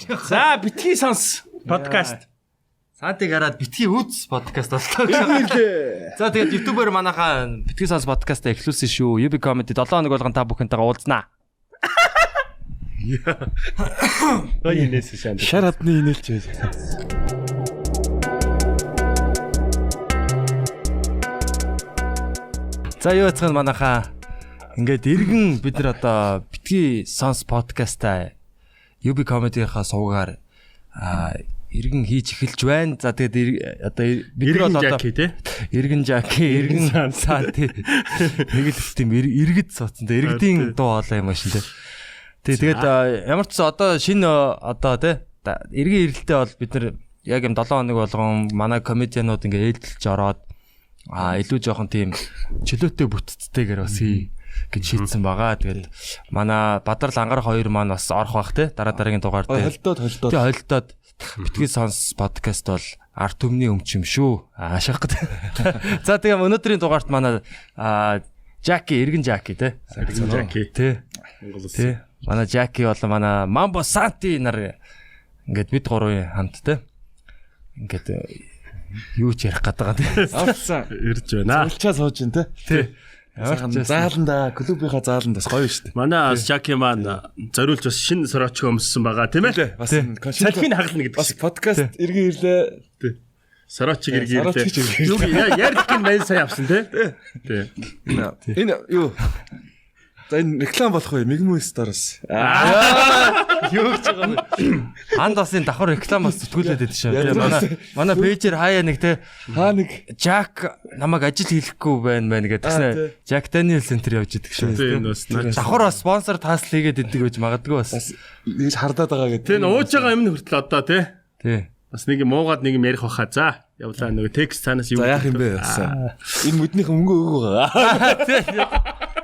За битгий сонс подкаст. Сантиг хараад битгий үз подкаст боллоо. За тэгээд ютубер манайхаа битгий сонс подкаст эхлүүлсэн шүү. UB comedy 7 хоног болгон та бүхэнтэйгээ уулзнаа. Ой инээс шанд. Шарадны инээлч байл. За юу яцхан манайхаа ингээд иргэн бид нар одоо битгий сонс подкастаа UB comedy-ийнхаа сувгаар иргэн хийж эхэлж байна. За тэгээд одоо бид нар бол одоо иргэн жаки, иргэн саа нэг л тийм иргэд цоцсон. Иргэдийн дуу хоолой юм шин тий. Тэгээд ямар ч одоо шинэ одоо тий иргэн ирэлтээ бол бид нар яг юм 7 хоног болгон манай комедианууд ингээд ээлжилж ороод илүү жоохон тийм чөлөөтэй бүтцтэйгээр бас гэж шийдсэн байгаа. Тэгээд манай Бадрал ангарах хоёр маань бас орох бах те дараагийн дугаар дээр. Холдоод битгий сонс подкаст бол арт түмний өмч юм шүү. Шах гэдэг. За тэгээд өнөөдрийн дугаарт манай Жаки, иргэн Жаки те. Жаки. Тэ. Манай Жаки бол манай Mambo Santi нар ингээд бид гурван хамт те. Ингээд юу ч ярих гэдэг те. Авсан ирж байна. Цулчаа сууж ин те. Тэ. Зааланда клубийнхаа зааландаас гоё шүү дээ. Манай Жаки маань зориулж бас шинэ сорочг өмссөн байгаа тийм ээ. Бас салхины хагална гэдэг бас подкаст иргэн ирлээ. Сорочг иргэн ирлээ. Юу ярьх гин баян сайн авсан тий. Энэ юу? За энэ реклам болох вэ? Мегмүү Stars. Юу гэж байгаа юм. Ханд басын давхар рекламаас зүтгүүлээд байдаг шүү. Манай пэйжээр хаяа нэг те нэг Жак намайг ажил хийхгүй байна гэдгсэн. Жак Даниэл центр явж идэг шүү. Давхар спонсор таасл хийгээд идэг гэж магадгүй бас. Нэг хардаад байгаа гэдэг. Тэ ууж байгаа юм хүртэл одоо тий. Тий. Бас нэг юм уугаад нэг юм ярих баха. За явлаа нөгөө текст цаанаас юу. За яах юм бэ? Энэ мөднийх мөнгө өгөө.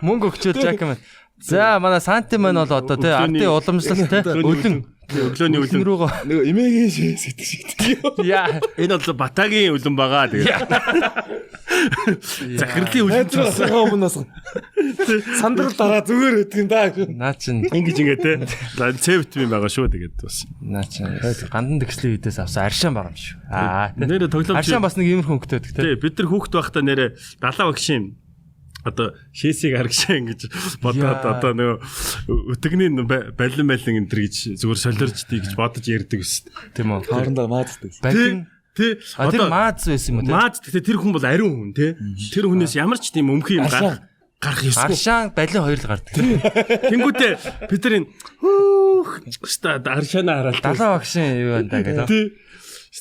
Мөнгө өгчөөл Жак маань. За манай Санти маань бол одоо тий ардын уламжлалтай өлөн өглөөний өлөн рүүгээ нөгөө эмээгийн сэтгэж шигдэг. Яа энэ бол Батагийн өлөн байгаа тэгээд. Захирлын өлөн цаас сандрал дараа зүгээр өгдөг юм да. Наа чин ингэж ингэ те. С витамин байгаа шүү тэгээд бас. Наа чин гандан төгслийн үедээс авсан аршаан байгаа юм шүү. Нэрэ тоглоомч аршаан бас нэг иймэрхүү хөнгөтэй байдаг те. Тий бид нар хүүхэд байхдаа нэрэ 70 багшийн одоо шээсийг харагшаа ингэж бодоод одоо нөгөө өтгний балин энэ төр гэж зүгээр солиорч тий гэж бодож ярьдаг ус. Тийм үү. Хоорондоо мааздаг. Балин тий одоо мааз байсан юм уу те. Мааз гэхдээ тэр хүн бол ариун хүн тий. Тэр хүнээс ямар ч тийм өмхий юм гарах ёсгүй. Аршаан балин хоёр л гардаг. Тэнгүүтээ бид нар энэ өста аршаанаа хараад 70 багшийн юу байна да гэдэг. Тий.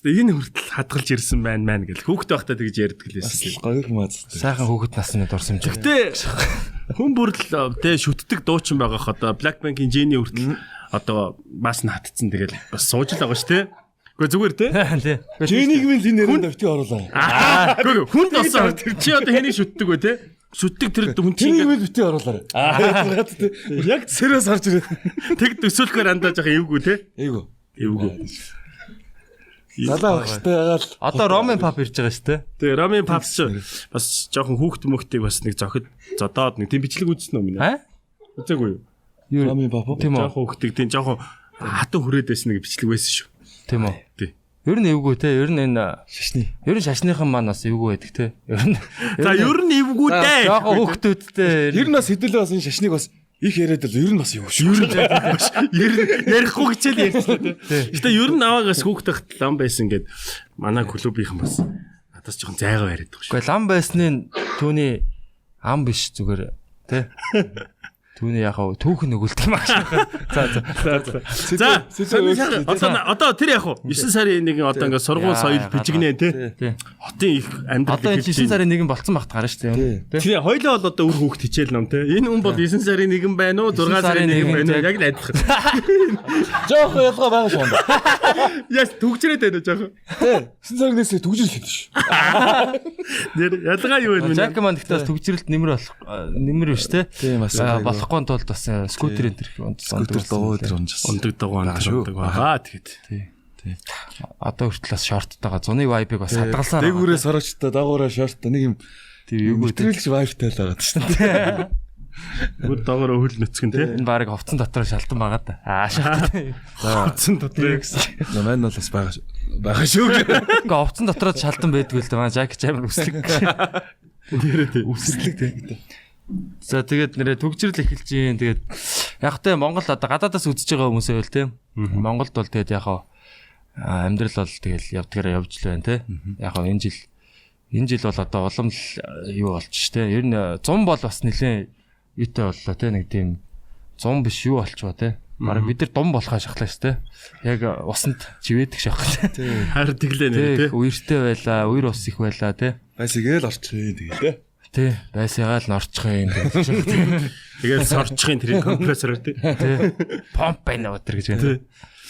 Энэ хүртэл хадгалж ирсэн байна гэл хүүхэд байхдаа тэгж ярьдаг лээсэн. Гоё мааз. Сайхан хүүхэд насны дурсамж. Гэтэ хүн бүрл тэ шүтдэг дуучин байгаах одоо Blackpink-ийн Jennie хүртэл одоо бас натцсан тэгэл бас сууж л байгаа ш тэ. Гэхдээ зүгээр тэ. Jennie-г минь энэ нэрээр давтыг оруулаа. Гэхдээ хүн досоо чи одоо хэнийг шүтдэг вэ тэ? Шүтдэг тэр хүн чи Jennie-г минь битгий оруулаа. Яг сэрээс харж ирээ. Тэг төсөөлөхөр андаа жоохон эвгүй тэ. Эвгүй. Далаа багштай ягаал. Одоо Ромын пап ирж байгаа шүү дээ. Тэгээ Ромын пап ч бас жоохон хүүхд мөхтийг бас нэг зохид зодоод нэг тийм бичлэг үзсэн юм нэ. Үзээгүй юу? Ромын пап жоохон хүүхдийг тийм жоохон хатан хүрээд байсан нэг бичлэг байсан шүү. Тийм үү? Тий. Ер нь эвгүй те. Ер нь энэ шашны. Ер нь шашныхан маань бас эвгүй байдаг те. Ер нь. За ер нь эвгүй дээ. Жоохон хүүхдүүдтэй. Ер нь бас хэдүүлээ бас энэ шашныг бас их яриад л ер нь бас юу шүү. Ярихгүй хичээл ярьсан тий. Гэтэ ер нь аваагаас хүүхдтэйх лам байсан гэд манай клубийнхан бас надаас жоохон зайгаа яриад байгаа шүү. Гэхдээ лам байсны түүний ам биш зүгээр тий. Түүний яхаа түүхэн өгүүлдэг юм аа. За. Одоо тэр яг 9 сарын нэгэн одоо ингээд сургууль соёл бижигнэ тий. Хотын их амьдрал одоо 9 сарын нэгэн болцсон багт гарна шүү дээ. Тий. Хоёлоо бол одоо үр хүүхд хичээл ном тий. Энэ хүн бол 9 сарын нэгэн байна уу 6 сарын нэгэн байна уу яг л адилхан. Жоох ялгаа байгаа шүү дээ. Яс түгжрээд байна уу жоох. Тий. 9 сарын нэгээс түгжрэл хийдэг шүү. Нэр ялгаа юу вэ? Жак маань гэхдээ түгжрэлт нэмэр биш тий. Тийм бас болохгүй тулд бас скутер энэ төр унтсан. Скутер дагуу тэр унжсан. Ундаг дагуу ундаг байгаа тэгэд. Тий. Одоо хүртэл бас шорттойгоо зуны вайбыг бас хадгалсаар. Дээгүүрээ сорогчтой дагуураа шорттой нэг юм тийм юу мэтрэлж вайбтай л байгаа шүү дээ. Бүр доогоор хөл нүцгэн тий. Энэ баг ховцсон дотор шалтан байгаа да. Шалтан. Ховцсон дотор Маань бол бас байгаа шүү. Ингээ ховцсон дотор шалтан байдгүй л да. Манай Жак амар үслэг. Нэрээ тий. Үсэлэг тий. За тэгээд нэрээ төгжрөл эхэлж гин. Тэгээд яг тэ Монгол одоо гадаадаас үзэж байгаа хүмүүсээ бол тий. Монголд бол тэгээд яг амьдрал бол тэгэл явдгаараа явж л байна тий. Яг энэ жил бол одоо улам л юу болчих штэ. Ер нь 100 бол бас нэлээ юутай боллоо тий. Нэг тийм 100 биш юу болчихоо тий. Бараг бид нар дум болохоо шахлаа штэ. Яг усанд живэдэг шахлаа. Харин тэглээ нэр тий. Үертэй байлаа, үер ус их байлаа тий. Байсгээл орчих юм тэгээ тий. Байсагаа л норчих юм гэж. Тэгээд сорчихын тэр компрессороор тий. Помп байна өдр гэж байна.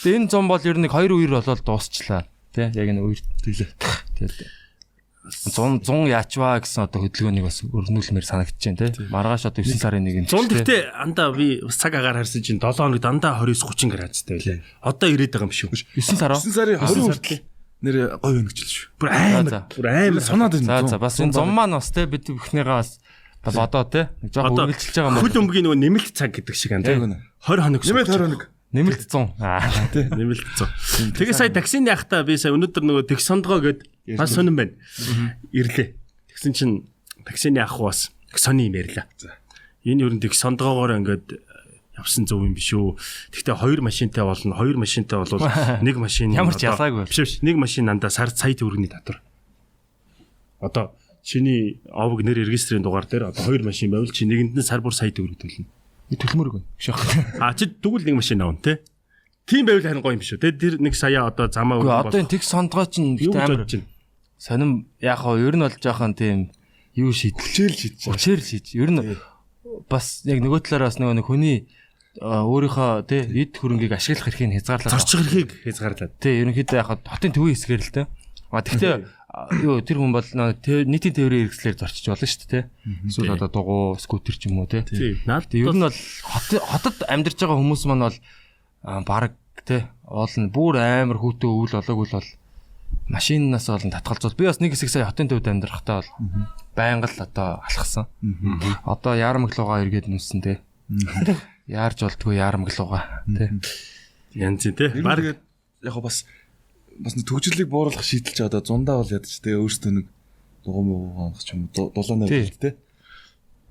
Тэгээд энэ 100 бол ер нь 2 үер болоод дуусчлаа. Тий. Яг энэ үер тэглээ. Тэгээд 100 яачваа гэсэн одоо хөдөлгөөнийг бас өрнүүлмээр санагдаж байна тий. Маргааш одоо 9 сарын 1-нд. 100 гэхдээ андаа би цаг агаар харсан чинь 7 хоног дандаа 29-30 градустай байлаа. Одоо ирээд байгаа юм шүү. 9 сар. 9 сарын 20 хүртэл нэр гоё өнөгчл шүү. Бүр амар санаад байна. За бас энэ 100 маань бас тий бид бүхнийгаа бас бодоо тий. Нэг жоохон үргэлжилж байгаа юм. Хөл өмгийн нөгөө нэмэлт цаг гэдэг шиг ан тий. 20 хоног. Нэмэлт 20 хоног. Нэмэлт 100. Тий. Нэмэлт 100. Тэгээ сая таксины яхта би сая өнөөдөр нөгөө тэгс сондгоо гээд бас сонирн байна. Ирлээ. Тэгсэн чинь таксины ах бас сони юм ярьлаа. Энэ ер нь тэгс сондгоогоор ингээд явсан зөв юм биш үү. Гэхдээ 2 машинтай болно. 2 машинтай бол 1 машин ямар ч ялгаагүй. Биш. 1 машин дандаа сар сая төгрөгийн татвар. Одоо чиний овг нэр регистрийн дугаар дээр одоо 2 машин байвал чи нэгэнд нь сар бүр сая төгрөг төлнө. Төлмөргүй. Биш яах. Чи тэгвэл 1 машин авна те. Тийм байвал харин гоё юм шүү. Тэр нэг сая одоо замаа өгөх бол. Одоо энэ тэгс сондгоо чинь амар сонирм яг хаа ер нь бол жоохон тийм юу шийдэл шийдэж. Ер нь бас яг нөгөө талаараас нөгөө хүний өөрийнхөө тий эд хөрөнгийг ашиглах эрхийг хязгаарлаад зорчих эрхийг хязгаарлаад тий ерөнхийдөө яг хотын төвийн хэсгээр л тий. Гэхдээ юу тэр хүн бол нийтийн тээврийн хэрэгслээр зорчиж болно шүү дээ тий. Эсвэл одоо дугуй скутер ч юм уу тий. Ер нь бол хотод амьдарч байгаа хүмүүс маань бол баг тий олон бүр амар хүүтэн өвөл олоогүй бол машинаас олон татгалзуул. Би бас нэг хэсэг сая хотын төвд амьдрахтаа бол байнга л одоо алхсан. Одоо яармаглуугаа эргээд нүсэн тий. Яарч болдгүй яармаглуугаа тий. Янз тий. Баг яг бас төгжрлийг бууруулах шийдэл чи одоо зундаа бол ядч тэгээ өөрсдөө нэг дугуй муугах ч юм уу дулаанаа бил тий.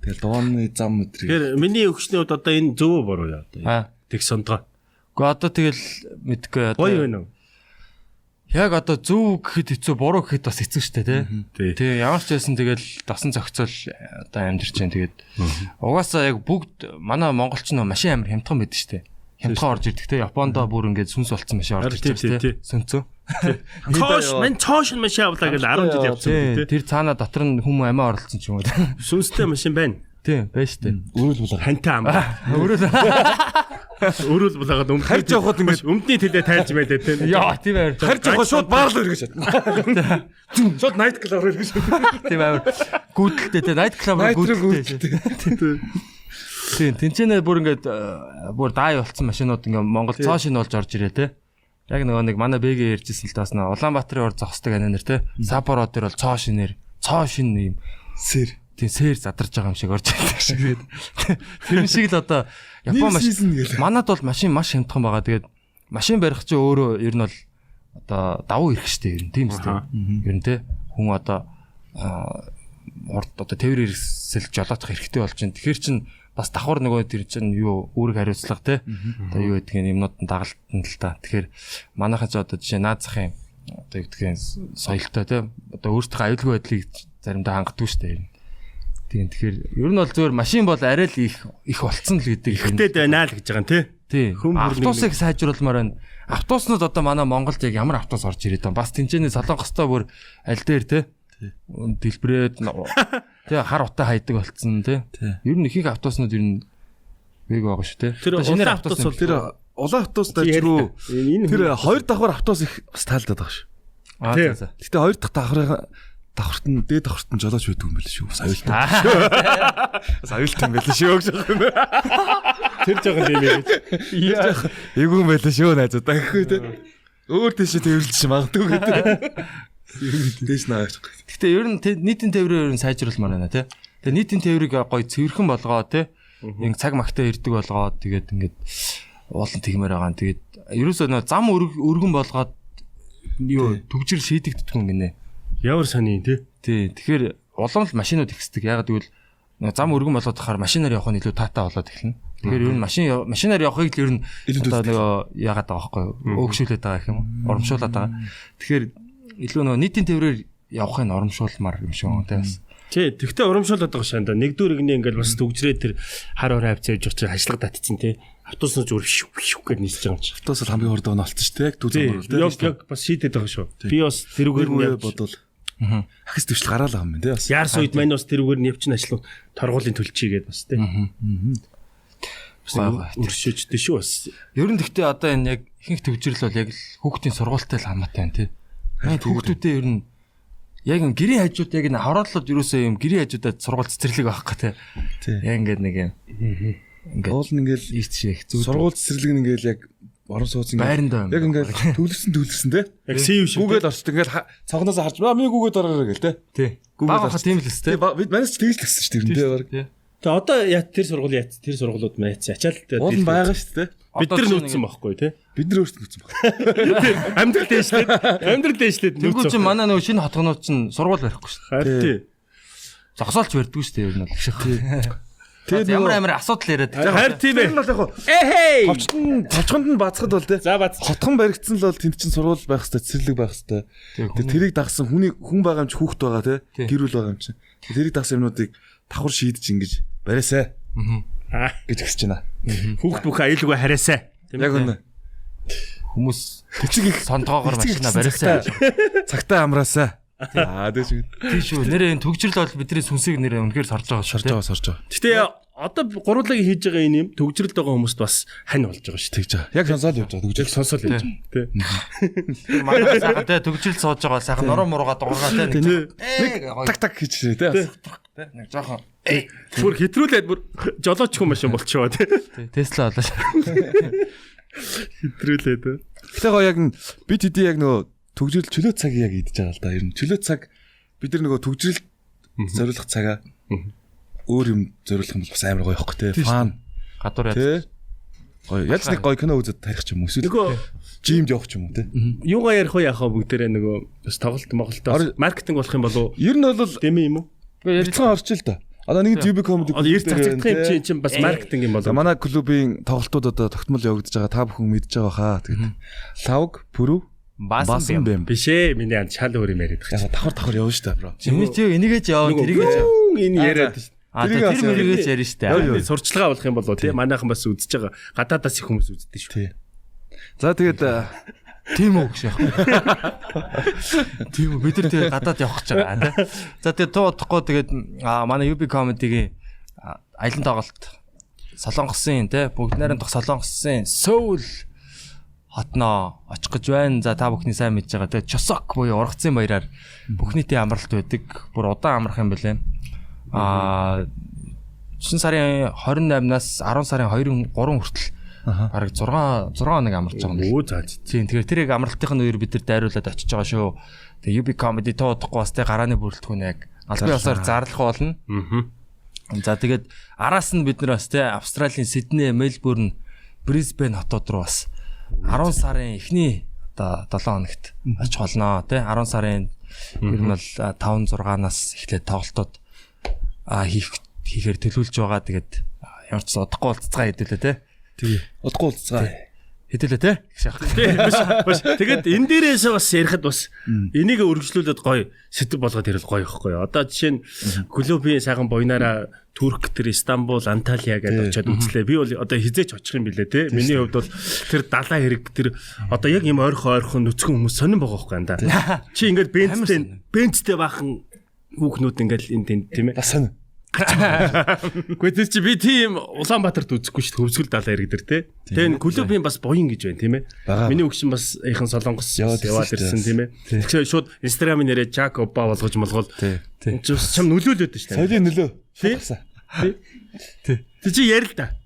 Тэгэл дууны зам өдрийг. Тэгэхээр миний өгчний хувьд одоо энэ зөв буруу яа одоо. Тэг сондгоо. Гэхдээ одоо тэгэл мэдгүй одоо. Гоё байна уу? Яг одоо зөв гэхэд хэцүү, буруу гэхэд бас хэцүү шүү дээ тий. Тэгээ ямар ч байсан тэгэл дасан зохицол одоо амьдэрч जैन тэгээд угаасаа яг бүгд манай монголч нөө машин амир хямдхан байдаг шүү дээ. Хямдхан орж ирдэг тий. Япондоо бүр ингээд сүнс болцсон машин орж ирж байгаа тий. Сүнцөө. Мен цоошин машин авлаа гэж 10 жил явсан тий. Тэр цаана дотор нь хүмүүс амиа оролцсон ч юм уу. Сүнстэй машин байна. Тий, байна шүү дээ. Өрөөл булаа. Хантай ам. Өрөөл булаагаад харж явахад ингээд өмдний тэлээ тайлж байлаа тий. Яа, тийм байр. Харж явахад шууд баарлаа эргэж шат. Шууд найт клаб эргэж шат. Тийм байр. Гүйдэлтэй тий, найт клаб гүйдэлтэй. Тийм, тэнцэнэ бүр ингээд бүр даай болцсон машинууд ингээд Монгол цоо шин болж орж ирээ тий. Яг нөгөө нэг манай бэгээ ярьжсэн л даас нөө Улаанбаатарын ор зогсдог ананер тий. Сапоро дээр бол цоо шин юм сэр. Тийм сэр задарж байгаа юм шиг орж ирдэг шиг. Тэр шиг л одоо Япон машин манад бол машин маш хямдхан байгаа. Тэгээд машин барих чинь өөрөө ер нь бол одоо давуу ирэх штэ ер нь тийм үстэй. Ер нь тий хүн одоо урд одоо тээвэр хэрэгсэл жолоодох хэрэгтэй болж байна. Тэгэхээр чин бас давхар нөгөө тэр чин юу үүрэг хариуцлага тий. Одоо юу гэдгийг юмнууд нь дагалдсан л та. Тэгэхээр манайхан ч одоо жишээ наазахын одоо юу гэдгийг соёлтой тий. Одоо өөртөө аюулгүй байдлыг заримдаа хангадгүй штэ ер нь. Тийм тэгэхээр ер нь бол зөвөр машин бол арай л их болцсон л гэдэг. Ихтэй байна л гэж байгаа юм тий. Автобусыг сайжруулмаар байна. Автобуснууд одоо манай Монголд яг ямар автобус орж ирээд байна. Бас тэнцэнэ Солонгостой бүр аль дээр тий. Дэлбрээд тий хар утаа хайдаг болцсон тий. Ер нь ихийг автобуснууд ер нь бэг байгаа шүү тий. Тэр шинээр автобус бол тэр улаан автобус дайггүй. Тэр хоёр давхар автобус их бас таалдаад байгаа шүү. За. Гэтэ хоёр дахь давхарт нь дээд давхарт нь жолооч байдаг юм байл шүү. Бас аюултай. Бас аюултай юм байл шүү гэж байна. Тэр жоохон юм яаж. Эйгүү юм байл шүү найзаа дахихгүй тий. Өөр тийш тэрвэрлж магадгүй гэдэг. Дээш наач. Гэтэ ер нь нийтийн тээврээр ер нь сайжруулмаар байна тий. Тэгээ нийтийн тээврийг гоё цэвэрхэн болгоо тий. Ингээ цаг магтаа ирдэг болгоод тэгээд ингээд уулан тэгмээр байгаа. Тэгээд ерөөсөө нөө зам өргөн болгоод юу төгжрөл шийдэгддэг юм гинэ. Ямар сони тий. Тэгэхээр улам л машинууд ихсдэг. Ягаад гэвэл зам өргөн болоод тахаар машинаар явах нь илүү таатай болоод эхэлнэ. Тэгэхээр ер нь машинаар явахыг л ер нь одоо нөгөө яагаад байгаа байхгүй юу? Өөгшүүлээд байгаа юм уу? Урамшуулад байгаа. Тэгэхээр илүү нөгөө нийтийн тээврээр явахыг нь урамшуулмаар юм шиг байна тийм. Тий, тэгтээ урамшуулаад байгаа шаанда. Нэгдүгээр игний ингээл бас төгжрээ тэр хар ор хавцаж явж байгаа ажиллага татчихсан тий. Автобус нь зүгээр шүх гэж нисэж байгаа юм чи. Автобус хамгийн хурд онолцсон шүү дээ. Яг дүү замаар тий. Яг бас шийдэд байгаа шүү. Би бас тэрүүгээр нь бодвол ахис төвчл гараалаа юм байна тий бас. Яарс үед мань бас тэрүүгээр нь явчихна ажиллах торгуулийн төлчийгээд бас тий. Өршөөжтэй шүү бас. Ер нь гэхдээ одоо энэ яг ихэнх төвжрэл бол яг л хүүхдийн сургуультай л хамаатай байна тий. Хүүхдүүдээ ер нь яг ин гэрийн хажууд яг энэ хаврааллууд ерөөсөө юм гэрийн хажуудад сургууль цэцэрлэг байхгүй тий. Яг ингээд нэг юм. Ингээд уул нь ингээл ийч их зүг. Сургууль цэцэрлэг нь ингээл яг орон сууц ингээл яг ингээл төвлөрсөн тий. Яг сэв шиг. Гүүгээд орчдөг ингээл цонхноос харж миний гүүгээд ороорой гэл тий. Тий. Гүүгээд орох тийм л өстэй. Бид манайс ч тэгэл гэсэн шүү дээ тий. Тэгээ одоо тэр сургууль яц тэр сургуулиуд маяц ачаал уул байгаа шүү дээ. Бид нар нүүцсэн байхгүй тий. Бид нар өөрсдөө нүүцсэн байхгүй. Амьдрал дээшлээд Тэгвэл чи манай нөгөө шинэ хотгонууд чинь сургууль барихгүй шүү дээ. Харин тий. Зогсоолч барьдгүй шүү дээ ер нь бол их. Тэгээд ямар асуудал яриад. Харин тийм ээ. Энэ бол яг Эхэй. товчхонд нь бацхад бол тий. За бац. Хотхон баригдсан л бол тэнд чинь сургууль байх хэвээр цэцэрлэг байх хэвээр. Тэгээд тэрийг дагсан хүн байгаа юм чи хүүхд байгаа тий. Гэр бүл байгаа юм чи. Тэрийг дагсан юмнуудыг давхар шийдэж ингэж бариасаа. гэж хэлж байна. Хүүхд бүхэн аюулгүй хараасаа. Яг үнэ. Хүмүүс төчиг их сонтоогоор машина бариасаа. Цагтаа амраасаа. Тэгэж. Тийм шүү. Нэрээ энэ төгжрөл бол бидний сүнсийг нэрээ үнэхээр сорж байгаа шүү. Сорж байгаа. Гэтэ одоо гуруулаг хийж байгаа энэ юм төгжрөлд байгаа хүмүүст бас хань болж байгаа шүү. Тэгж байгаа. Яг сонсоод явж байгаа. Төгжрөл сонсоод явж байгаа. Тий. Манай сайхан тэ төгжрөл сууж байгаа сайхан нуруу муруугаа дуургаа тэ нэг так хийж тий. Нэг жоохон бүр хэтрүүлээд бүр жолооч хүн машин болчихоо тий. Тесла болоо. Хэтрүүлээд. Гэтэ гоо яг бид хэдий яг нөгөө төгжрөл чөлөө цаг яг идэж байгаа л да. Ер нь чөлөө цаг бид нар нөгөө төгжрөл зориулах цагаа өөр юм зориулах юм бол бас амар гоё ихгүй те. Фан гадуур яа. Гоё. Яаж нэг гоё кино үзэж тарих ч юм уу. Эсвэл жимд явах ч юм уу те. Юугаа ярих вэ яхаа бүгдээрээ нөгөө бас тоглолт моголтоо маркетинг болох юм болов уу? Ер нь бол дэмий юм уу? Ярилцсан орч л да. Одоо нэг UB comedy эрт цацагдах юм чинь бас маркетинг юм болов. Манай клубын тоглолтууд одоо тогтмол явагдаж байгаа. Та бүхэн мэдж байгаа хаа. Тэгээд лавг, пүрүү, басан бэм. Биш ээ. Миний анд шал өөр юм яриад байгаа. Давхар явна шүү дээ, бро. Чиний чи энийгэж яваа, тэрийгэж яваа. Энэ яриад шүү. Тэр мэрэгэж ярина шүү дээ. Сурчлага болох юм болов тий. Манайхан бас үзэж байгаа. Гадаадаас их хүмүүс үздэг шүү. За тэгээд тийм үү гэж яах. Тийм үү бид нар тэгээ гадаад явах гэж байгаа тий. За тэгээ туудахгүй тэгээд манай UB comedy-гийн аялан тоглолт Солонгосын тий бүгд найрамдах Солонгосын Сөүл хотноо очих гэж байна. За та бүхний сайн мэдж байгаа. Тэгээ Чосок буюу ургацын баяраар бүхнийтэй амралт байдаг. Бүр удаан амрах юм бэлээ. 9 сарын 28-наас 10 сарын 2-3 хүртэл бараг 6 хоног амарч байгаа юм. Өө заа. Тийм тэгэхээр тэрийг амралтын үеэр бид нар дайруулад очиж байгаа шүү. Тэгээ UB comedy туудахгүй бас тэ гарааны бүрэлдэхүүн яг албан ёсоор зарлах болно. За тэгээд араас нь бид нар бас тэ Австралийн Сидней, Мельбурн, Брисбен хотууд руу бас 10 сарын эхний одоо 7 хоногт очих болно тэ 10 сарын ер нь бол 5-6-наас эхлээд тоглолтууд хийхээр төлөвлөж байгаа. Тэгээд ямар ч удахгүй уулзцаа хэдүүлээ тэ. Тэгээ удахгүй уулзцаа хэдүүлээ тэ. Биш. Тэгээд энэ дээрээс бас ярихад бас энийг өргөжлүүлээд гоё сэдв болгоод ирэл гоё ихгүй. Одоо жишээ нь клубын сайхан буйнаараа Турк төр Истанбул, Анталия гэдээ очиад үзлээ. Би бол одоо хизээч очих юм билээ те. Миний хувьд бол тэр далаа хэрэг тэр одоо яг юм ойрхон нүцгэн хүмүүс сонирн байгаа байхгүй андаа. Чи ингээд бенцтэй баахан хүүхнүүд ингээд энэ тийм ээ. Бас сонир. Гэхдээ тэр чи би тийм Улаанбаатарт үзэхгүй шүү дээ. Хөвсгөл далаа хэрэг дэр те. Тэгээ клубын бас буян гэж байна тийм ээ. Миний өгшин бас ихэнх Солонгос яваад ирсэн тийм ээ. Тэгэхээр шууд Instagram-ын нэрээ Jack Oba болгож молгол. Тийм. Чам нөлөөлөд шүү дээ. Соёлын нөлөө. Тий. Чи ярил та.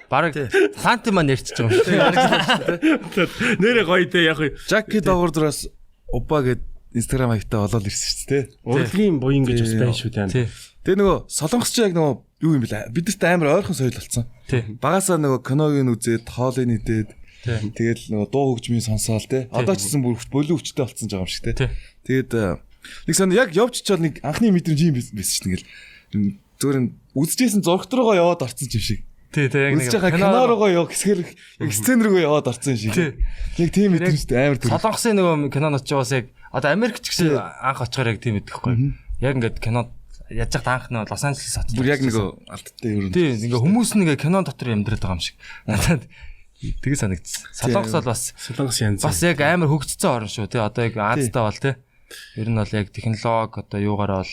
Бараг фанти маань ярьчих юм шүү. Нэрээ гоё те яг. Жаки доогоордроос Oba гэд Instagram хаягтаа олоод ирсэн шүү дээ. Урлагийн буян гэж бас байна шүү дээ. Тэгээ нөгөө Солонгос ч яг нөгөө юу юм бэлээ. Бидэрт амар ойрхон соёл болсон. Багасаа нөгөө киног нь үзээд, хоолыг идээд, тэгэл нөгөө дуу хөгжмийн сонсоол те. Одоо ч гэсэн бүр болов хүчтэй болсон байгаа юм шиг те. Тэгээд нэг сан яг явж чичээд нэг анхны мэдрэмж юм байсан чинь ингээл зүгээр нь үзчихсэн зургт руугаа яваад орсон юм шиг. Тий, яг нэг кино руугаа яг хэсгэр яг сцен руугаа яваад орсон юм шиг. Яг тийм мэдрэмжтэй амар түр. Солонгосын нөгөө кинонод ч бас яг одоо Америк ч гэсэн анх очихоор яг тийм мэдэхгүй. Яг ингээд кинод яаж ч анх нь Лос Анжелес очсон. Бүр яг нөгөө алдтай юу юм. Тий, ингээ хүмүүс нэг кинон дотор амьдраад байгаа юм шиг. Надад тэгээ санагдсан. Солонгос бол Солонгос янз. Бас яг амар хөгжсөн орн шүү. Тий, одоо яг Азтай бол тий. Ер нь бол яг технологи одоо юугаараа бол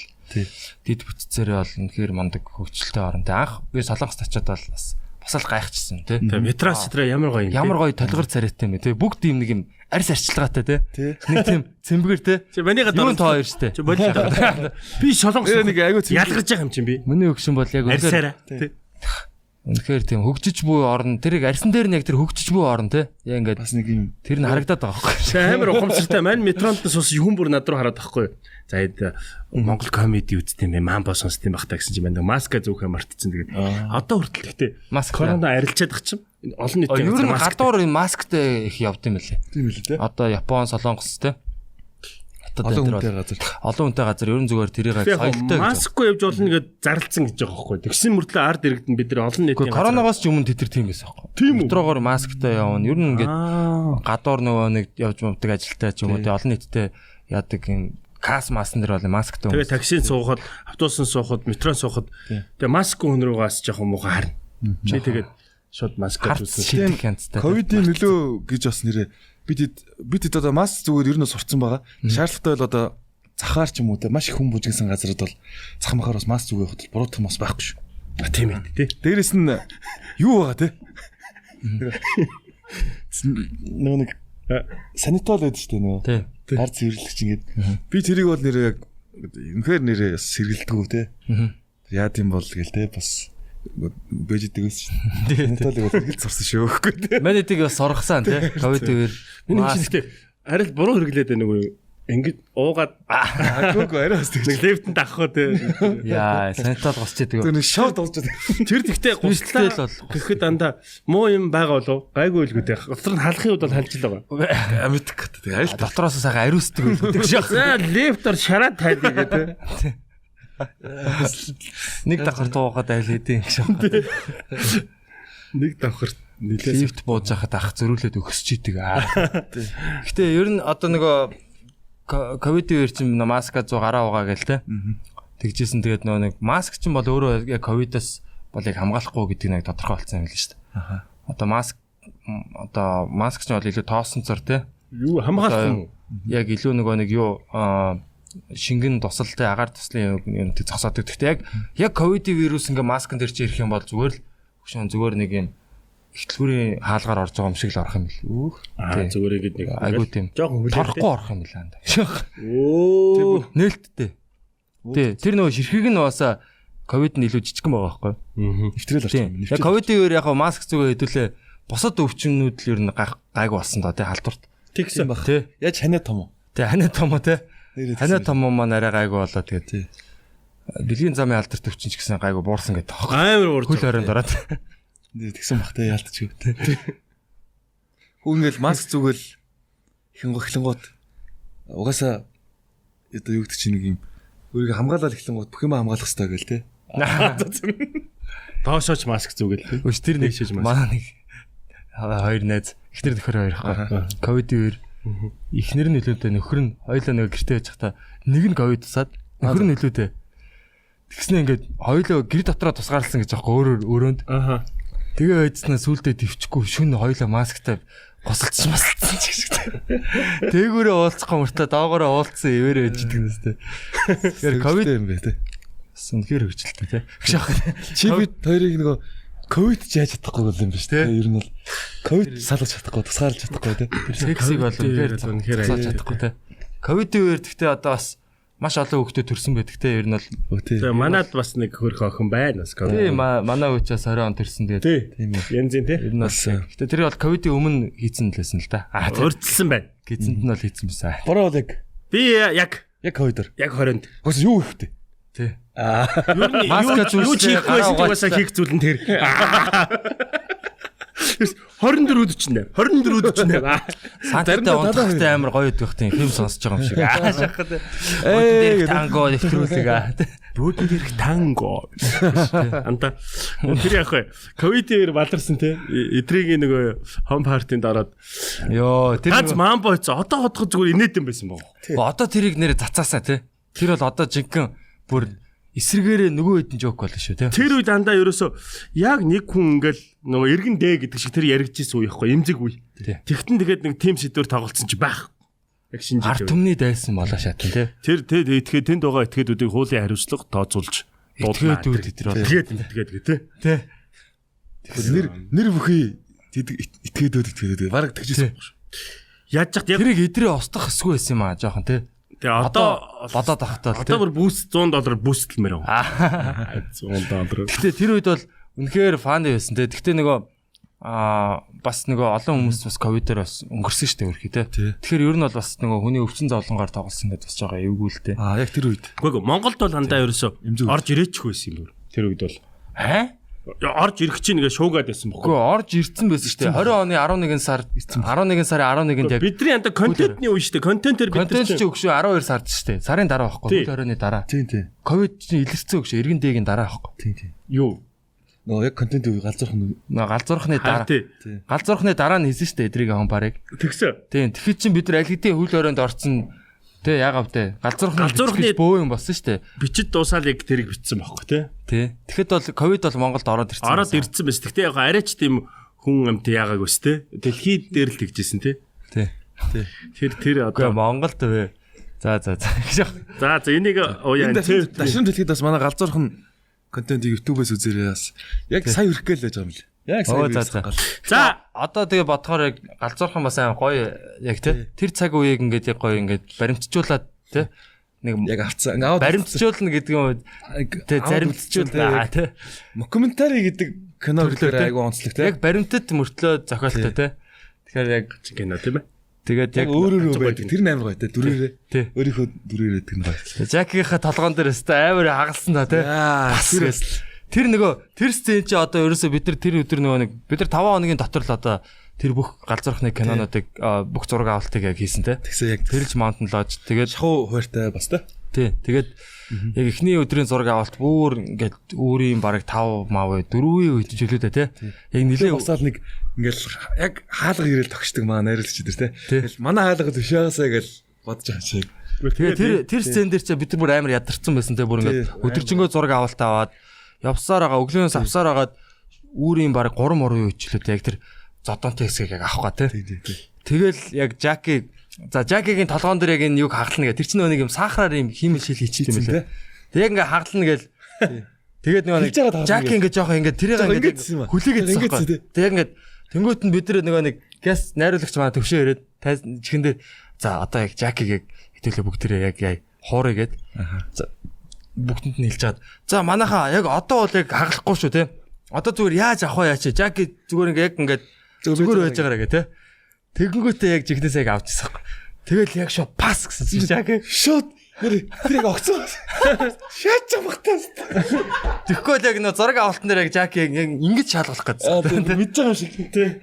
дид бүтцээрээ бол үнэхээр мундаг хөгжилтэй орн. Тий, анх би Солонгост очиод бол бас л гайхчихсан тий. Метрос тэр ямар гоё юм. Ямар гоё толгор царайтай юм бэ тий. Бүгд ийм нэг юм арьс арчилгаатай тий. Нэг тийм цэмбгэр тий. Чи манийга дөрөв тоо хоёр штэ. Би Солонгос нэг айгуу ялгарч байгаа юм чинь би. Миний өгшин бол яг үнэхээр тийм хөгжиж буй орн тэрийг арьсан дээр нь яг тэр хөгжиж буй орн тий. Яг ингээд бас нэг юм тэр нь харагдаад байгаа байхгүй. Амар ухамсартай маань метронд сус юм бүр над руу хараад байхгүй. За эд Монгол комеди үзтiin бэ мамбо сонсдtiin байх та гэсэн чинь байна. Маска зөөхөө мартчихсан тэгээд одоо хүртэл гэхдээ корона арилчаад байгаа чинь олон нийт ер нь гадуур масктай их явд юм лээ. Тийм үү тий. Одоо Япон, Солонгос тий. Олон хүнтэй газар ерөн зүгээр тэрийг соёлтой гэж. Маскгүй явж болно гэд зарлцсан гэж байгаа байхгүй. Тэгсэн мөртлөө ард иргэдэн бид нар олон нийтийн коронавигоос ч өмнө тэтэр тийм байсан байхгүй. Метрогоор масктай явна. Ер нь ингээд гадуур нөгөө нэг явж мөвдөг ажилтай ч юм уу тий олон нийттэй яадаг юм кас масн дэр бол масктай. Тэгээ таксинд суухад, автобусын суухад, метронд суухад тэгээ маскгүй хүн руугаас жоохон муухай харна. Чи тэгээд шууд маскаа үзсэн. Ковидын нөлөө гэж бас нэрээ бид одоо маск зүгээр ер нь сурцсан байгаа. Шаардлагатай бол одоо захаар ч юм уу те маш их хүн бүжигсэн газарууд бол зах махаар бас маск зүгэх хөтөл буруу том бас байхгүй шүү. Тийм ээ тий. Дээрэс нь юу байгаа те? Нэг санитол байдаг шүү дээ нөгөө. Ард цэвэрлэгч ингээд. Би тэрийг бол нэрээ яг үнэхээр нэрээ сэргэлдэггүй те. Яа тийм бол гээл те бас бэждэг ус. Санитолыг бол хэрэгэл сурсан шүү гэхгүй те. Манайдыг бас сургасан те. Ковид үеэр миний чинь арай л буруу хэрэглээд байна уу? Ингээд уугаад агуугүй арай бас нэг лефтэнд авах те. Яа, санитол госч яадаг. Тэр нэг шот олж байгаа. Тэр тэгтээ гуслаа бол гэхэд дандаа муу юм байгаа болов гайгүй л гэдэг. Дотор нь халахын үед бол халж л байгаа. Амитг гэдэг. Арай л дотроос сайхан ариусдаг гэдэг шээ. За лефтор шараад тайлъя гэдэг. Нэг давхар туухад айл хэдийн гэж. Нэг давхар нилээ лифт бууж байхад ах зөрүүлээд өгсөж идэг. Гэтэ ер нь одоо нөгөө ковидын үеэр чинь маска 100 гараа угаа гээл те. Тэгжсэн тэгээд нөгөө нэг маск чинь бол өөрөө яг ковидоос бол яг хамгаалахгүй гэдэг нэг тодорхой болсон юм л шүү дээ. Одоо маск чинь бол илүү тоосон цор те. Юу хамгаалахгүй. Яг илүү нөгөө нэг юу шингэн тусалтай агаар туслын юм зогсоодог. Гэхдээ яг ковидын вирус ингээ маскын дээр чи ирэх юм бол зүгээр л зүгээр нэг юм ихтлгүүрийн хаалгаар орж байгаа юм шиг л орох юм бэл. Зүгээр ингэж нэг айгуу тийм. Жохон хүлээтэй. Орохгүй орох юм бэл андаа. Нээлттэй. Тий, тэр нөгөө ширхэг нь уусаа ковид нь илүү жижигхан байгаа байхгүй. Нэвтрэл орчих юм. Яг ковидын үеэр яг маск зүгээ хэдүүлээ бусад өвчнүүд л ер нь гайгүй болсон доо тий халдварт. Тэгсэн баг. Тий. Яаж ханаа том уу? Тий, ханаа том уу тий. Ханаа том маань арай гайгүй болоо тэгээд тий. Бэлгийн замын алдарт өвчин ч гэсэн гайгүй буурсан гэдэг таахгүй. Амар буурсан. Хөл хорионд ороод. Тэгсэн бахтай яалтчих үү. Хүн ингээл маск зүгэл эхлэнгууд угаасаа одоо юу гэдэг чинь нэг юм өөрийгөө хамгаалал эхлэнгууд бүх юм хамгаалах хэрэгтэй гэл те. Тоошооч маск зүгэл. Өч тэр нэг манай нэг хоёр найз эхнэр нөхөр хоёр хаа. Ковидын үеэр эхнэр нь нөлөөтэй нөхөр нь хоёулаа нэг гэртээ байж хата нэг нь ковид тусаад нөхөр нь нөлөөтэй. Тэгснэ ингээд хоёулаа гэр дотроо тусгаарлсан гэж аахгүй өөрөөнд. Тэгээ байцснаа сүултээ төвчгүй шүн хоёулаа масктай госолцсон масалцсан ч гэж. Тээгүүрээ уулзахгүй мөртөө доогоороо уулзсан ивэрэ байж идэг нэстэй. Тэгэхээр ковид юм бэ те. Сүнхээр хөвчлөлтэй те. Чи бид хоёрыг нөгөө ковид ч яаж чадахгүй юм биш те. Ер нь бол ковид салгаж чадахгүй, тусгаарлаж чадахгүй те. Сексиг бол үнэхээр салгаж чадахгүй те. Ковидын үеэр гэхдээ одоо бас маш олон хүүхдүүд төрсэн байдаг те. Ер нь бол тэгээ манад бас нэг хөрх охин байна бас ковид. Тийм манай үуч бас 20 он төрсэн тэгээд. Тийм ээ. Янзын те. Ер нь бас гэхдээ тэр бол ковидын өмнө хийцэн лээсэн л да. Өрдсөн байна. Гизэнд нь бол хийцэн байсан. Бороо бол яг би яг ковидор. Яг 20-нд. Гос юу ихтэй. Тий. Юу Маска юу зүйлсээ хийх байсан угаасаа хийх зүйл нь тэр. 24-48. 24-48. Санттай онцгойтой амар гоё идэх тийм хэм сонсож байгаа юм шиг. Шахаад. Танго нэвтрүүлэг. Бөөдөн дээрх танго. Анта тэр яг хөө ковидээр баларсан те. Эдрийг нөгөө хом партинд ороод Йоо тэр ганц мамбо хийсэн. Одоо бодоход зүгээр инээдэн байсан баг. Одоо тэрийг нэрэ цацаасаа тий. Тэр бол одоо жинхэнэ бүр эсрэгээрээ нөгөө хэдэн жоок болно шүү тий. Тэр үед дандаа ерөөсөө яг нэг хүн ингээл нөгөө эргэн дээ гэдэг шиг тэр яригдчихсэн үе ихгүй эмзэг үе. Тэгтэн тэгээд нэг тим сэдвэр тоглолцсон чи байх. Яг шинжиж. Ард түмний дайсан болоо шатан тий. Тэр тэгэхэд тэнд байгаа этгээдүүдийг хуулийн хариуцлага тооцоолж этгээдүүд тэр бол тэгээд тий. Нэр бүхий этгээдүүд бараг тэгжсэн баг шүү. Яаж яах яг тэрийг эдрээ устгах эсгүй байсан юм аа жоохон тий. Тэгээ одоо бодоод ахтаа одоо бүр бүүст $100 бүүстлмээр байгаа. $100. Гэтэ тэр үед бол үнэхээр фан байсан тий. Гэтэ нөгөө бас нөгөө олон хүмүүс бас ковидээр бас өнгөрсөн шүү дээ үрхий тий. Тэгэхээр ер нь бол бас нөгөө хүний өвчин зовлонгаар тоглосон гэдэг бас байгаа эвгүй л тий. Яг тэр үед. Үгүй Монголд бол андаа ерөөсөө орж ирээчих байсан юм бүр. Тэр үед бол орж ирэх чинь ингээ шуугаад байсан бохоо. Үгүй орж ирсэн байсан шүү дээ. 20 оны 11 сард 11 сарын 11-нд яг бидний анда контентний үе шүү дээ. Контентээр бид контент чи өгшөө 12 сард шүү дээ. Сарын дараа байхгүй. 20-ны дараа. Тийм. Ковид чинь илэрсэн өгшөө эргэн дээгийн дараа байхгүй. Тийм. Юу? Нөгөө яг контент үе галзуурхан. Галзуурхны дараа. Галзуурхны дараа нь хийсэн шүү дээ эдрийг хон барыг. Тэгсэн. Тийм. Тэгэхэд чинь бид нар аль хэдийн хөл өрөөнд орцсон. Тэ яагав тэ. Галзуурхны бөө юм болсон шүү дээ. Бичид дуусаал яг тэрийг бичсэн байхгүй тий. Тий. Тэгэхэд бол ковид бол Монголд ороод ирсэн. Ороод ирсэн байс. Гэхдээ яг арайч тийм хүн амт яагааг өс тий. Дэлхийд дээр л тэгжсэн тий. Тий. Тэр одоо Монголд вэ. За. За энийг дашин дэлхийд бас манай галзуурхан контентийг YouTube-ээс үзээрэй бас. Яг сая өрөх гээл байж байгаа юм л. Яг сая. За одоо тэгээ бодохоор яг галзуурхан бас аим гоё яг тий. Тэр цаг үеийг ингээд яг гоё ингээд баримтжуулаад тий. Нэг яг авцсан. Баримтжуулна гэдэг юм тий заримтжуулна тий. Мокюментари гэдэг кино гэхээр айгу онцлог тий. Яг баримтад мөртлөө зохиолтой тий. Тэгэхээр яг кино тийм ээ. Тэгээд яг өөрөөрөө байдаг. Тэр нь амар гоё те дүрээрээ. Өөрийнхөө дүрээрээ тэр нь гоё. Жакийнхаа толгоон дээр өстой амар хагалсан та те. Тэр нөгөө тэр сцен чи одоо ерөөсөө бид нар тэр өдөр нөгөө нэг бид нар 5 хоногийн дотор л одоо тэр бүх галзуурхны кинонуудыг бүх зураг авалтыг яг хийсэн те. Тэгсэн яг Тэрж Mountain Lodge тэгээд шахуу хууртай бас те. Тий. Тэгээд яг эхний өдрийн зураг авалт бүр ингээд өөрийн бараг 5 мав 4-ийн үед чөлөөдөө те. Яг нилээ басаал нэг ингээл яг хаалга ирээл тогшдог маа найруулагч дээр те. Тэгэл манай хаалга төш байгаасаа гэж бодож байгаа шиг. Тэгээд тэр сцен дээр ч бид нар бүр амар ядарсан байсан те. Бүр ингээд өдөржингөө зураг авалт аваад явсаар байгаа өглөөнөөс авсаар агаад үүрийн бараг 3 мөрөө үечлээ яг тэр зодонтой хэсгийг яг авах га те. Тэгэл яг Жакигийн толгоон дээр яг энэ юг хагална гэх. Тэр чинь нэг юм сахараар юм хиймэл шил хийчихсэн юм лээ. Тэг яг ингээ хагална гээл. Тэгээд нэг Жаки ингээ жоохон ингээ тэрийг ингээ хүлээгээдсэн байхгүй. Тэг ингээ тэнгуут нь бид нөгөө нэг газ найруулагч маа төвшөө ирээд чихэндээ за одоо яг Жакиг хитүүлээ бүгдээрээ яг хуурайгээд бүгдэнд нь хэлж чад. За манайхаа яг одоо бол яг хагалахгүй шүү те. Одоо зүгээр яаж авах вэ яач. Жаки зүгээр ингээ яг ингээ зүгээр байж байгаарэ гэ те. Тэгэнгүүтээ яг жигнэсээ яг авчихсан байхгүй. Тэгэл яг шууд пас гэсэн чинь Жаки шууд тэр яг огцсон. Шаач багтаас. Тэгэхгүй л яг нөө зураг авалтан дээр яг Жаки яг ингэж шалгах гэсэн. Мэдж байгаа шиг тий.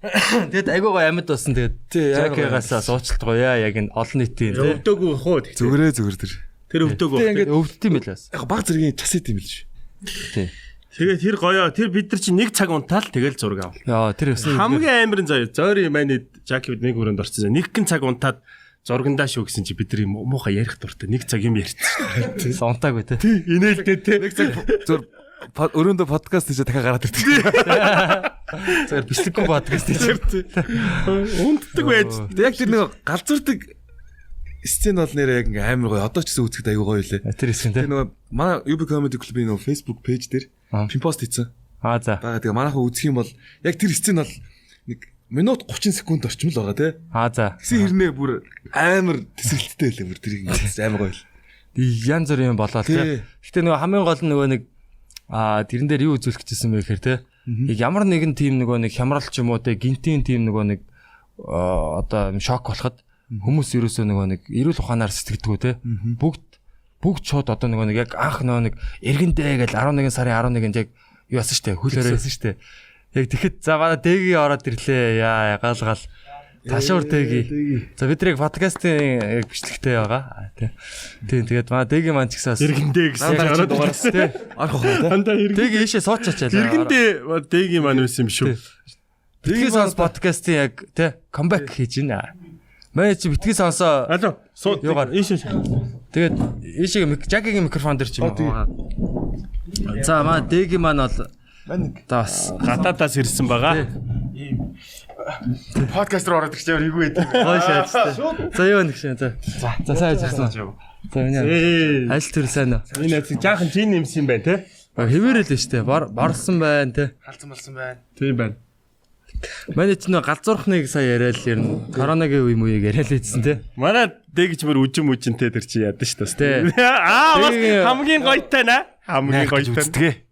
Тэгэд айгуугаа амьд болсон. Тэгээд Жакигаас суучлалт гоёа яг энэ олон нийтийн тий. Өвдөөгүй хуу. Зүгээр тэр. Тэр өвдөөгүй. Тэгээд өвддөг юм байлаас. Яг баг зэргийн час идэм л ш. Тий. Тэгээд тэр гоёо. Тэр бид нар чинь 1 цаг унтаал тэгэл зураг авал. Яа тэр хамгийн амарын зөөрийн маань Жаки бид нэг өрөөнд орчихсон. 1 цаг унтаад зургандаа шүү гэсэн чи бид нар юм муухай ярих дуртай 1 цаг юм ярьчихсан. Сонтаагүй тий. Инээлтэй тий. 1 цаг зур өрөөндөө подкаст хийж дахиад гараад ирдэг. Зөв бичлэггүй подкаст хийж. Унтдаг байж. Яг тэр нэг галзуурдаг сцен бол нэр яг амар гоё. Одоо ч гэсэн үзэхэд аюу гоё лээ. Тэр хэсэг тий. Нөгөө манай UB Comedy Club-ийн нөгөө Facebook page дээр пинпост хийсэн. За. Тэгээ манайхаа үзэх юм бол яг тэр сцен бол нэг минут 30 секунд орчим л байгаа тий. За. Тэгсэн хэрнээ бүр амар төсөлттэй байлаа бүр тэр амар гоё л. Янз бүрийн болоо тий. Гэтэ нөгөө хамгийн гол нь нөгөө нэг тэрэн дээр юу үзүүлэх гэжсэн бэ гэхээр тий. Ямар нэгэн тим нөгөө нэг хямрал ч юм уу тий гинтийн тим нөгөө нэг одоо шок болоход хүмүүс ерөөсөө нөгөө нэг эрүүл ухаанаар сэтгэдэггүй тий. Бүгд бүгд шууд одоо нэг яг анх нэг эргэндээ гэж 11 сарын 11-нд яг юу асан штэ хөл өрөөсөн штэ. Яг тэгэхэд за манай дэгийн ороод ирлээ. Яа гал ташуур дэги. За бид нэг подкастын бичлэгтэй байгаа. Тийм тэгээд манай дэгийн маань ч гэсэн эргэндээ гэсэн ороод дугаараас тий. Анх ухаа тий. Дэги ийшээ суучаачаа. Эргэндээ дэгийн маань байсан юм шүү. Битгий сонс подкастын яг тий камбэк хийж байна. Манай чи битгий сонсоо. Алло. Юугаар ийшээ. Тэгээд ийшээ Жакигийн микрофон дээр ч юм уу. За манай дэгийн маань бол тас гатаатаас ирсэн байгаа. Подкаст руу ороод ирчихээр игүй байд. Хойшоо. За юу нэг шин за. За сайн ажилласан. За миний ажил төр сайн уу? Энэ яг жаахан жин нэмсэн юм байна те. Хэвээрэл л штэ. Борлсон байна те. Халцсан болсон байна. Тийм байна. Манай ч нөө галзуурхныг сая яриад л ер нь коронагийн үе мууийг яриад л ийдсэн те. Манай дэгч мөр үжинтэй тэр чи яд ш тас те. Хамгийн гойтой наа. Хамгийн гойтой.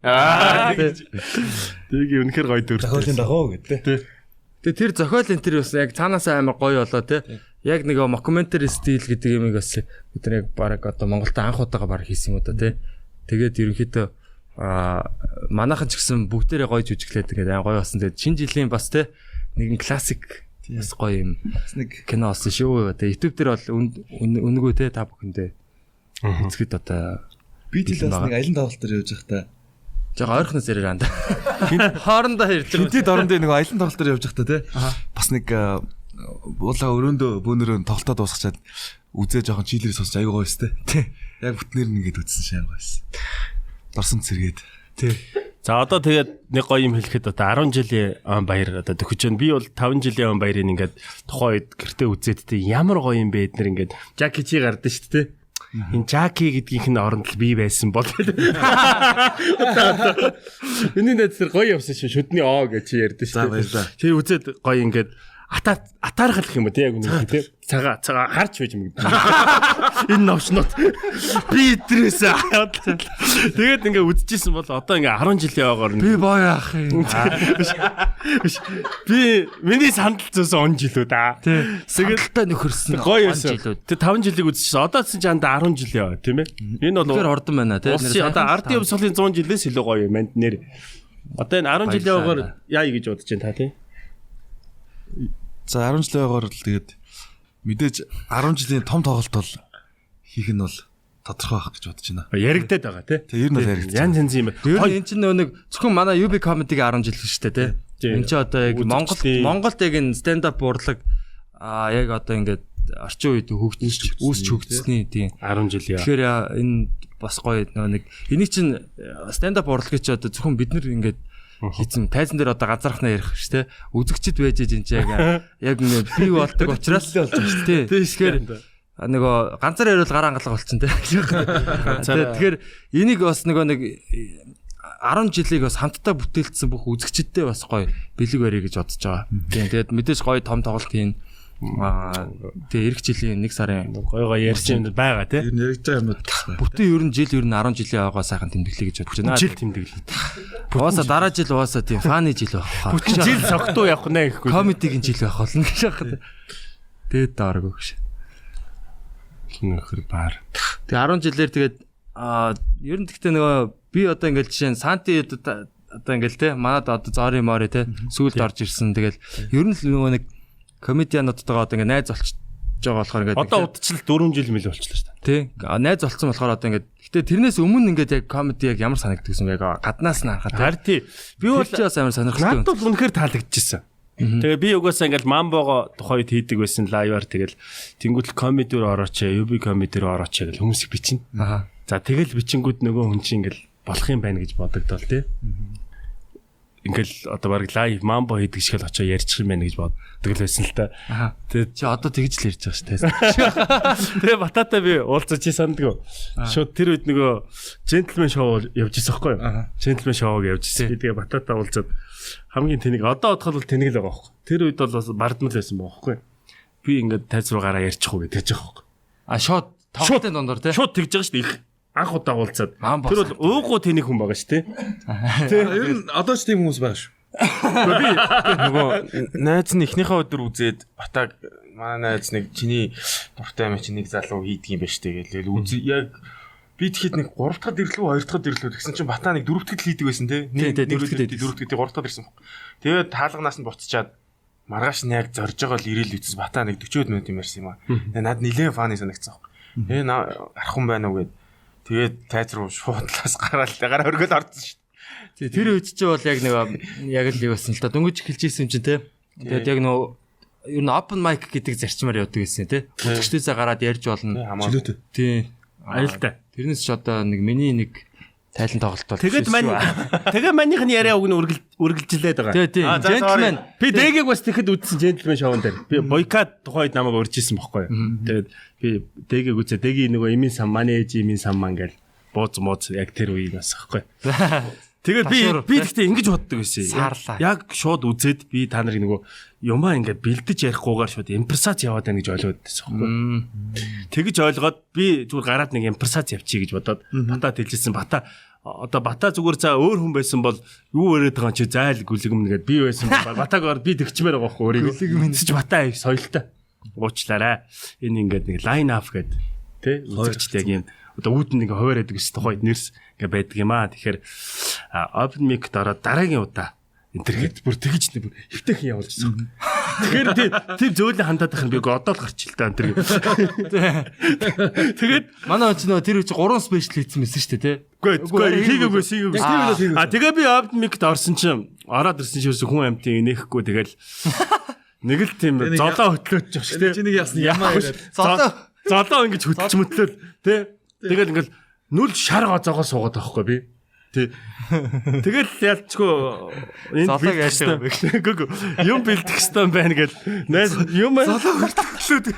Дэгийн үнэхэр гоё дүр. Зохиолын дагуу гэдэг. Тэгээ тэр зохиол энэ тэр бас яг цаанаасаа амар гоё болоо те. Яг нэг мокюментари стил гэдэг юмыг бас бид нар яг баг одоо Монголд анх удаага баг хийсэн юм уу те. Тэгээд ерөнхийдөө манайхан ч гэсэн бүгдээрээ гоё жүжиглээд ингээд гоё болсон. Тэгээд шинэ жилийн бас те нэгэн классик бас гоё юм. Нэг кино олсон шүү. Тэгээд YouTube дээр бол үнгөө те та бүхэндээ үзэхэд одоо би тэл бас нэг аялын тоглолт дээр явж байхдаа жоо ойрхоноос яриг анда. Хоорондоо ярьж байгаа. Тэд орондоо нэг аялын тоглолт дээр явж байхдаа те бас нэг уулаа өрөөндөө бөөнөрөө тоглолтоо дуусгачаад үзээ жоохон чийлэрээ сонсож аягүй гоё өстэй. Яг бүтнээр нь ингээд үзсэн шаа гоё өстэй. Дорсон цэргээд. Тий. За одоо тэгээд нэг гоё юм хэлэхэд одоо 10 жилийн он баяр одоо төгөж байна. Би бол 5 жилийн он баярыг ингээд тухайн үед гэртээ үзээд тий ямар гоё юм бэ эднэр ингээд Жаки чи гардаг шүү дээ. Энэ Жаки гэдгийнх нь оронд л би байсан бол. Миний найз тэр гоё явсан шүү. Шүдний оо гэж чи ярьдэн шүү дээ. Тэр үзээд гоё ингээд атаархал гэх юм уу тий яг үнэ тий цагаа харж байж юм гэдэг. Энэ новшнот би идрээс тэгээд ингээ үдчихсэн бол одоо ингээ 10 жилийн ойгоор би боо яах юм. Би миний сандал зөөсөн он жилүү да. Тэгээд нөхөрсөн гоё байсан. Тэг 5 жилиг үдчихсэн. Одоо ч анда 10 жилийн ой тийм ээ. Энэ бол тэгэхээр ордон байна тий. Одоо ардын өмсгөлийн 100 жилээс илүү гоё юм байна нэр. Одоо энэ 10 жилийн ойгоор яа гэж бодож байна та тий. За 10 жилийн ойгоор л тэгээд мэдээж 10 жилийн том тоглолт бол хийх нь бол тодорхой байх гэж бодож байна. Яригдаад байгаа тий. Тэг ер нь яригдаж. Янз янз юм. Энэ чинь нэг зөвхөн манай UB comedy-г 10 жил шүү дээ тий. Энэ ч одоо яг Монголд яг энэ stand up урлаг яг одоо ингээд орчин үед үүсч хөгжсөний тийм 10 жил яа. Тэгэхээр энэ бас гоё нэг энийг чинь stand up урлагч одоо зөвхөн бид нар ингээд хийцэн тайзан дээр одоо газархнаа ярих шүү дээ. Үзэгчд байж энэ чинь яг бий болдог учраас болж байгаа шүү дээ. Тэгэхээр нөгөө ганцаар ярил гараа ангалга болчихсон тий. Тэгэхээр энийг бас нэг 10 жилийг бас хамтдаа бүтээлсэн бүх үзэгчдтэй бас гоё бэлэг барья гэж бодож байгаа. Тийм тэгээд мэдээж гоё том тоглолт хийн. Тэгээ эх жилийн 1 сарын гоё ярьсан юм байгаа тий. Ер нь яригдж байгаа юмуд бас байна. Бүтэн ер нь 10 жилийн аваа сайхан тэмдэглэе гэж бодож байна. Жил тэмдэглэе. Угаасаа дараа жил угаасаа тийм фаны жил байх. Бүтэн жил согтуу явах нэ гэхгүй. Комедигийн жил байх болно гэж байна. Дээд дааргүй гэж. Нөхөр баар. Тэгээ 10 жилээр тэгээд ер нь гэхдээ нөгөө би одоо ингээл жишээ нь Санти одоо ингээл те манад одоо зори мори те сүүлд орж ирсэн. Тэгэл ер нь л нөгөө нэг комедиануудтайгаа одоо ингээ найз болчихж байгаа болохоор ингээ одоо удчлал 4 жил мэл болчихлоо шүү дээ. Тий. Найз болцсон болохоор одоо ингээ гэтээ тэрнээс өмнө ингээ яг комеди яг ямар санагддаг юм бэ? Гаднаас нь харахад. Харин тий. Би бол бас амар сонирхолтой. Надад бол үнэхээр таалагдчихсан. Тэгээ би угаасаа ингээл мамбого тухайд хийдэг байсан лайваар тэгэл тэнгуүтэл комеди руу орооч, UB комеди руу орооч гэл хүмүүс бичнэ. За тэгэл бичингүүд нөгөө хүн чинь ингээл болох юм байна гэж бодогдол тий. Ингээл одоо баг лайв мамбо хийдэг шиг л очоо ярьчих юм байна гэж боддог л байсан л та. Тэгээ чи одоо тэгж л ярьж байгаа шүү дээ. Тэгээ батата би уулзаж чи сандгүй. Шууд тэр үед нөгөө джентльмен шоу явж ирсэн байхгүй юу? Джентльмен шоуг явж ирсэн. Тэгээ батата уулзаад хамгийн тэнийг одоо бодоход бол тэнийг л байгаа байхгүй. Тэр үед бол бас бардмал байсан байхгүй. Би ингээд тайз руу гараа ярьчих уу гэж тэгж байгаа байхгүй. Шууд тоглолтын дундор тий. Шууд тэгж байгаа шүү дээ. Их анх удаа уулзаад. Тэр бол уугуу тэнийг хүн байгаа шүү дээ. Ер нь одоо ч тийм хүмүүс байгаа шүү. Би нөгөө найз нь эхнийхээ өдөр үзээд батаг манай найз нэг чиний дуртай юм чи нэг залуу хийдэг юм байна штэ гээл үгүй яг би тэгэхэд нэг 3 дахь ирлүү 2 дахь ирлүү тэгсэн чинь Батаа нэг 4 дахь хийдэг байсан те. Нэг 4 дахь ирсэн баг. Тэгээд таалганаас нь буцчаад маргааш нь яг зорж байгаа л ирээл үтс Батаа нэг 40 минут юм ярьсан юм аа. Тэгээд над нилээн фаны санагцсан баг. Тэгээ архан байна уу гэд. Тэгээд тайз руу шуудлаас гараа өргөд орсон шүү дээ. Тэр үед чи бол яг л юу байсан л да. Дөнгөж эхэлж исэн юм чинь те. Тэгээд яг ер нь open mic гэдэг зарчмаар явдаг гэсэн те. Үзэгчдээсээ гараад ярьж болно. Чөлөөтэй. Тийм. Аюултай. Тэрнээс ч одоо миний тайлан тоглолт бол. Тэгээд манийх нь яриа өгнө үргэлжилээд байгаа. Тийм. Gentleman. Би дэгийг бас тэгэхэд үзсэн gentleman шоунд дээр. Би бойкот тухайд намайг урьж исэн байхгүй юу. Тэгээд би дэгийг үзээ. Дэгийн нөгөө эмийн сан манэж эмийн сан ман гэл бууз яг тэр үеийг бас байхгүй. Тэгээд би гэхдээ ингэж боддог байсан. Яг шууд үзээд би та нарыг нөгөө юмаа ингээд бэлдэж ярихгүйгээр шууд импресац яваад байна гэж ойлгоод байсан байхгүй. Тэгэж ойлгоод би зүгээр гараад нэг импресац явчих гэж бодоод Батад хэлжсэн. Бата зүгээр за өөр хүн байсан бол юу өрөөд байгаа чи зайл гүлгэмнэ гэд би байсан бол Батаг би тэгчмээр байгаа байхгүй өөрийгөө. Чи Бата их соёлтой. Уучлаарай. Энэ ингээд нэг line up гэд тэ үзэгчтэй яг юм одоо үүдэн ингээ хуваар байдаг гэсэн тухайд нэрс ингээ байдаг юм аа. Тэгэхээр open mic дараагийн удаа энэ төр хэд бүр тэгж нэг хөвтэйхэн явуулжсэн. Тэгэхээр тийм зөөлөн хандаад байх нь би одоо л гарч ил та энэ төр. Тэгээд манай ч нөө тэр үчи 3 спешиал хийсэн мэсэн шүү дээ, тий. Үгүй хийгээгүй. Тэгээ би open mic-д орсон чинь ороод ирсэн чинь хүн амтын инехгүй тэгэл нэг л тийм золоо хөтлөөч шүү дээ. Чи нэг ясна ямаа яриад. Золоо ингэж хөтлөж мөтлөл тий. Тэгэл ингээл нүл шар гозоогоо суугаад байхгүй би. Тий. Тэгэл ялчгүй энэ бэлтгэх юм бэлтгэх хэвээр байна гэл. Юм золоо хөтлөв.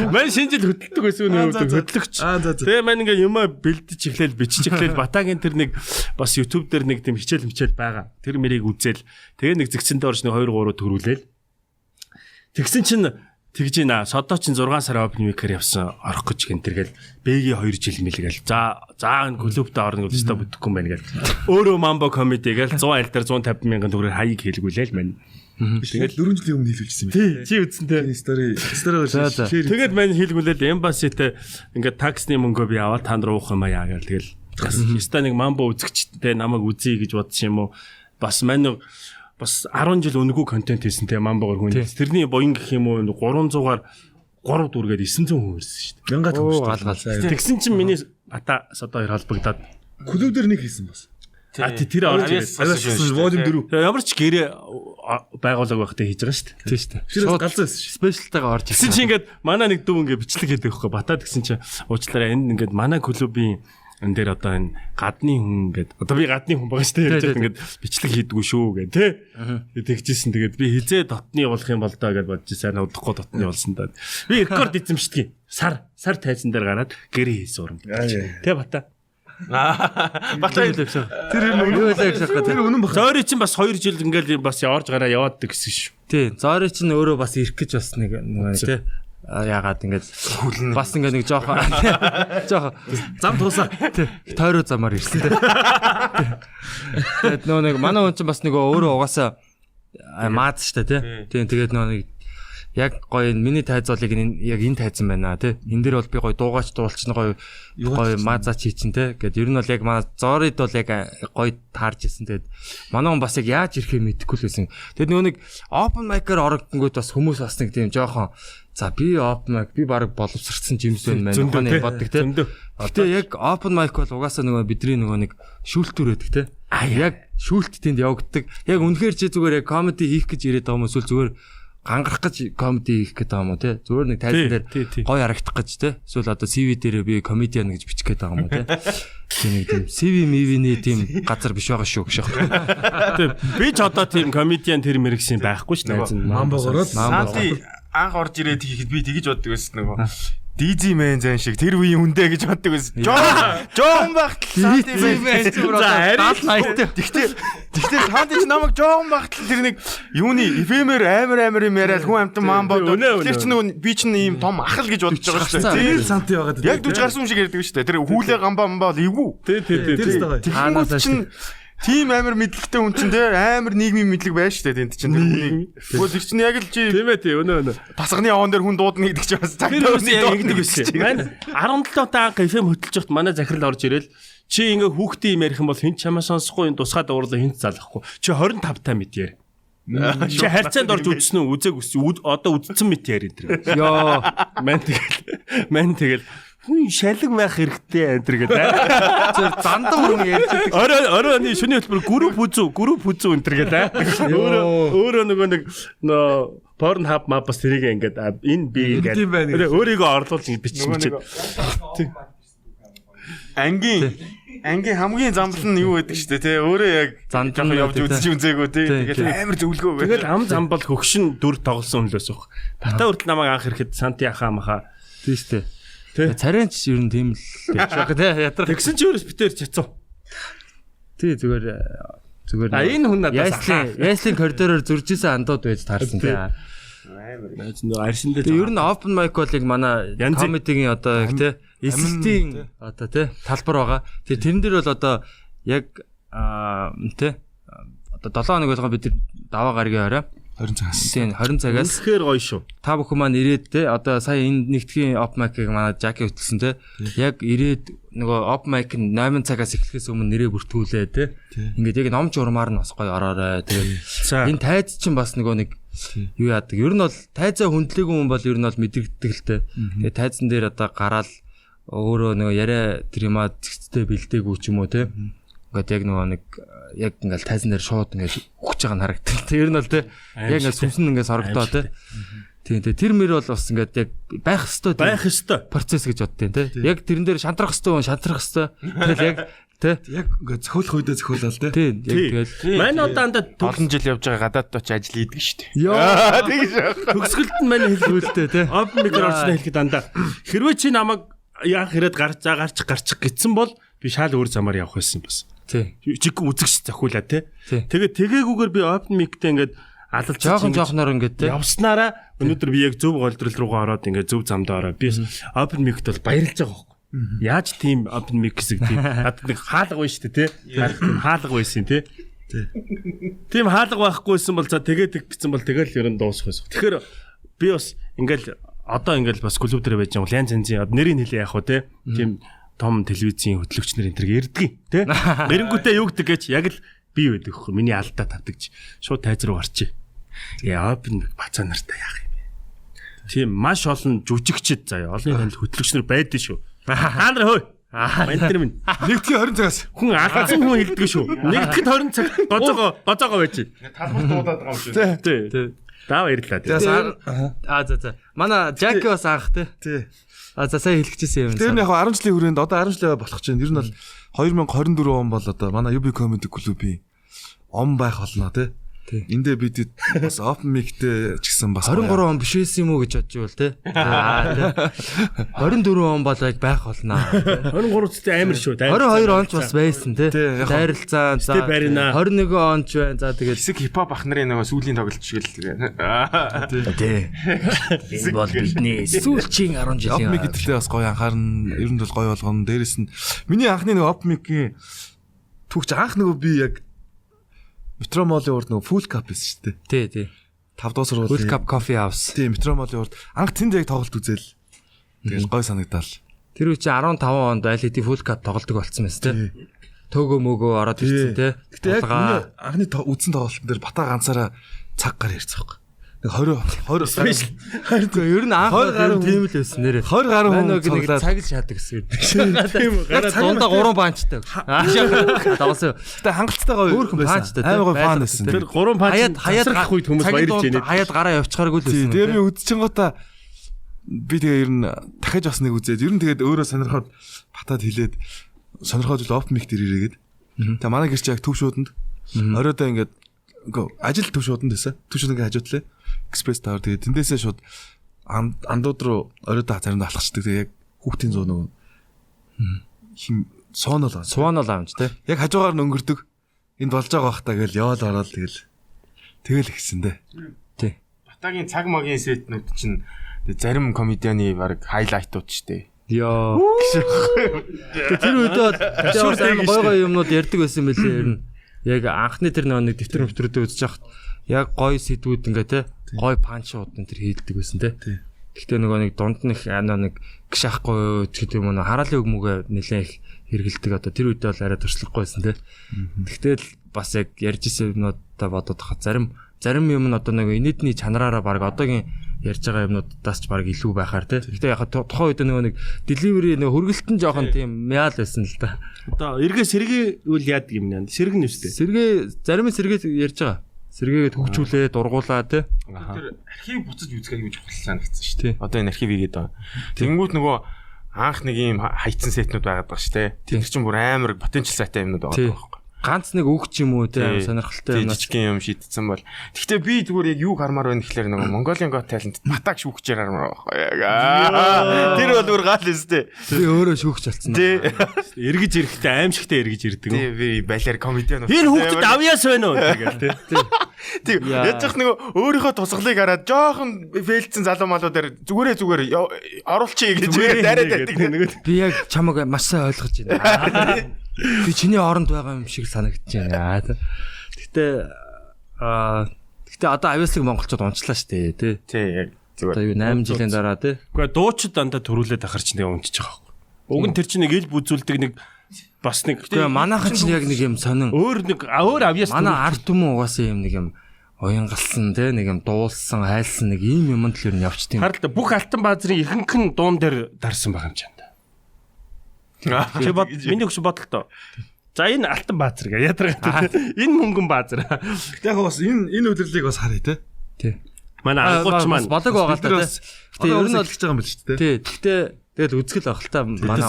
Мань шинжил хөдөлдөг байсан үү хөдлөгч. Тэгээ мань ингээ юм бэлдэж эхлээл бичиж эхлээл Батагийн тэр нэг бас YouTube дээр нэг тийм хичээл байгаа. Тэр мэрийг үзэл. Тэгээ нэг зэгцэндээ орж нэг 2 3 төрүүлээл. Тэгсэн чинь тэгж ийна содоо чинь 6 сар open mic-ээр явсан орох гэж гэнтэргээл бэгийн 2 жил мэлгээл за энэ клубтаа орно гэж өстө бүтэхгүй юм байна гэл өөрөө mambo comedy гээл 100 айлтар 150 мянган төгрөөр хаяг хэлгүүлээл мань тэгээд 4 жилийн өмнө хэлүүлсэн юм тий чи үзсэн те story тэгээд мань хэлгүүлээл эмбаситэй ингээд таксны мөнгөө би аваад танд руух юм аа гээл тэгэл өстө нэг mambo үзэгчтэй намайг үзье гэж бодсон юм уу бас мань бас 10 жил өнгөө контент хийсэн те мамбогор хүн. Тэрний буян гэх юм уу 300-аар 3 дүргээд 900 хүн ирсэн шүү дээ. 1000 хүн галгал. Тэгсэн чинь миний Бата содоо холбогдоод клуб дээр нэг хийсэн бас. Тэр орж ирсэн. Волюм 4. Ямар ч гэрээ байгуулаг байхтай хийж байгаа шүү дээ. Тийм шүү дээ. Шууд галзаа байсан шүү. Спешиалтайгаа орж ирсэн. Тэгсэн чинь ингээд манай нэг дүү ингээд бичлэг хийдэг байхгүй Бата тэгсэн чинь уучлаарай энэ ингээд манай клубийн энэ дээр одоо энэ гадны хүн гэдэг одоо би гадны хүн байгаа шүү дээ ярьж байгаа ингээд бичлэг хийдгүү шүү гэх тээ тэгжсэн тэгээд би хизээ дотны явуулах юм бол даа гэж бодож сайн удахгүй дотны явуулсан даа би рекорд эзэмшдэг сар тайзан дээр гараад гэрээ хийсэн урам тээ Бата Бата тэр үнэн баг зөөрий чинь бас 2 жил ингээд бас яварж гараа яваад гэсэн шүү тий зөөрий чинь өөрөө бас ирэх гэж бас нэг тий яагаад ингэж бас ингэ нэг жоохон зам туусаа тойроо замаар ирсэн те. Тэгээд нөө нэг манай хүн чинь бас нэг өөрөө угаасаа маад штэ те. Тийм тэгээд нөө нэг яг гоё миний тайзуулыг яг энэ тайзан байна те. Энд дээр бол би гоё дуугаач дуулчин гоё маазаач хийчин те. Гэт ер нь бол яг манай зорид бол яг гоё таарж ирсэн. Тэгээд манай хүн бас яг яаж ирэхээ мэдэхгүй л байсан. Тэгээд нөө нэг open mic-аар орогдонгууд бас хүмүүс бас нэг тийм жоохон за би open mic би баг боловсрцсан жимс байна манай боддог те. Гэтэ яг open mic бол угаасаа нөгөө бидний нөгөө нэг шүүлтүр байдаг те. Яг шүүлт тэнд явагддаг. Яг үнэхээр чи зүгээр яг comedy хийх гэж ирээд байгаа юм эсвэл зүгээр гангарах гэж comedy хийх гэдэг юм уу те. Зүгээр нэг тайзан дээр гоё харагдах гэж те. Эсвэл одоо CV дээр би comedian гэж бичих гээд байгаа юм уу те. Тийм нэг тийм CV мивний тийм газар биш байгаа шүү гэх шахах. Тийм би ч одоо тийм comedian тэр мэрэгсэн байхгүй ш найз нь. Мамбогороод анх орж ирээд хийхэд би тэгэж боддог байсан нөгөө Дизи мэн зэн шиг тэр үеийн хүндэ гэж боддог байсан. Жоон багтал Дизи мэн зүгээр Тэгтээ танд ч намайг жоон багтал тэр нэг юуны эфемер амар юм яриад хүн амтан мамбод тэр ч нөгөө би ч ийм том ахал гэж бодож байгаа шүү дээ. Тэр санти байгаад. Яг дүж гарсан юм шиг ярьдаг шүү дээ. Тэр хүүлээ гамбаа бол эвгүй. Тий. Хаанаас чинь тийм амар мэдлэгтэй хүн чинь те амар нийгмийн мэдлэг байж штэ тэнд чинь хүний. Тэгвэл тэр чинь яг л чи Тийм ээ тий өнөө. тасганы яван дээр хүн дуудна гэдэг чинь бас Тэр үсээ ингэдэг байсан. Манай 17 та анх FM хөтлж явахт манай захирал орж ирэл чи ингээ хүүхдийн юм ярих юм бол хэн чамаа сонсохгүй энэ тусгаад уурлаа хэн залахгүй. Чи 25 та мэд яар. Чи харьцаанд орж үзсэн үү? Үзег одоо үзсэн мэт яар энэ. Йоо. Мэн тэгэл хүн шалэг байх хэрэгтэй энэ гэдэг. Зөв дандаа хүн ярьж байгаа. Оройны шөнийн хөтөлбөр групп үзүү энэ гэдэг. Өөрөө нөгөө нэг Pornhub маа бас тэрийг ингээд энэ би ингээд өөрийгөө орлуулж бичсэн чинь. Ангийн хамгийн замбал нь юу гэдэг штэ те өөрөө яг Зандан явж үзчих үзээгөө те тэгэл амар зөвлөгөө байна. Тэгэл ам замбал хөгшин дүр тоглосон хүнлээс баг. Бата хүртэл намайг анх ирэхэд санти яхаа маха. Тийм шүү дээ. Царайч ер нь тийм л байх тий ядрах. Тэгсэн чи өөрөөс битээр чацуу. Тий зүгээр. А энэ хүн надаас яслын коридороор зурж исэн андууд байж таарсан тий. Арьсан дээр. Ер нь open mic бол-ыг манай comedy-гийн одоо тий эсэлтийн одоо тий талбар байгаа. Тэрэн дээр бол одоо яг тий одоо 7 хоног болгоо бид даваа гаргийн орой 20 цагаас. Тийм 20 цагаас. Үнэхээр гоё шүү. Та бүхэн маань ирээд те одоо сая энэ нэгдгийн open mic-ыг манай Жаки хөтөлсөн те. Яг ирээд нөгөө open mic нь 8 цагаас эхлэхээс өмнө нэрээ бүртгүүлээ те. Ингээд яг номч урмаар нь бас гоё ороорой. Тэгээд энэ тайз чинь бас нөгөө нэг юу яадаг. Ер нь бол тайзаа хүндлээгүй хүн бол ер нь бол мэдэрдэг л те. Тэгээд тайзан дээр одоо гараал өөрөө нөгөө яриа тэр юмаа зэгцтэй бэлдээгүй ч юм уу те. Ингээд яг нөгөө нэг яг ингээл тайзан дээр шууд ингээд өгч байгаа нь харагдав. Тэр нь бол те яг ингээд сүмсэн ингээд сорогдоо те. Тийм тэр мөр бол бас ингээд яг байх ёстой процесс гэж боддیں۔ Те яг тэрэн дээр шантрах ёстой шантрах ёстой. Тэгэл яг те яг ингээд зөхиөлөх үедээ зөхиөлөл те. Тийм яг тэгэл манай удаандаа олон жил явж байгаа гадаад очиж ажил хийдэг шүү дээ. Йоо тэгэж төгсгөлд нь манай хэлбэлтэй те. Open mic орчны хэлэхэд дандаа хэрвээ чи намайг яах хэрэг гарчих гэсэн бол би шал өөр замаар явах байсан бас. Тий. Чиг үзэгч захиулаа те. Тэгээд тэгээгүйгээр би open mic-тэй ингээд алалж жоохноор ингээд те. Явснараа өнөөдөр би яг зөв голдрол руугаа ороод ингээд зөв замдаа ороо. Би open mic-т бол баярлж байгаа байхгүй. Яаж тийм open mic гэсэн тийм нэг хаалга байна шүү дээ те. Хаалга байсан те. Тийм хаалга байхгүйсэн бол за тэгээд гэсэн бол тэгэл ер нь дуусах байсан. Тэгэхээр би бас ингээд одоо ингээд бас клуб дээр байж байгаа янз янзын нэрийг хэлээ яах вэ те. Тийм том телевизийн хөтлөгч нар энэ төр ярдгийг тий. Мэрэнгүүтээ юу гэдэг гэж яг л би байдаг хөө. Миний алдаа тавдагч. Шууд тайз руу гарчээ. Open бацаа нартай яах юм бэ? Тийм маш олон жүжигчд заяа. Олон танил хөтлөгч нар байдсан шүү. Та нар хөөе. Мантер минь. Нэгдгийн 20 цагаас. Хүн алгасан хүн хэлдэг шүү. Нэгдэхэд 20 цаг гоцоогоо байж. Талбар дуудаад байгаа юм шүү. Тий. Таа баярлалаа. За. Манай Жаки бас анх тий. За сая хэлчихсэн юм. Тэр нь яг 10 жилийн хүрээнд одоо 10 жил болох чинь ер нь бол 2024 он бол одоо манай UB Comedy Club-ийн он байх болно тий. Эндээ бид бас open mic-тэй ч гэсэн бас 23 он биш байсан юм уу гэж бодож байвал тий. 24 он бол яг байх болно. 23-т амар шүү. 22 онч бас байсан тий. Дайралцаа за 21 онч байна. За тэгээд хэсэг хипхоп ах нарын нөгөө сүүлийн тоглолт шиг л тий. Энэ бол бидний сүүлчийн 10 жилийн open mic гэдэгтээ бас гоё анхаарна. Ер нь бол гоё болгоно. Дээрэс нь миний анхны нөгөө open mic-ийн түүхч анх нөгөө би яг Метромолын урд нөгөө full cup байсан шүү дээ. Тий. 5 дуус сургууль. Full cup coffee house. Тий, Метромолын урд анх тэнд яг тоглолт үзэл. Тэгэл гой санагдал. Тэр үчи 15 онд LED full cup тоглолдог болсон байсан тий. Төгөө мөгөө ороод ирсэн тий. Гэтэ яг анхны үзсэн тоглолтын дээр бата ганцаараа цаг гар ярьцсан байхгүй. Нэг 20 спешиал. Ер нь анх гаруй тийм л байсан нэрээ. 20 гаруй хүн нэг цаг л шаадаг гэсэн. Тийм үү. Дундаа 3 панчтай. Давсан. Гэтэ хангалттай гоё өөрхөн панчтай. Аймаг гоё фан байсан. Тэр 3 панч хаяад үед хүмүүс баярлж байна. Хаяад гараа явчихааргүй л байсан. Тэгээ би үдчихэн гота би тэгээ ер нь дахиж бас нэг үзээд ер нь тэгээд өөрөө сонирхоод батад хилээд сонирхоод л open mic дээр ирээгээд. Тэгээ манай гэрч яг төв шууданд оройдоо ингээд ажил төв шууданд байсан. Төв шууд ингээд хажуудлаа. Express Tower тэгээ тэндээсээ шууд андууд руу оройдоо заримдаа алхацдаг. Тэгээ яг хүүхдийн зуу нөгөө хин суунал аамж те. Яг хажуугаар нь өнгөрдөг. Энд болж байгаа бах та гээл яваал ороод тэгэл ихсэн дээ. Тий. Батагийн цаг магийн сетнүүд чинь зарим комедианы баг хайлайтууд штэ. Яа. Тэр үед гой юмнууд ярьдаг байсан мөлий ер нь. яг анхны тэр нэг дэвтэр мөвтрүүдээ үзэж хахад яг гоё сэдвүүд ингээ те гоё панчууд энэ тэр хийдэг байсан те. Гэхдээ нөгөө нэг дунд нь их нэг гişахгүй гэдэг юм уу хараалын өгмөөгөө нэлээд их хэрэгэлдэг одоо тэр үедээ бол арай туршлагагүй байсан те. Гэхдээ л бас яг ярьж исэн юмнуудаа бодоод хахад зарим юм нь одоо нэг инээдний чанараараа баг одоогийн ярьж байгаа юмнуудаас ч баг илүү байхаар те. Гэхдээ яг тухайн үед нөгөө нэг delivery нэг хөргөлтөн жоохон тийм мяал байсан л да. Одоо эргээ сэргээ үл яадаг юм нэ. Сэрэг нэвстэй. Зарим сэргээ ярьж байгаа. Сэргээгээд хөгжүүлээ, дургуулаа тий. Тэр архив буцаж үзэх аюул чухал санагдсан шүү дээ. Одоо энэ архив игээд байгаа. Тэнгүүт нөгөө анх нэг ийм хайцсан сетнүүд байгаад байгаа шүү дээ. Тэр чинь бүр амар потенциал сайтай юмнууд байгаа байхгүй. Ганц нэг үг ч юм уу тий сонирхолтой юм жижигхэн юм шийдсэн бол. Гэхдээ би зүгээр яг юу хармаар байна гэхлээр нөгөө Mongolian Got Talent батаг шүүгчээр хармаар байгаа. Тэр бол бүр гал өстэй. Би өөрөө шүүгч болсон. Тий. Эргэж ирэхдээ аимшигтай эргэж ирдэг. Тий би балиар комедиан. Энэ хүүхдэд авьяас байна уу тэгэл тий. Тий. Яаж ч нөгөө өөрийнхөө тусгалыг хараад жоохон фейлдсэн залуу малуудаар зүгээр оруулчих гэж дараад байдаг. Би яг чамайг маш сайн ойлгож байна. Би чиний оронд байгаа юм шиг санагдаж байна. Гэтэ одоо авьяаслыг монголчууд унчлаа шүү дээ, тий. Яг зүгээр. Одоо юу 8 жилийн дараа тий. Гэхдээ дуучид дандаа төрүүлээд ахарч нэг унчиж байгаа байхгүй. Уг нь тэр чинь нэг ил бүзүүлдэг нэг бас нэг манайхан чинь яг нэг юм сонин. Өөр авьяас манай арт юм угаасаа юм нэг юм уянгалсан тий нэг юм дуулсан, хайлсан нэг ийм юмд л юу явчт юм. Харалта бүх алтан баазрын ихэнх нь дуун дээр дарсан байгаа юм чам. Миний өгш бодолтой. За энэ алтан баазар гэ ядаргаа. Энэ мөнгөн баазар. Гэтэ яг бас энэ удирлыг бас харъя те. Тий. Манай анхууч маань болог байгаа л та. Гэтэ ер нь олж байгаа юм биш үү те. Тий. Гэхдээ тэгэл үзгэл байх л та манай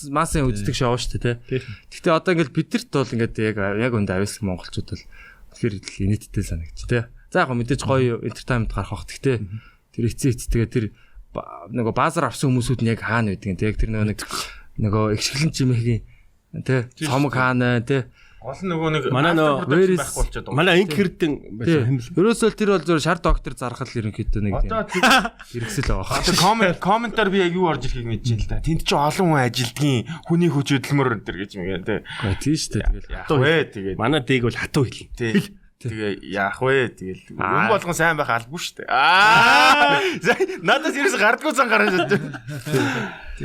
масын үздэг шоу шүү дээ те. Гэхдээ одоо ингээл бидэрт бол ингээд яг өндө авьяаслаг монголчууд бол тэгэхээр инээдтэй санагдчих те. За яг мэдээж гоё entertainment гарах бах. Гэхдээ тэр эцээцтэйгээ тэр нөгөө баазар авсан хүмүүсүүд нь яг хаана байдгийг те. Тэр нөгөө их шиглэн чимээгийн тий цомог хаана тий гол нөгөө нэг манай байх болчиход байгаа. Манай инкердэн байсан юм л. Ерөөсөө тэр бол зөв шар доктор зархал ерөнхийдөө нэг хэрэгсэл байгаа. Одоо комментаар би яг юу орж ирэхийг мэдэж байна л да. Тэнд чи олон хүн ажилдгийн хүний хүч хөдөлмөр өнтер гэж мэгэн тий. Тийм шүү дээ. Тэгэл манай дэг бол хатуу хэл. Тий. Тэгээ яах вэ? Тэгэл юм болгон сайн байх албагүй шүү дээ. Надаас ерөөс гардггүй цан гараад шүү дээ.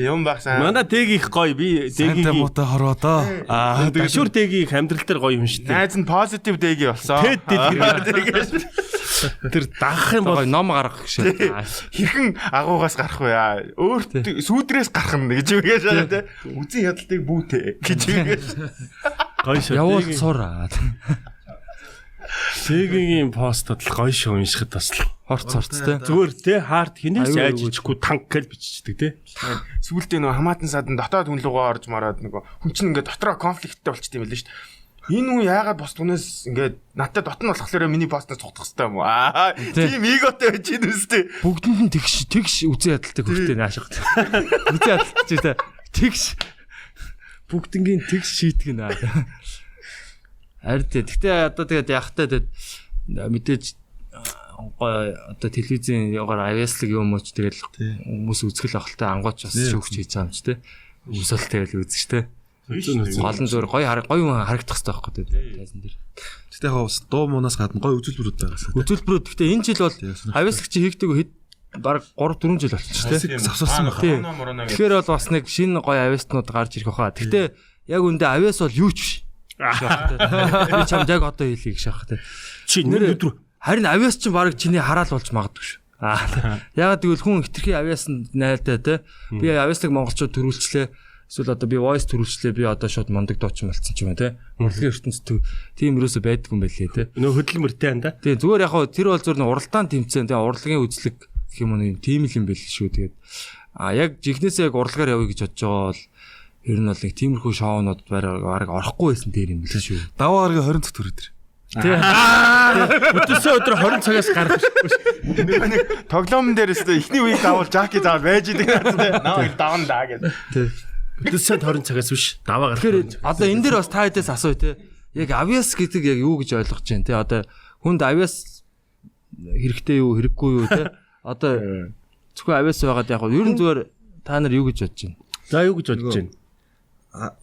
Юм байх сайн. Манай дэг их гоё. Би дэгийн муутай хорвоо доо. Ташуур дэгийг амьдрал дээр гоё юм шүү дээ. Найз нь позитив дэги болсон. Тэр дагах юм бол ном гаргах шиг. Хэрхэн агуугаас гарах вэ? Өөрт сүүдрээс гарах нь гэж үгээд шаа тий. Үзэн ядалтыг бүүтээ гэж үгээд. Гоё шүү. Явуул сураа. Сэгийн постод л гоё шүү уншихад бас л хорц тий. Зүгээр тий хард хинээс айж ичихгүй танк гэж биччихдэг тий. Сүүлдээ нөгөө хамаатан садан дотоод хүн лугаа орж мараад нөгөө хүн чинь ингээд дотроо конфликттэй болчт юм байл шүү дээ. Энэ үе яагаад бос түнээс ингээд надтай дотн болохоор миний постнаас цогтох хэрэгтэй юм уу? Тийм эготой байж юм үстэй. Бүгдэнд нь тэгш үзэн ядалтай хөртэй наашиг. Үзэн ядалтай ч тий. Тэгш бүгднгийн тэгш шийтгэх наа. Харин тэгтээ одоо тэгээд яхахтай тэгээд мэдээж одоо телевизийн ягаар авьяаслаг юм уу ч тэгэл хүмүүс үзгэл авахтай ангууч бас шүүгч хийж байгаа юм ч тий. Үсэл тэгэл үзэж тий. Гол нь зөөр гоё харагдах хэрэгтэй байхгүй тий. Тайзан дээр. Тэгтээ яг бас дуу муунаас гадна гоё үзүүлбэрүүд байгаа. Үзүүлбэрүүд гэхдээ энэ жил бол авьяаслаг чи хийгдэг баг 3-4 жил болчихсон тий. Завсуулсан байна. Тэгэхээр бол бас нэг шинэ гоё авьяаснууд гарч ирэх баха. Гэхдээ яг үндэ авьяас бол юу ч биш. Би чамд яг одоо хэлье гэж шахах тий. Чи нэр өдрөө харин авьяас чинь баг чиний хараал болж магадгүй шүү. Ягаад гэвэл хүн хитрхи авьяасанд найлдаа тий. Би авьяаслаг монголчууд төрүүлчлээ. Эсвэл одоо би voice төрүүлчлээ. Би одоо шууд мондөг дуучин болцсон ч юм уу тий. Урлагийн ертөнцид тийм юусоо байдаг юм байлээ тий. Нөө хөдөлмөртэй энэ да. Тий зүгээр яг хаа тэр бол зөв уралдаан тэмцээн тий урлагийн үзлэг гэх юм уу тийм л юм байл шүү. Тэгээд яг жихнээсээ яг урлагаар явъя гэж бодож байгаа бол ер нь бол нэг тиймэрхүү шоунууд бараг орохгүй байсан дээр юм биш шүү. Даваа гаргийн 20 дахь төр өдөр. Тий. Өдөрсөө өдөр 20 цагаас гарах шүү. Нэг тоглоомн дээр өстө ихний үеийг давал жаки давал байж идэг надад наа даван даа гэдэг. Тий. Өдөрсөө 20 цагаас биш. Даваа гарах. Тэгэхээр одоо энэ дээр бас та хэдээс асууя тий. Яг авьяас гэдэг яг юу гэж ойлгож байна тий. Одоо хүнд авьяас хэрэгтэй юу хэрэггүй юу тий. Одоо зөвхөн авьяас байгаад яг ер нь зүгээр та нар юу гэж бодож байна? За юу гэж бодож байна?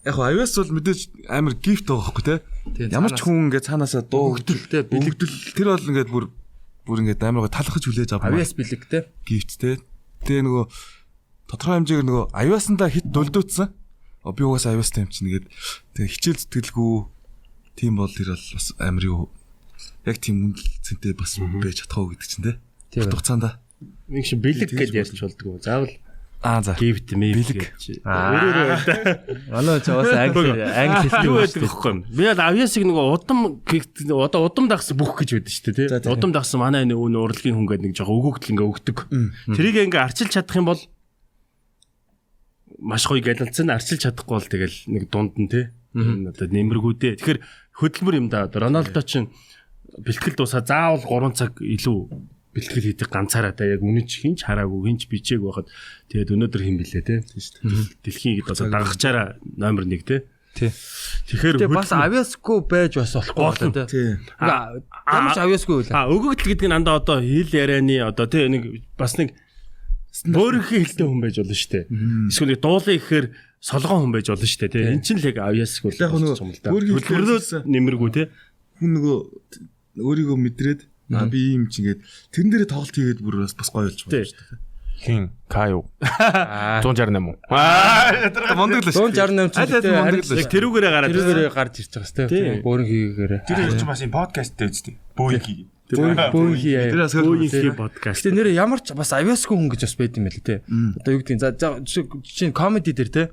Яг авьяас бол мэдээж амар гифт байгаа байхгүй те. Ямар ч хүн ингээд цаанаасаа дуу хөгдөлтэй бэлэгдэл тэр бол ингээд бүр ингээд амар гоо талхаж хүлээж авах. Авиас бэлэгтэй. Гівчтэй. Тэгээ нөгөө тодорхой хэмжээгээр нөгөө авиасандаа хит дулдуутсан. Би угаасаа авиастай юм чинь нэгээд тэгээ хичээл зүтгэлгүй тийм бол тэр бол бас амар юу яг тийм үнэлцэнтэй бас байж чадах уу гэдэг чинь те. Хугацаанда нэг шиг бэлэг гэж ярьж болдгоо. Заавал за гівт бэлэг. Манай ч бас англи хэлтэй юу байдаг вэ? Би бол авиасыг нөгөө одоо удам дагсан бүх гэж байдаг шүү дээ тий. Удам дагсан манай энэ урлагийн хүн гэдэг нэг жоо өгөгдөл ингээ өгдөг. Тэрийг ингээ арчилж чадах юм бол маш гоё гэлэлцэн арчилж чадахгүй бол тэгэл нэг дунд нь тий. Одоо нэмэргүүдээ. Тэгэхээр хөдөлмөр юм да. Роналдо чинь бэлтгэл дуусаа заавал 3 цаг илүү бэлтгэл хийдэг ганцаараа та яг үнэн чи хинч хараагүй хинч бичээг байхад тэгээд өнөөдөр хин блэ те дэлхийн гээд одоо дагахчаараа номер 1 те тэгэхээр бас авиасгүй байж бас болохгүй байна те ямар ч авиасгүй байлаа өгөгдөл гэдэг нь андаа одоо хэл ярианы одоо те нэг бас нэг өөрийнхөө хэлтэй хүн байж болно шүү дээ эсвэл дуулын ихээр солгоон хүн байж болно шүү дээ те эн чинь л яг авиасгүй яг нөгөө нэмэргүй те хүн нөгөө өөрийгөө мэдрээд би юм чи ингээд тэрэн дээр тоглолт хийгээд бүр бас гоё болж байна шүү дээ. Хин Каю 168 уу? Мондөглөө шүү. 168 ч тэрүүгээрээ гараад тэрүүгээрээ гарч ирж байгаа сте. Бөөрийн хийгээрээ. Тэр чинь бас энэ подкаст дээр үстэй. Бөөгийн хий. Бөөрийн хий подкаст. Гэтэ нэр ямар ч бас авиасгүй хүн гэж бас байд юм байл те. Одоо юу гэдэг за чинь комеди дээр те.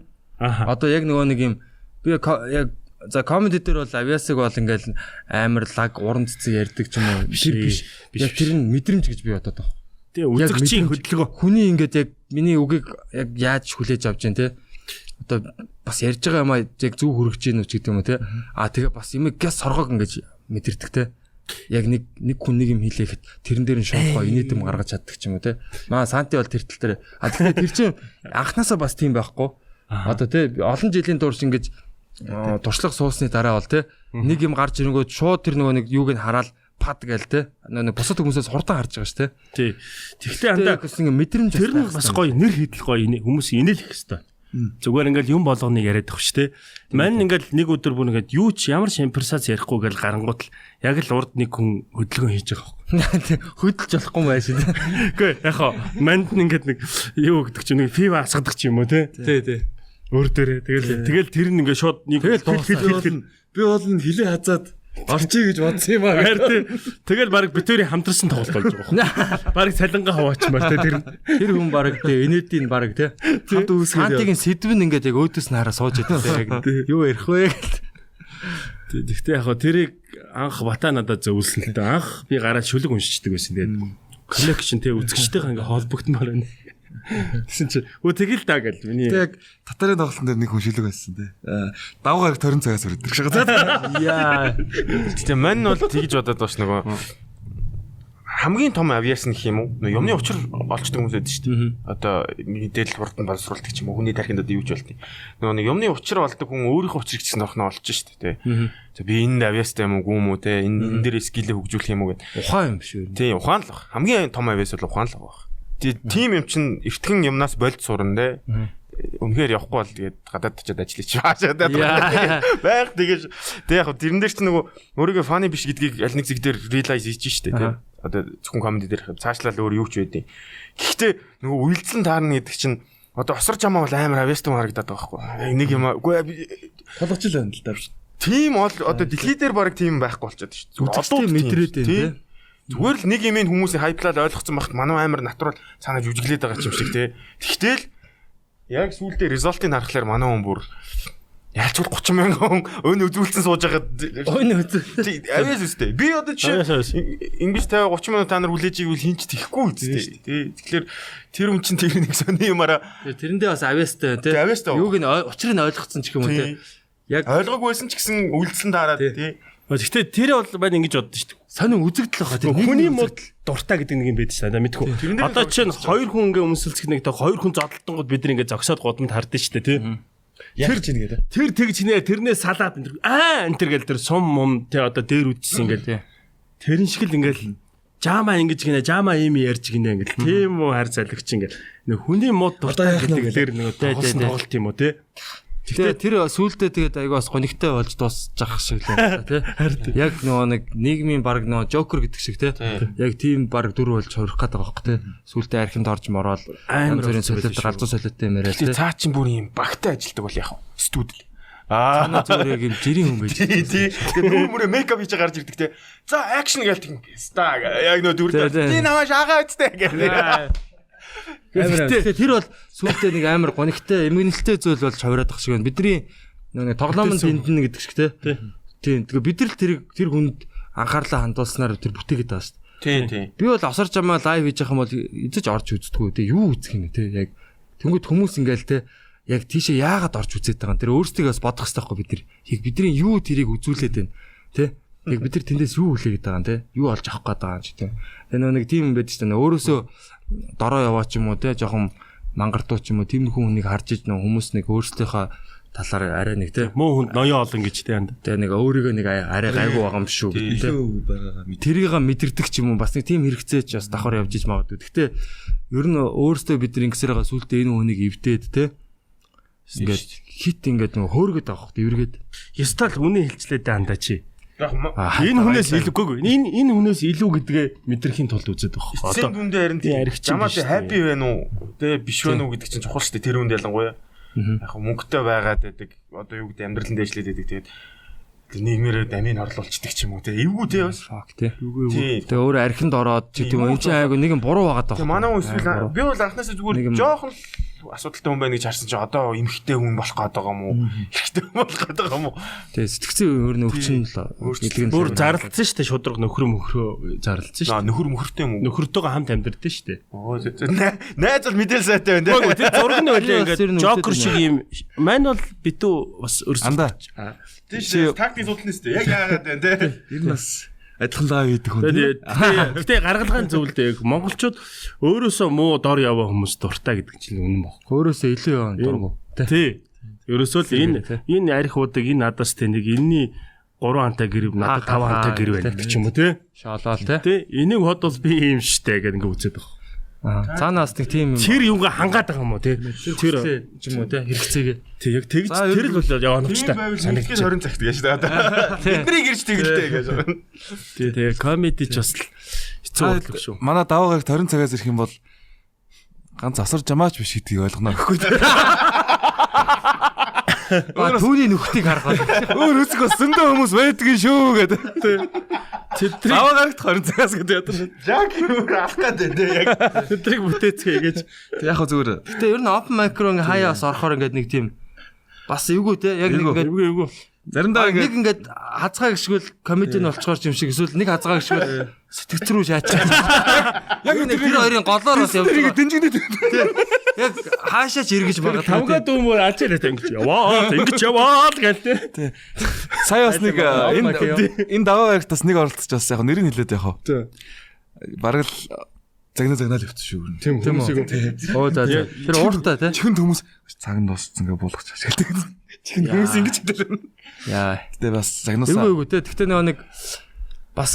Одоо яг нөгөө нэг юм би яг за комеди дээр бол авиасыг бол ингээл амар лаг уран цэцэг ярьдаг ч юм уу биш. Яг тэр нь мэдрэмж гэж би бодоод байна. Тэгээ үзэгчийн хөдөлгөөн. Хүний ингээд яг миний үгийг яг яаж хүлээж авч जैन те. Одоо бас ярьж байгаа юм а яг зөв хүрэж гин үү ч гэдэг юм уу те. Тэгээ бас юм гэс соргоог ингэж мэдэрдэг те. Яг нэг хүн нэг юм хэлээхэд тэрэн дээр нь шонхоо инээдэм гаргаж чаддаг ч юм уу те. Маа Санти бол тэр тал дээр. Тэгэхээр тэр чинь анханасаа бас тийм байхгүй. Одоо те олон жилийн турш ингэж туршлага суусны дараа бол те нэг юм гарч ирэнгүүт шууд тэр нөгөө нэг юуг нь хараад пад гээл те нэг бусад хүмүүсээс хурдан харж байгаа ш те тий. Тэгэхдээ андаа ингэ мэдрэмж тэр нь бас гоё нэр хэдэл гоё хүмүүс инээлэх хэвээр. Зүгээр ингээл юм болгоныг яриад авах ш те. Мань ингээл нэг өдөр бүр ингээд юу ч ямар шимперсац ярихгүй гээл гарангуут л яг л урд нэг хүн хөдөлгөөн хийж байгаа байхгүй. Хөдөлж болохгүй байх шин. Үгүй яг хаа манд ингээд нэг юу гэдэг чинь нэг фива асгадаг ч юм уу те. Тий. Өөр дээрээ тэгэл тэр нь ингээ шууд нэг би бол хилээ хазаад орчий гэж бодсон юм аа. Тэгэл баг битүүрийн хамтарсан тоглолт болж байгаа. Баг цалингаа хаваачмаар тэр хүн баг те инээдийн баг те хамт үүсгээд Сантигийн сэдв нь ингээд яг өөдөөс нь хараа сууж идэв те яг юу ярих вэ гэл. Тэгтээ яг тэрийг анх бата надад зөвлөсөн л дээ. Анх би гараад шүлэг уншичдаг байсан. Тэгээд коллекшн те үзэгчтэйгээ ингээ холбогдмоор байна. Тэсэн чи тэгэл даа гэл миний яг татарын тоглолтын дээр нэг хүн шилэг байсан те. Давгаар торон цагаас үрдэг шагаа. Яа. Гэтэ мань бол тэгж бодоод бааш нөгөө хамгийн том авиас нь гэх юм уу? Юмны учир олчдаг хүмүүс байдаг шүү дээ. Одоо мэдээлэл хурдан боловсруулдаг ч юм уу. Хүний тархинд одоо юу ч болтыг. Нөгөө нэг юмны учир болдог хүн өөрийнхөө учрыг ч нөхнө олж шүү дээ. За би энэ авиастай юм уу гүм үү те. Энэ дээр скиллээ хөгжүүлэх юм уу гэд. Ухаан юм шүү. Тий, ухаан л баг. Хамгийн том авиас бол ухаан л баг. Тийм юм чинь эртхэн юмнаас больд сурна те. Үнэхээр явахгүй бол тэгээд гадаад очиад ажиллаж хаашаа байг тэгэж тэг яг тэрэн дээр ч нөгөө өөрийгөө фаны биш гэдгийг аль нэг зэг дээр реалайз хийж штэ те. Одоо зөвхөн комеди дээр цаашлал өөр юу ч байдیں۔ Гэхдээ нөгөө үйлдэлэн таарна гэдэг чинь одоо осор жамаа бол амар авьяастай харагдаад байгаа байхгүй. Нэг юм үгүй толгоч л байна л да. Тийм бол одоо дэлхий дээр баг тийм байхгүй болчиход шүү. Одоо мэдрээд байна те. Зүгээр л нэг юм хүмүүсийн хайплаад ойлгоцсон багт манай амар натурал цаанаа жүжиглээд байгаа юм шиг те. Тэгтэл яг сүүлдээ результыг харахаар манай хүн бүр яалчгүй 30 мянган хүн өн үзүүлсэн сууж байгаад өн үзүүлсэн. Авиас үстэй. Би одоо чи ингэж 50 30 минут та нар хүлээж ивэл хинч тэхгүй үстэй. Тэ. Тэгэхээр тэр хүн чинь тэр нэг сони юмараа тэрэндээ бас авиастай те. Юуг нь учрыг нь ойлгоцсон ч юм уу те. Яг ойлгоогүй байсан ч гэсэн үйлдэлэн дараад те. Гэхдээ тэр бол байна ингэж боддоо шүү дээ. Сонин үзэгдэл байгаа тийм. Хүний мод дуртай гэдэг нэг юм байдаг шүү дээ. Мэдгүй. Одоо чинь 2 хүн ингээ өмсөлцөх нэг 2 хүн зодтолтонгод бид ингээ зогсоод годомд хардсан шүү дээ тийм. Тэр чинь гэдэг. Тэр тэгж нэ тэрнээс салаад энэ гэл тэр сум мум тий одоо дээр үдчихсэн ингээл тэрэн шиг л ингээл жама ингэж гинэ жама ийм ярьж гинэ ингээл тийм үү хар залгч ингээл нэг хүний мод дуртай гэдэг дээр нэг тоглолт юм уу тий. Тэгээ тэр сүултээ тэгээд айгаа бас гонигтай болж дуусчих шиг л байна тий. Яг нөгөө нэг нийгмийн баг нөгөө Joker гэдэг шиг тий. Яг тийм баг дүр болж хорих гэдэг байгаа байхгүй тий. Сүултээ архинд орж мороод амар зүрийн солиотой галзуу солиотой юм яриа тий. Цаа чин бүр юм багтай ажилдаг бол яг студид. Цаана зүгээр яг юм жирийн хүн байж. Тий. Тэгээ нүрээ мейкап хийж гарч ирдэг те. За акшн гээл тийм. Ста яг нөө дүрдээ. Тий намаа шагаа үсттэй гэх. Тэгэхээр тэр бол сүултээ нэг амар гонигтай эмгэнэлтэй зүйл болж хувираад ах шиг байна. Бидний нэг тоглоомын тэмдэн гэдэг шиг те. Тийм. Тэгээ бид нар тэр хүнд анхаарлаа хандуулснаар тэр бүтээгээд байгаа шүү дээ. Тий. Би бол осорж амаа лайв хийж байгаа юм бол эзэж орж үздэггүй те. Юу үзэх юм те. Яг тэнгууд хүмүүс ингээл те. Яг тийшээ яагаад орж үзээд байгаа юм. Тэр өөрсдөө бас бодох хэрэгтэй байхгүй бид нар. Яг бидний юу тэрийг үзүүлээд байна те. Яг бид нар тэндээс юу хүлээгээд байгаа юм те. Юу олж авах гээд байгаа юм чи те. Тэгээ нэг тийм юм байдаг шүү дээ. Өөрөөсөө дороо яваа ч юм уу те. Жохон мангардуу ч юм уу. Тийм хүнийг харж иж хүмүүс нэг өөрсдийнхөө талаар арай нэг те. Муу хүнд ноён олон гэж те. Тэгээ нэг өөрийгөө нэг арай гайгүй байгаа юм шүү те. Тэрийг мэдэрдэг ч юм уу. Бас нэг тийм хэрэгцээч бас давхар явж иж магадгүй. Гэхдээ ер нь өөрсдөө бид нар ингэсээр байгаа сүултээ энэ хүнийг эвдээд те. Ингээд хит ингээд нөгөө хөөргöd авах хэрэгтэй эргээд. Ястал үнэ хэлчлээ дандаа чи. Энэ хүнээс илүүггүй. Энэ хүнээс илүү гэдгээ мэдрэхийн тулд үзээд байгаа. Одоо дүндээ харин замаа happy байна уу? Тэ биш байна уу гэдэг чинь чухал шүү дээ. Тэр үнд ялангуяа. Яг мөнгөтэй байгаад байдаг. Одоо юу гэдэг амьдралын дэвшлээд байдаг. Тэгээд нийгмээрээ дамыг орлуулчихдаг ч юм уу те. Эвгүй те бас. Фак те. Тэгээ өөрөө архинд ороод ч гэдэг юм. Энд чинь айгу нэгэн буруу байгаад байгаа. Манай хүн эсвэл би бол анхнаасаа зүгээр жоохон асуудалтай хүн байна гэж харсан чинь одоо эмхтэй хүн болох гээд байгаа юм уу? Эрхтэй хүн болох гээд байгаа юм уу? Тэгээ сэтгцэн өөр нь өвчин л өөрчлөлт. Бүр зарлцсан шүү дээ. Шудраг нөхрөө зарлцсан шүү дээ. Нөхөр мөхөртэй юм уу? Нөхөртөөгөө хамт амьдэрдэн шүү дээ. Найз бол мэдээл сайтай байна те. Тэр зураг нь байлаа ингээд Joker шиг юм. Мань бол битүү бас андаа. Тийм тактик судлаа шүү дээ. Яг яагаад байна те. Ер нь бас адилхан лав хийдэг хүн. Гэтэ гаргалгааны зөвлөдөө монголчууд өөрөөсөө муу дор яваа хүмүүс дуртай гэдэг чинь үнэн баг. Өөрөөсөө илүү яваа дургу. Тий. Ерөөсөө л энэ арх удаг энэ надаас тэ нэг энэний 3 хантай гэр надад 5 хантай гэр байна гэдэг ч юм уу тий. Шаалал тий. Тий. Энийг хот бол би юм штэ гэдэг ингээ үзээд байгаа. Цаанаас нэг тийм тэр юугаа хангаад байгаа юм уу тий. Тэр ч юм уу тий хэрэгцээгээ. Тий яг тэгж тэр л бол яваа нөхчтэй. Санагдаж 20 цагт гэж одоо. Эднийг ирж тэгэлтэй гэж байна. Тий тэгээ комеди ч бас хэцүү бодлого шүү. Манай даваа гарагт 20 цагаас ирэх юм бол ганц асар жамаач биш гэдгийг ойлгоно гэхгүй. Түүний нүхтийг харгаад өөр үсэг бас зөндөө хүмүүс байдаг шүү гэдэг. Тэдрийг даваа гарагт 20 цагаас гэдэг ядарна. Яг юу авах гэдэг те яг. Тэдрийг бүтээцгээ гэж. Яг хөө зүгээр. Гэтэ ер нь open micro ингээ хаяас орохоор ингээ нэг тийм бас эвгүй те яг нэг ингээ заримдаа нэг ингээд хазгаа гიშгүүл комеди нь болцохоор юм шиг эсвэл нэг хазгаа гიშгүүл сэтгц рүү шаачаад. Яг нэг тэр хоёрын голоор бас явж байгаа. Дэнжигнэт. Яг хаашаач эргэж байгаа. Тавгаа дүүмөр ачаараа ингэж яваа гэлтэй. Сая бас нэг энэ даваа гарагт бас нэг оролцож бас яг нэр нь хэлээд яах вэ? Бараг л загнаа л явчих шүү. Тийм үү. Оо за тэр ууртай те. Чихэнд хүмүүс цаг нь дууссан ингээ буулгах чашаалдаг. Чихэнд хүмүүс ингэж хэлдэг. Яа. Гэтэ бас загнуусаа. Эвгүй те. Гэтэ нэг бас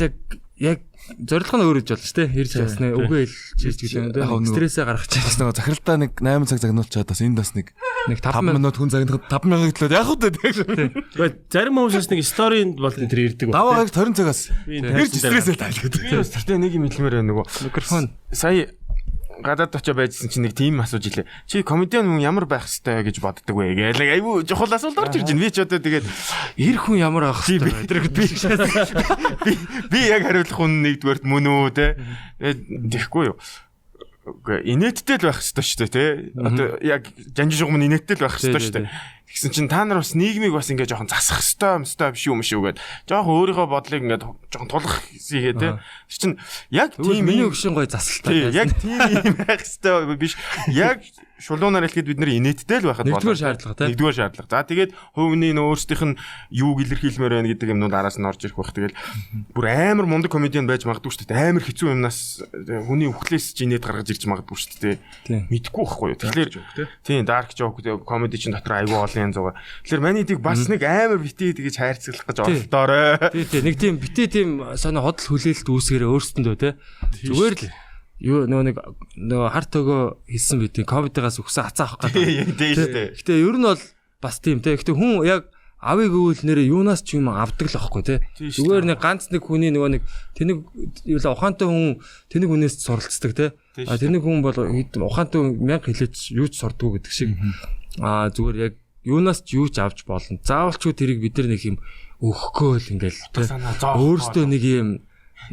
яг зорилго нь өөр гэж болно шүү дээ. Ирж бас нэг үгээ хэлж гэдэг юм. Стрессээ гаргах чинь нэг захиралдаа нэг 8 цаг загнуулчаад бас энд бас нэг 5 минут хүн загнахад 5,000 гэтлээ яг үү дээ. Зарим хүмүүсээс нэг сторинд бол тэр ирдэг байна. Даваа гарагт 20 цагаас ирж стрессээ тайлгаад. Би тэртээ нэг юм хэлмээр байна нөгөө микрофон. Сая гадаад очиж байжсэн чинь нэг тим асууж илээ. Чи комедиан хүн ямар байх хэвтэй гэж боддог вэ гээл айгүй чухал асуулт орж ирж байна. Би ч одоо тэгээд эр хүн ямар байх хэвтэй. Би яг хариулах хүн нэгдүгээрт мөн үү те. Тэгэхгүй юу. Инээдтэй л байх хэвтэй шүү дээ те. Одоо яг жанжин шугам инээдтэй л байх хэвтэй шүү дээ. Тэгсэн чинь та нар бас нийгмийг бас ингээ жоохон засах хэвтэй биш юм шүү гэд. Жоохон өөрийнхөө бодлыг ингээ жоохон тулах хийгээ те. Тэр чинь яг тийм миний өгшин гой засалтай. Яг тийм юм байх хэвтэй биш. Яг шулуунаар хэлэхэд бид нэр инээдтэй л байхад нэгдүгээр шаардлага те. Нэгдүгээр шаардлага. За тэгээд хувийн өөрсдийнх нь юуг илэрхийлмээр байна гэдэг юмнууд араас нь орж ирэх байх. Тэгэл бүр амар мундаг комедиан байж магадгүй шүү дээ. Амар хэцүү юмнаас хүний өвхлээс ч инээд гаргаж ирж магадгүй шүү дээ. Мэдгүй байхгүй юу. Тэгэхээр тийм dark joke комеди чинь дотор аюу олон янз байгаа. Тэгэхээр манийдийг бас нэг амар битээ тэгэж хайрцаглах гэж оролдоорой. Тийм нэг тийм битээ тийм сонио ходол хүлээлт үүсгээрээ өөрсөндөө те. Зүгээр л юу нөгөө харт өгөө хэлсэн бид комедигаас өгсөн хацаа авах гэдэг. Тийм шүү дээ. Гэтэ ер нь бол бас тийм те. Гэхдээ хүн яг авыг өвөл нэрээ юунаас ч юм авдаг л аахгүй те. Зүгээр нэг ганц нэг хүний нэг тэнэг юу л ухаантай хүн тэнэг хүнээс суралцдаг те. Тэнэг хүн бол ухаантай хүн 1000 хэлээч юу ч сурдгүй гэдэг шиг. Зүгээр яг юунаас ч юу ч авч болно. Заавал ч тэрийг бид нар нэг юм өгөхгүй л ингээл те. Өөрөөсөө нэг юм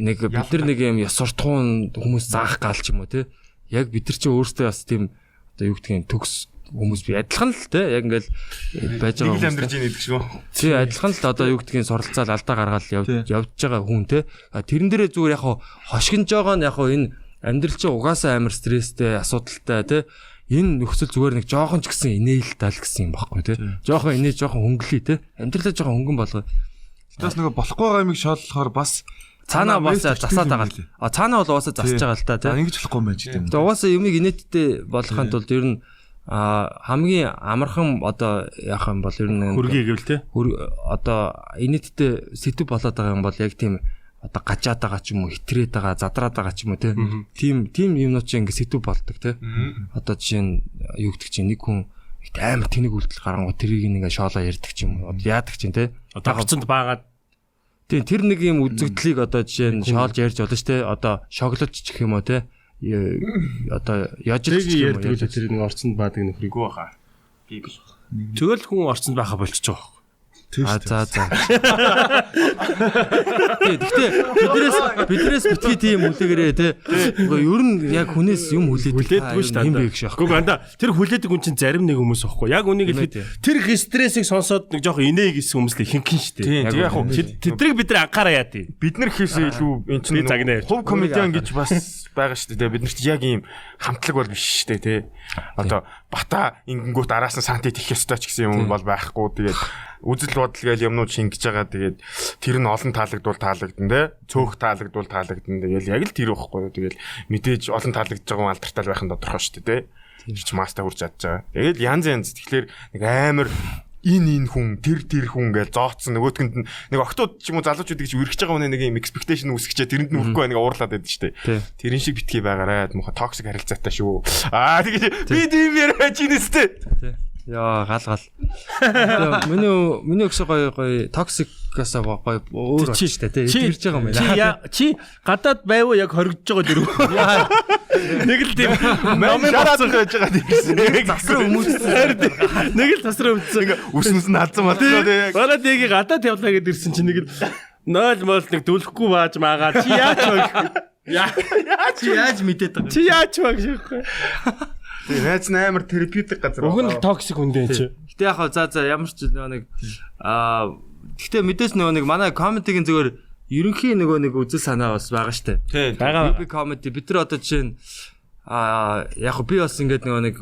бид нар нэг юм ёс суртахуун хүмүүс заах гал ч юм уу те. Яг бид нар чи өөрөөсөө бас тийм одоо юу гэдгийг төгс хүмүүс би адилхан л те яг ингээл байж байгаа хүмүүс амьдарч ийн гэдэг шүү. Тий адилхан л одоо юу гэдгийг суралцаал алдаа гаргаад явж байгаа хүн те. Тэрэн дээрээ зүгээр яг хошигнж байгаа нь яг энэ амьдрал чинь угаасаа амар стресстэй асуудалтай те. Энэ нөхцөл зүгээр нэг жоохон ч гэсэн инээлтэл гэсэн юм баггүй те. Жоохон инээ жоохон хөнгөлий те. Амьдралаа жоохон хөнгөн болгоо. Тэс нөгөө болохгүй байгаа юмыг шооллохоор бас цаанаа бас засаад байгаа л. Цаанаа бол угаасаа засаж байгаа л та те. Ингэж болохгүй юм байна ч гэдэг юм. Тэгээ угаасаа юмыг инээдтэй болохын тулд ер нь хамгийн амархан одоо яах юм бол ер нь хөргий гэвэл те одоо инээдтэй сэтв болоод байгаа юм бол яг тийм одоо гажаад байгаа ч юм уу хитрээд байгаа задраад байгаа ч юм уу те тийм юмнууд чинь ингээ сэтв болдог те одоо жишээ нь юу гэдэг чинь нэг хүн амар тэнэг үйлдэл гарангуй тэрийг ингээ шоолоо ярьдаг ч юм уу яадаг чинь те одоо хоцонд баагаад тийм тэр нэг юм үзэгдлийг одоо жишээ нь шоолж ярьж болно ш те одоо шоглож ч гэх юм уу те одоо яжиж юм уу тэр нэг орцонд баадаг нөхрийг баха. Би бил. Тэгэл хүн орцонд байха болчихж байгаа юм. За. Гэхдээ биднээс битгий тийм үлээгээрээ те. Ер нь яг хүнээс юм хүлээдэггүй шүү дээ. Юм бэ гэж аахгүй. Гэхдээ тэр хүлээдэг хүн чинь зарим нэг хүмүүс аахгүй. Яг үнийг хэлэхэд тэр стрессийг сонсоод нэг жоох инээ гэсэн хүмүүс л ихэнх шүү дээ. Тийм яг тэдрийг бид нар анхаараа яа тий. Бид нар хийсээ илүү эн чинь хувь комедиан гэж бас байгаа шүү дээ. Бид нар ч яг ийм хамтлаг бол биш шүү дээ тий. Одоо бата ингэнгүүт араас нь сантит их ёстой ч гэсэн юм бол байхгүй. Тэгээд үзэл бодол гээл юмнууд шингэж байгаа. Тэгээд тэр нь олон таалагдвал таалагдана те. Цөөх таалагдвал таалагдана. Тэгэл яг л тэр байхгүй юу. Тэгэл мэдээж олон таалагдж байгаа хүн алдартай байх нь тодорхой шүү дээ те. Чи маста хүрч чадж байгаа. Тэгэл янз. Тэгэхээр нэг амар энэ хүн тэр хүн гэж зооцсон нөгөөтгөнд нэг октод ч юм уу залуучуудыг ч үргэж байгаа хүн нэг юм expectation үсгэжээ тэрэнд нь үргэхгүй нэг уурлаад байдаг шүү дээ. Тэрэн шиг битгий байгаарай. Муха токсик харилцаатай шүү. Тэгээд би тийм яриач инэстэй. Яа гал. Миний өгсө гоё токсикаас гоё өөр очиж штэ тий. Ирж байгаа юм байна. Чи гадаад байвуу яг хоригдож байгаа дөрөв. Нэг л тийм номын шараад байж байгаа гэсэн. Засраа өмөлсөн. Нэг л засраа өмөлсөн. Үснэс нь алдсан болчихлоо тий. Бараа тийг гадаад явлаа гэдээ ирсэн чинь нэг л 0 мол нэг дүлэхгүй бааж maaгаа. Чи яаж вэ? Чи яаж мэдээд байгаа? Чи яаж вэ гэхгүй. Тийм найз амар терапевтик газар. Уг нь токсик хүндээ чи. Гэтэ яг за ямар ч нэг гэхдээ мэдээж нэг манай комедигийн зүгээр ерөнхий нэг үзэл санаа бас байгаа штэ. Тийм байгаа. Би комеди бид нар одоо чинь яг би бас ингээд нэг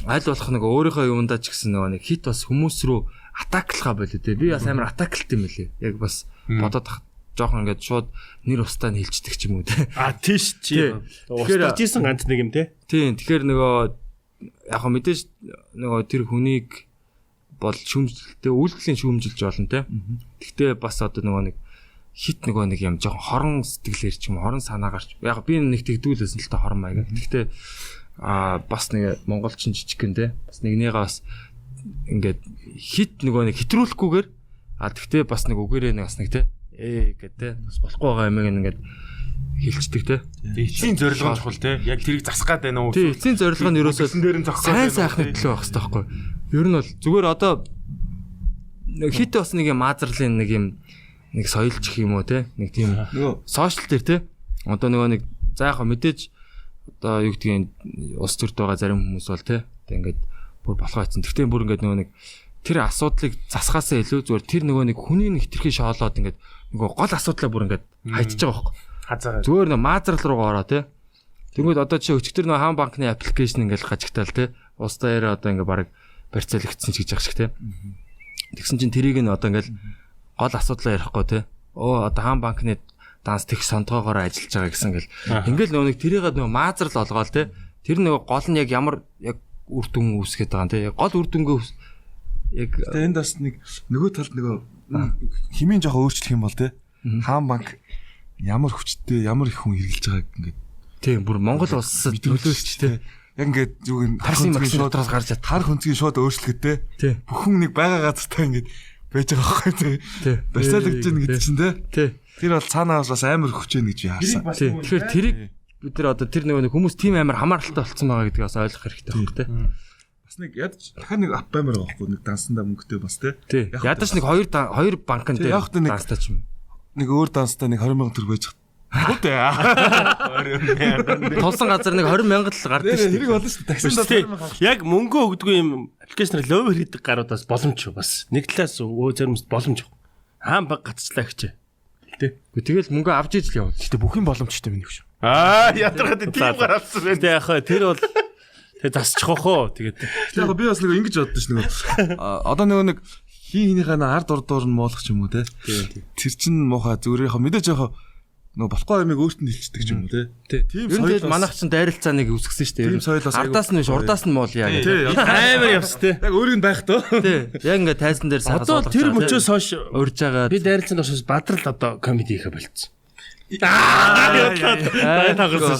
аль болох нэг өөрийнхөө юмдаа ч гэсэн нэг хит бас хүмүүс рүү атаклахаа болоо те. Би бас амар атаклт юм лээ. Яг бас бодоод жоохон ингээд шууд нэр устаа нь хилчдэг ч юм уу те. Тийш чи. Устгаж исэн ганц нэг юм те. Тийм. Тэгэхээр яг мэдээж тэр хүнийг бол шүүмжлэлтэй үйлдэлийн шүүмжилж болно те. Гэхдээ бас одоо нэг хит нэг юм жоохон хорон сэтгэлээр ч юм хорон санаагаарч. Яг би нэг тэгдүүлсэн л та хорон маяг. Гэхдээ бас нэг монголчин жижигхэн те. Бас нэгнийгээ бас ингээд хит нэг хитрүүлэхгүйгээр тэгтээ бас нэг үгээрээ бас нэг те гэдэг бас болохгүй байгаа юм ингээд хэлцдэг те. Эцсийн зорилго нь чухал те. Яг тэрийг засах гад байна уу? Тийм, эцсийн зорилго нь ерөөсөө сайн сайхны төлөө байх хэрэгтэй байхгүй. Ер нь бол зүгээр одоо хит бас нэг юм маазарлын нэг соёлч гэх юм уу те. Нэг тийм сошиал дээр те. Одоо нэг за яг мэдээж одоо юу гэдгийг ус төрд байгаа зарим хүмүүс бол те. Ингээд бүр болохоо ийцэн. Тэгтээ бүр ингээд нэг тэр асуудлыг засахаасаа илүү зүгээр тэр нэг хүний хитрхи шоолоод ингээд гол асуудлаа бүр ингээд хайчиж байгаа байхгүй. Зүгээр маазрал руу ороо те. Тэгвэл одоо чи өчигдөр хаан банкны аппликейшн ингээд гажигтаал те. Ус даяараа одоо ингээд баг барьцаалагдсан ч гэж яах шиг те. Тэгсэн чинь тэрийг нь одоо ингээд гол асуудлаа ярихгүй те. Одоо хаан банкны данс тех сонтоогоор ажиллаж байгаа гэсэн ингээл нэг тэрийг маазрал олгоол те. Тэр гол нь яг ямар яг үр дүн үүсгэж байгаа юм те. Гол үр дүнгээ яг энд бас нөгөө талд химийн жоохон өөрчлөх юм бол те. Хаан банк ямар хүчтэй ямар их хүн хэрэгжилж байгааг ингээд тийм бүр Монгол улсад нөлөөлч те. яг ингээд юу Тарсын тархын шууд дотроос гарч чад. тар хүнцгийн шууд өөрчлөгдөө. Тий. Бүхэн нэг байгаа газартаа ингээд байж байгаа байхгүй тий. Барьцаалагдж байна гэдэг чинь тий. Тэр бол цаанаас бас амар хүч гэж би харсан. Тэгэхээр тэрийг бид нар одоо тэр нэг хүмүүс тийм амар хамааралтай болцсон байгаа гэдгийг бас ойлгох хэрэгтэй байхгүй тий. Бас нэг ядаж дахиад нэг ап баймар байхгүй нэг дансандаа мөнгөтэй бас тий. Ядаж нэг хоёр банкн дээр данстай ч юм. Нэг өөр данстай нэг 20,000 төгрөг байж Үгүй ээ. Тулсан газар нэг 20,000 л гардаг шүү. Тэрийг болно шүү. Таксинд яг мөнгө өгдөггүй юм аппликейшнээр ловер хийдэг гаруудаас боломж бас нэг талаас заримс боломж. Хаан баг гацчлаа гэж. Тэ. Тэгэл мөнгө авч иж л яваад. Гэтэ бүх юм боломжтой минь гэж. Ядаргаад тийм гар авсан байх. Тэ яхаа тэр бол тэг засчих واخоо. Тэгээд яг би бас нэг ингэж боддоо ш нэг. Одоо нэг хийнийхээ ард урдуур нь моолох ч юм уу те. Тэр чин муухай зүгээр яг мэдээж яг нөө болохгүй юмыг өөртөө хэлчихдэг ч юм уу те. Тийм соёл манайх ч дайралцааныг үсгэсэн шүү дээ. Тийм соёлоос ардаас нь биш урдаас нь муул яа гэх. амар явс те. Яг өөрийг нь байх тоо. Тий. Яг ингээ тайзан дээр сахас болгож. Одоо тэр мөчөөс хойш урьж байгаа. Би дайралцаанд очиж бадрал одоо комеди хийхэ болцсон. Тагарсан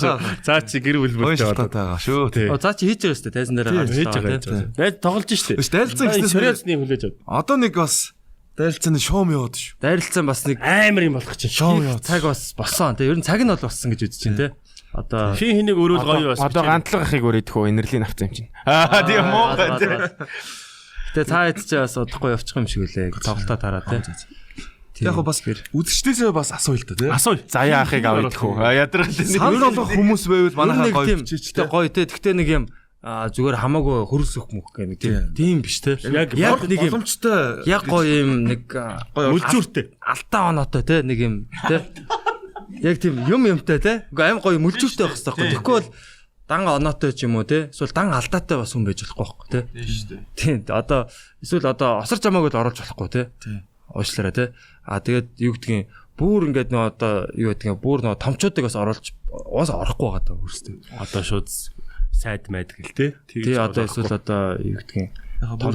шүү. За чи гэр бүл бүлтэй байгаа шүү. За чи хийж байгаа шүү дээ тайзан дээр гарч хийж байгаа. Дайд тоглож шүү дээ. Дайралцсан гэснээр сериалсны хүлээж авд. Одоо нэг бас дайралцсан шоум яваад шүү. Дайралцсан бас нэг амар юм болох чинь. Шоум яваад. Цаг бас болсон. Тэ ер нь цаг нь бол болсон гэж үзэж байна те. Одоо хин хэнийг өрөөл гоё бас. Одоо гантлаг ахыг өрөөдөх үү инэрлийн авцсан юм чинь. Тийм муу. Гэтэ цаа хэд ч бас удахгүй явчих юм шиг үлээ. Тоглолтоо тараа те. Яг бас үзэгчдээсээ бас асуу л та тий. Асуу. Заяа ахыг авъя гэх үү. Ядрах санал болох хүмүүс байвал манайхаа гоё бичээчтэй гоё те. Гэтэ нэг юм зүгээр хамаагүй хөрс өх мөх гэх нэг тийм биш те. Яг нэг юм боломжтой. Яг гоё юм нэг мүлжүүртэй. Алтаа оноотой те нэг юм те. Яг тийм юмтай те. Аим гоё мүлжүүртэй байх хэрэгтэй байхгүй. Тэгэхгүй бол дан оноотой ч юм уу те. Эсвэл дан алдаатай бас хүн байж болохгүй байхгүй те. Тийм. Одоо эсвэл одоо осор жамааг л оруулж болохгүй те. Уучлаарай те. Тэгээд юу гэдгийг бүр ингээд нөө одоо юу гэдгийг бүр нөө томчуудыг бас оруулж уус орохгүй байгаа даа өөрсдөө. Одоо шууд сайд майд гэл те. Тий одоо эсвэл одоо юу гэдгийг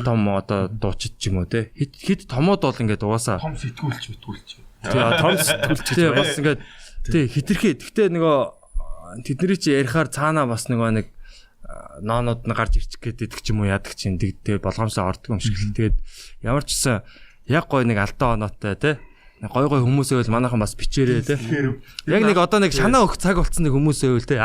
том одоо дуучид ч юм уу те. Хит томууд бол ингээд угаасаа том сэтгүүлч. Тий том сэтгүүлч. Тий бас ингээд тий хитрхи. Гэхдээ нөгөө тэдний чи ярихаар цаанаа бас нэг ноонууд нь гарч ирчих гэдэг ч юм уу яадаг чинь тэгээд болгоомжлоо ордог юм шиг л. Тэгээд ямар ч гэсэн яг гой нэг алтаа оноотой те. Гой хүмүүсээ бол манайхан бас бичээрээ те. Яг нэг одоо нэг шанаа өгөх цаг болцсон нэг хүмүүсээ бол те.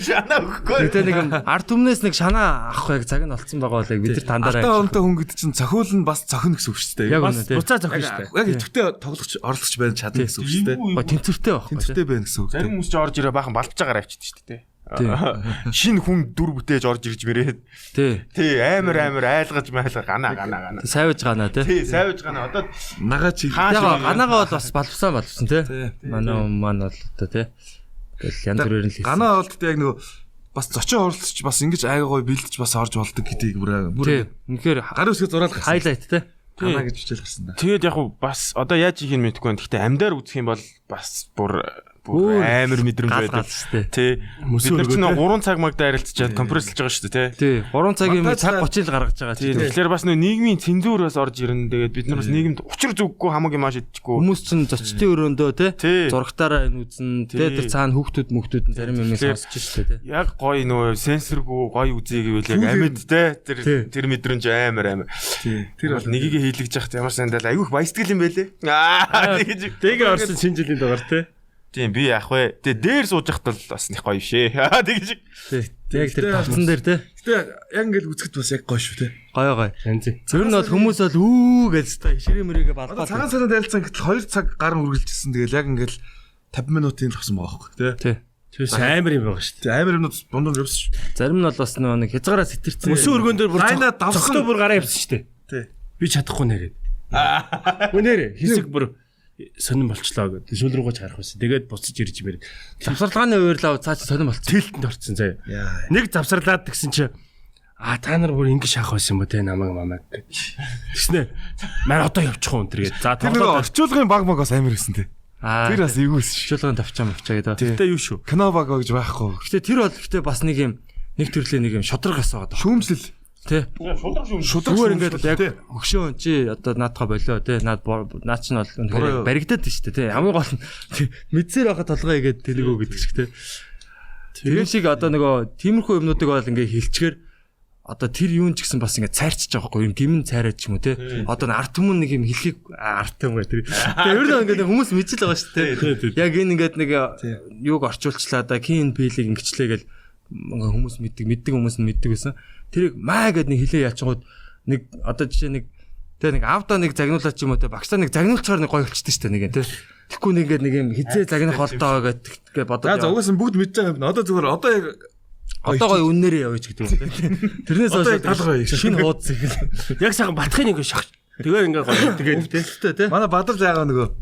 Шанаа өгөхгүй. Тэгээ нэг ард түмнээс нэг шанаа авах яг цаг нь болцсон байгаа бол бид нар тандаараа. Алтаа онтой хүн гэдэг чинь цохиул нь бас цохино гэсэн үг шүү дээ. Яг үнэ те. Буцаа зохино шүү дээ. Яг идэвхтэй тоглогч орлогч байж чадна гэсэн үг шүү дээ. Тэнцвэртэй байх. Тэнцвэртэй байна гэсэн үг. Зарим хүмүүс ч орж ирээ бахан балбаж байгаагаар авчихдээ шүү дээ. Шинэ хүн дүр бүтээж орж ирж мэрээд. Тий амар айлгаж гана. Сайвж гана те. Тий сайвж гана. Одоо нагаа чи ганагаа бол бас балбсан те. Манай маань бол одоо те. Тэгэл янз бүрээр нь л. Ганаа бол гэдэг яг нөгөө бас зочин орлогч бас ингэж айгаа гоё бэлдэж бас орж болдог гэдгийг бүр үнэхээр гар үсгээ зураалах хайлайт те. Ганаа гэж хичээл гарсан да. тэгээд яг бас одоо яаж хийх нь мэдэхгүй байна. Гэхдээ амьдаар үзэх юм бол бас бүр амар мэдрэмж байдаг. Тий. Бид нар чинь 3 цаг магадаа харилцаад компреслж байгаа шүү дээ, тий. 3 цагийн цаг 30 л гаргаж байгаа тий. Тэгэхээр бас нийгмийн цензур бас орж ирнэ. Тэгээд бид нар бас нийгэмд учир зүггүй хамаагүй маш идчихгүй. Хүмүүс чинь зочдын өрөөндөө тий. Зургатаараа энэ үзэн тий. Тэр цаана хүүхдүүд нь зарим юм сонсож шүү дээ, тий. Яг гоё нөө сенсоргүй гоё үзье гэвэл яг амьд тий. Тэр мэдрэмж амар. Тий. Тэр бол нёгийг хийлгэж яхад ямар сандал айгүйх баясгал юм байлээ. Тэгэж дээг орсон шинэ жилийн дугаар тий. Тийм би яах вэ? Тэгээ дээр сууж яхад бол бас нэг гоё шээ. Тэгэж. Яг тэр тавцсан дээр те. Гэтэ яг ингээл үзэхэд бас яг гоё шүү те. Гоё. Зөв нь бол хүмүүс бол үү гэж та ширээ мөрийгээ балгаа. Цагаан сарын дайлцсан гэтэл 2 цаг гар үргэлжсэн. Тэгэл яг ингээл 50 минутын л авсан байгаа хөөхгүй те. Тэрс амар юм байгаа шүү дээ. Амар юмнууд дундуур явсан шүү. Зарим нь бол бас нэг хязгаараа сэтэрсэн. Өсөн өргөн дээр бүр давсгал бүр гараа явсан шүү дээ. Тий. Би чадахгүй нэрээд. Үнээрээ хэсэг бүр сонирн болчлоо гэдэг. Шүл рүүгээ харах байсан. Тэгээд буцаж ирж мэр. Завсарлагын уйрлаа цаа чи сонирн болцсон. Тэлтэнд орцсон заяа. Нэг завсарлаад тэгсэн чи та нар бүр ингэ шахах байсан юм уу те намайг тэгснэ. Мань одоо явчих уу энэ. За тоглоо. Орчуулгын баг магаас амар байсан те. Тэр бас эвгүйс орчуулгын тавчаа гэдэг. Гэтэ юу шүү. Кино баг гэж байхгүй. Гэтэ тэр бол бас нэг юм нэг төрлийн нэг юм шудраг асуугаад. Шүүмжлэл. Тэ. Шудраг ингээд яг өгшөө чи одоо наадхаа болоо те. Наад ч нь бол үнэхээр баригдаад шүү дээ те. Хамгийн гол нь мэдсээр байхад толгой игээд тэлгөө гэдэг шиг те. Тэр шиг одоо нөгөө тиймэрхүү юмнуудыг бол ингээ хилчгээр одоо тэр юун ч гэсэн бас ингээ цайрчиж байгаа байхгүй юм гимэн цайраад ч юм уу те. Одоо арт түмэн нэг юм хэлхийг арт юм гэх тэр. Тэр ингээ хүмүүс мэдчихэл байгаа шүү дээ. Яг энэ ингээд нэг юуг орчуулчлаа да кин пилиг ингэчлээ гэл хүмүүс мэддэг хүмүүс нь мэддэг байсан. Тэрийг маа гэд нэг хэлээ яачгууд нэг одоо жишээ нэг тэгээ нэг авда нэг загнуулаач юм уу те багшаа нэг загнуулчаар нэг гоё болчихдээ шүү дээ нэг те. Тэгэхгүй нэг ингээд нэг юм хизээ загнах холтоо гэдэг бодоод. За угаасаа бүгд мэдж байгаа юм. Одоо зүгээр одоо гоё үннээрээ явж гэдэг юм. Тэрнээс хойш шинэ хуудас ихэл. Яг сайхан батхын ингээ шах. Тэгээ ингээ гоё тэгээд тэ. Манай бадар заагаа нөгөө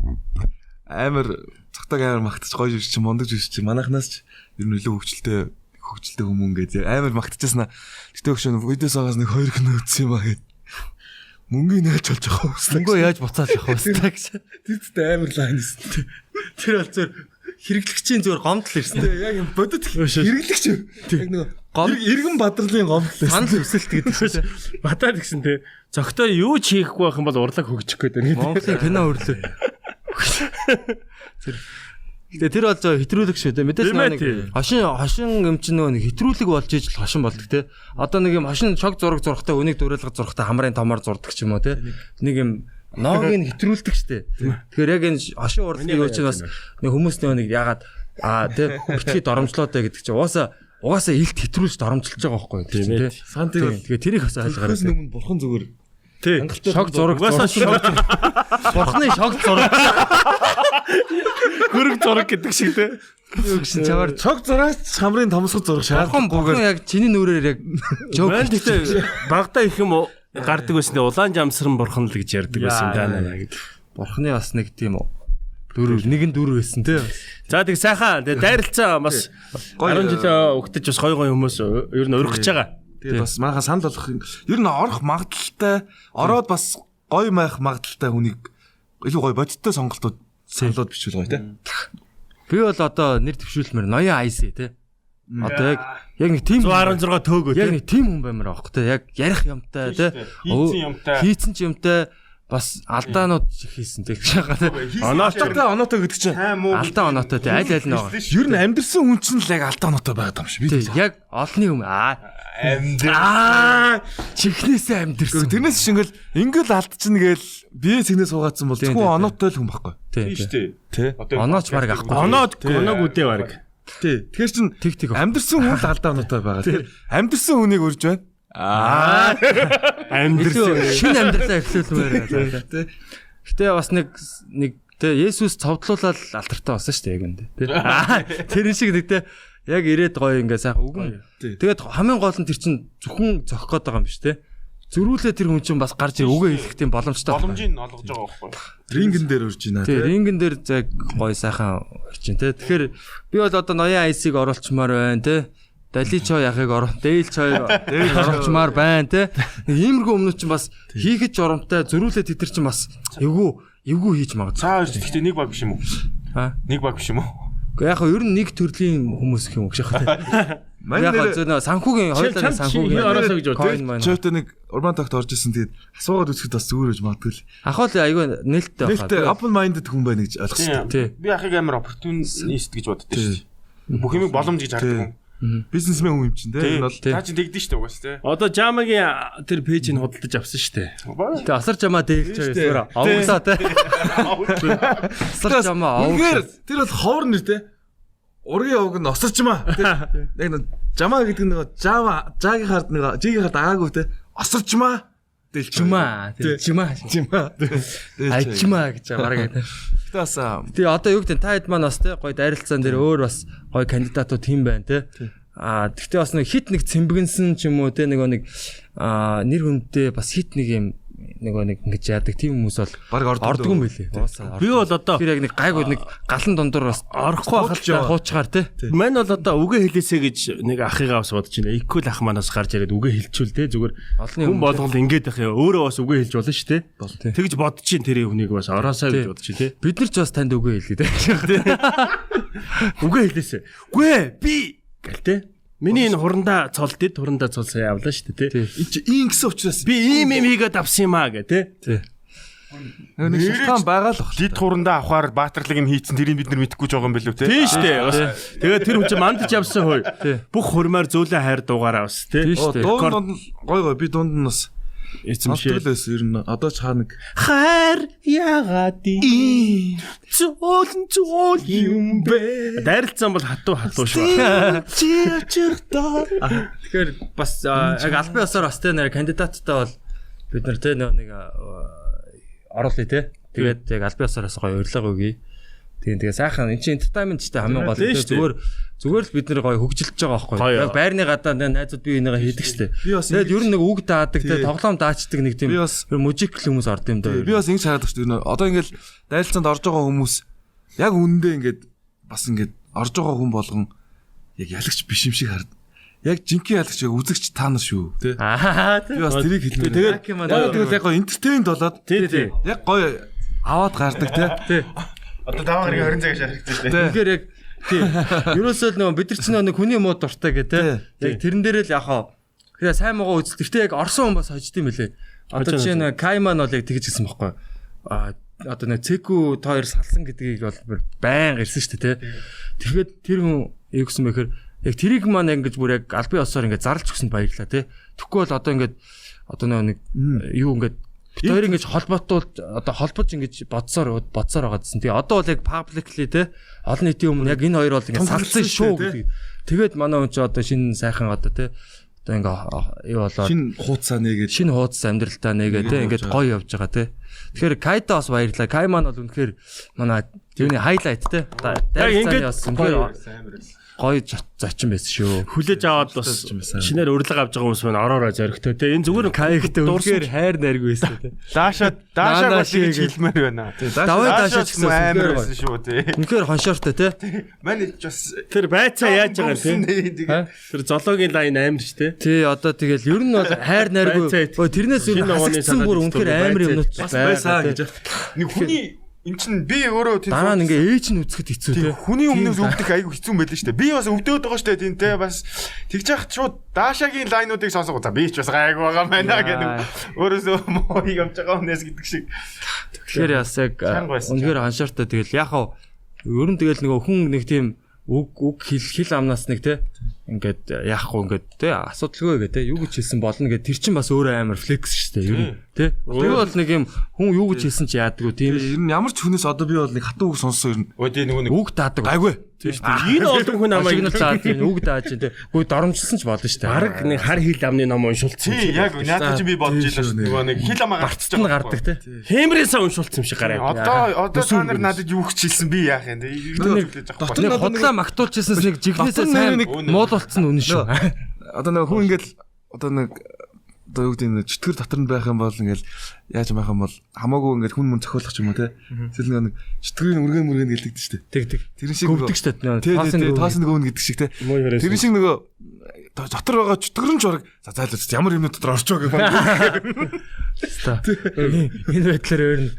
амар цогтойг амар магтаж гоё жишч мундаг жишч манайхнаас ч ер нь илүү хөвгчлөлтэй хүмүүн гэдэг амар магтчихсан. Гэтэ өгшөө видеос агаас нэг 2 гинэ үтсэн юм аа гэд. Мөнгөний яаж болж байгаа юм бэ? Мөнгөө яаж буцааж явах вэ гэж. Тэд амар лайнс. Тэр бол зөв хэрэглэгчийн зөвөр гомдол ирсэн. Яг юм бодод хэрэглэгч. Яг нөгөө иргэн бадрлын гомдол. Санал өсөлт гэдэг чинь. Батаад гэсэн те. Зөгтөө юу ч хийхгүй байх юм бол урлаг хөгжих гээд байна. Монголын кино өрлөө. Тэр бол зөө хэтрүүлэг шүү дээ. Мэдээж нэг хошин юм чинь нөгөө нэг хэтрүүлэг болж иж хошин болдог те. Одоо нэг юм хошин шог зурагтай үнийг дөрөөлгө зурагтай хамрын томоор зурдаг ч юм уу те. Нэг юм ноог нь хэтрүүлдэг штэ. Тэгэхээр яг энэ хошин урлагийн юу чинь бас нэг хүмүүс нэг ягаад те битгий доромжлоотой гэдэг чинь угаасаа илт хэтрүүлж доромжилж байгаа байхгүй тийм те. Тэгээ тэрийг бас ойлгоорой. Тэрс өмнө бурхан зүгээр шог зураг бурхны шог зураг хөрөг зураг гэдэг шиг те. Гэсэн чамаар цог зураач хамрын томсгол зураг шаардсан. Бурхан яг чиний нүрээр яг жок гэхдээ багтаа их юм гардаг байсан. Улаан жамсран бурхан л гэж ярьдаг байсан даа гэдэг. Бурхны бас нэг тийм нэгэн дөрөв байсан те. За тэг сайхан дайралцаа бас 10 жилээ өгтөж бас гоё хүмүүс ер нь өргөж байгаа. Тэгээд бас манайха санал болгох ер нь орох магадaltaй ороод бас гоё майх магадaltaй хүнийг илүү гоё бодиттой сонголтууд саналууд бичвэл гоё те. Би бол одоо нэр дэвшүүлмээр ноён IC те. Одоо яг нэг тим 116 төөгөө яг нэг тим хүн баймаар аахгүй те. Яг ярих юмтай те. Хийцэн ч юмтай бас алдаанууд хийсэн те. Оноотой гэдэг чинь алдаа оноотой те. Аль нь байгаа. Ер нь амьдрсан хүн чинь л яг алдаа оноотой байгаа юм шиг. Яг олонний юм чихнээсээ амьдрсан. Тэрнээс шингэл ингээл алдчихна гээл бие цэгнээ суугаадсан бол зөвхөн оноотой л хүн байхгүй. Тийм шүү дээ. Онооч баг авахгүй. Оноог үдээ баг. Тий. Тэгэхээр чин амьдрсан хүн л алдаа оноотой байгаа. Тэгэхээр амьдрсан хүнийг үрж байна. Амьдрсан шинэ амьдралаа эхлүүлмээр байна. Гэтэ бас нэг тэ Есүс цовдлуулаад алтартай болсон шүү дээ яг үндэ. Тэр шиг нэг тэ яг ирээд гоё ингээ сайхан үгэн. Тэгээд хамгийн гол нь тэр чин зөвхөн зохих гээд байгаа юм биш те. Зөрүүлээ тэр хүн чинь бас гарч үгээ хэлэх тийм боломжтой. Боломжийг олгож байгаа байхгүй. Рингэн дээр урж байна те. Рингэн дээр яг гоё сайхан чинь те. Тэгэхээр би бол одоо ноён IC-г оруулчмаар байна те. Даличо яхыг дээл чой оруулчмаар байна те. Нэг иймэрхүү өмнө чинь бас хийхэд жоромтой зөрүүлээ тэд нар чинь бас эвгүй хийж магад. Цаа гэхдээ нэг баг биш юм уу? Нэг баг биш юм уу? Гэхдээ яг ер нь нэг төрлийн хүмүүс их юм гэж байна. Яг зөв санхүүгийн хоёулаа санхүүгийн ороосоо гэж бодсон. Чөөтө нэг урбан тогт орж исэн тэгээд асуугаад үзэхэд бас зүгээр гэж магадгүй л. Ахвал айгүй нээлттэй байна. Нээлттэй open minded хүн байна гэж ойлгосон. Би ахыг амар opportunist гэж боддоо шүү дээ. Бүх юм боломж гэж хардаг хүн. Бизнесмен хүн юм чинь те. Энэ бол таа чинь тэгдэж шүү дээ угаас те. Одоо Жамагийн тэр пэйжийг худалдаж авсан шүү дээ. Тэгээ асар жамаа дээгч байсан. Авглаа те. Асар жамаа авглаа. Тэр бол ховор нэр те. Ургийн уг нь осорчмаа. Яг нэг жамаа гэдэг нэг жаагийн хард нэг жигийн хард аагүй те. Осорчмаа. Дэлчмаа. Айчмаа гэж бараг. Тэгээ одоо юу гэдэг та хэд маань бас те гоё дайралцаан дээр өөр бас гоё кандидатууд тийм байна те. Тэгтээ бас нэг хит нэг цэмбгэнсэн ч юм уу те нэг нэр хүндээ бас хит нэг юм нэг ингэж яадаг тийм хүмүүс бол баг ордгүй юм байлээ. Би бол одоо тэр яг нэг гайгүй нэг галан дундуур бас орохгүй байхад хуучгаар те. Мань бол одоо үгээ хэлээсэ гэж нэг ахыгаа бас бодож байна. Экүүл ах манаас гарч ирээд үгээ хэлчихвэл те зүгээр хүн болгол ингэж байх юм. Өөрөө бас үгээ хэлж болно шүү те. Тэгж бодож чинь тэр хүнийг бас ороосоо гэж бодож чинь те. Бид нар ч бас танд үгээ хэлээ те. Үгээ хэлээсэ. Үгүй би гэл те. Миний энэ хурандаа цол сая авлаа шүү дээ тий. Ийм гэсэн учраас би ийм хийгээд авсан юм аа гэ тий. Нэг шалтгаан байгаа л баг. Дид хурандаа авахаар баатарлаг юм хийцэн тэрийг бид нар мэдэхгүй жоо юм билүү те. Тийм шүү дээ. Бас тэгээд тэр хүн чинь мандаж явсан хой. Бүх хурмаар зөөлөн хайр дугаараа бас тий. Дунд гой би дунд нь бас эзэмшээлээс ер нь одоо ч хаа нэг хайр ягаад ийм зөөлөн юм бэ? Дайралцсан бол хатуу шүү. Тэгэхээр бас яг албан ёсоор бас тэ нэр кандидаттай бол бид нар тэ нэг оруулъя те. Тэгээд яг албан ёсоороос гоё урилга өгье. Тэгээ сайхан эн чинь entertainment ч хамгийн гол те. Зүгээр л бид нэр гоё хөгжилж байгаа байхгүй. Яг байрны гадаа найзууд бие бинийгаа хийдэг штэ. Тэгээд ер нь нэг үг даадаг те тоглоом даачдаг нэг тийм мужик хүмүүс орд юм даа. Би бас ингэ хараад штэ. Одоо ингээл дайлцанд орж байгаа хүмүүс яг үндэ ингээд бас ингээд орж байгаа хүн болгон яг ялагч биш юм шиг хард. Яг жинхэнэ ялагч үзэгч та нар шүү те. Би бас тэрийг хэлмээр. Тэгээд яг гоё entertainment болоод яг гоё аваад гардаг те. Одоо 5 гарагийн 20 цагаас харагдаж шүү дээ. Тэгэхээр яг тийм. Ерөөсөө нөгөө бид нар ч нэг хүний муу дуртай гэдэг. Яг тэрэн дээрээ л яхаа. Тэгээ сайн муугаа үзэл. Тэртээ яг орсон хүн бас хожд юм лээ. Одоо жишээ нь Кайман бол яг тэгж гисэн байхгүй. Одоо нэг Цеку тоор салсан гэдгийг бол байн ирсэн шүү дээ. Тэгэхэд тэр хүн юу гэсэн бэхээр яг тэрийг маань ингэж бүр яг албан ёсоор ингэж зарлж өгсөнд баярлаа тий. Тэгэхгүй бол одоо ингэж одоо нэг юу ингэж бид хоёр ингэж холбоотуулж одоо холбож ингэж бодсоор байгаа гэсэн. Тэгээ одоо бол яг publicly те олон нийтийн өмнө яг энэ хоёр бол ингэ салсан шүү гэдэг. Тэгээд манай хүн ч одоо шинэ сайхан одоо те одоо ингэ юу болоод шинэ хуудасаа нэгээд шинэ хуудас амьдралтаа нэгээд те ингэж гоё явж байгаа те. Тэгэхээр Кайда бас баярлаа. Кайман бол үнэхээр манай юуны хайлайт те. Дайрцааны бас үнэхээр гоё зочин байсан шүү. Хүлээж аваад бас шинээр урилга авж байгаа хүмүүс маань ороороо зоригтой те. Энэ зүгээр Кайгтэй үнэхээр хайр найргүй байсан те. Даашаа гэж хэлмээр байна. Давай даашаа гэсэн амар байсан шүү те. Үнэхээр хоншоортой те. Манай бас тэр байцаа яаж байгаа те. Тэр зоологийн лайн амар ш те. Тий одоо тэгэл ер нь бол хайр найргүй. Тэрнээс ер нь хасагдсан бүр үнэхээр амар юмнууд байсан гэж. Нэг хүний эн чин би өөрөө тийм дараа нь ингээ ээж нь үзэхэд хэцүү те. Хүний өмнөөс өвдөх айгүй хэцүү байлээ шүү дээ. Би бас өвдөөд байгаа шүү дээ тийм те. Бас тэгж яхад шууд Даашагийн лайнуудыг сонсгоо. За би ч бас гайгүй байгаа байна гэдэг. Өөрөөсөө муу явж байгаа хүнээс гэдэг шиг. Тэгэхээр бас яг үнэхээр аншаартай тэгэл яг хав ер нь тэгэл нөгөө хүн нэг тийм үг хэл амнаас нэг те ингээд яахгүй ингээд те асуудалгүй гэдэг те юу гэж хэлсэн болно гэдэг тэр чинь бас өөрөө амар флекс шүү дээ ер нь те тэр бол нэг юм хүн юу гэж хэлсэн чи яадаг уу тийм ер нь ямар ч хүнээс одоо би бол нэг хатуу үг сонссон ер нь өөдөө нөгөө үг даадаг айгүй энэ олон хүн намайг сигнал заад үг дааж те үгүй доромжилсан ч болно шүү дээ арга нэг хар хил амны ном уншуулсан чи яг надад чи би бодож илаа шүү нөгөө нэг хил амаа гарцтай гардаг те хэмрээсээ уншуулсан юм шиг гараа одоо та нар надад юу гэж хэлсэн би яах юм те дотор хотлоо магтуулчихсанс нэг жигнэсээ сайн муул болцсон үнэн шүү одоо нэг хүн ингээл одоо нэг одоо юу гэдэг нь чөтгөр дотор нь байх юм бол ингээл яаж байх юм бол хамаагүй ингээл хүн мөн зохиолох юм уу те эсвэл нэг чөтгөрийн үргэн гэлдэгдэж штэ тэг тэрэн шиг гөвдөг штэ таас нэг өвн гэдэг шиг те тэрэн шиг нөгөө дотор байгаа чөтгөрөн ч ураг за зайлуулж ямар юм дотор орчоо гэх юм энэ байдлаар өөр нь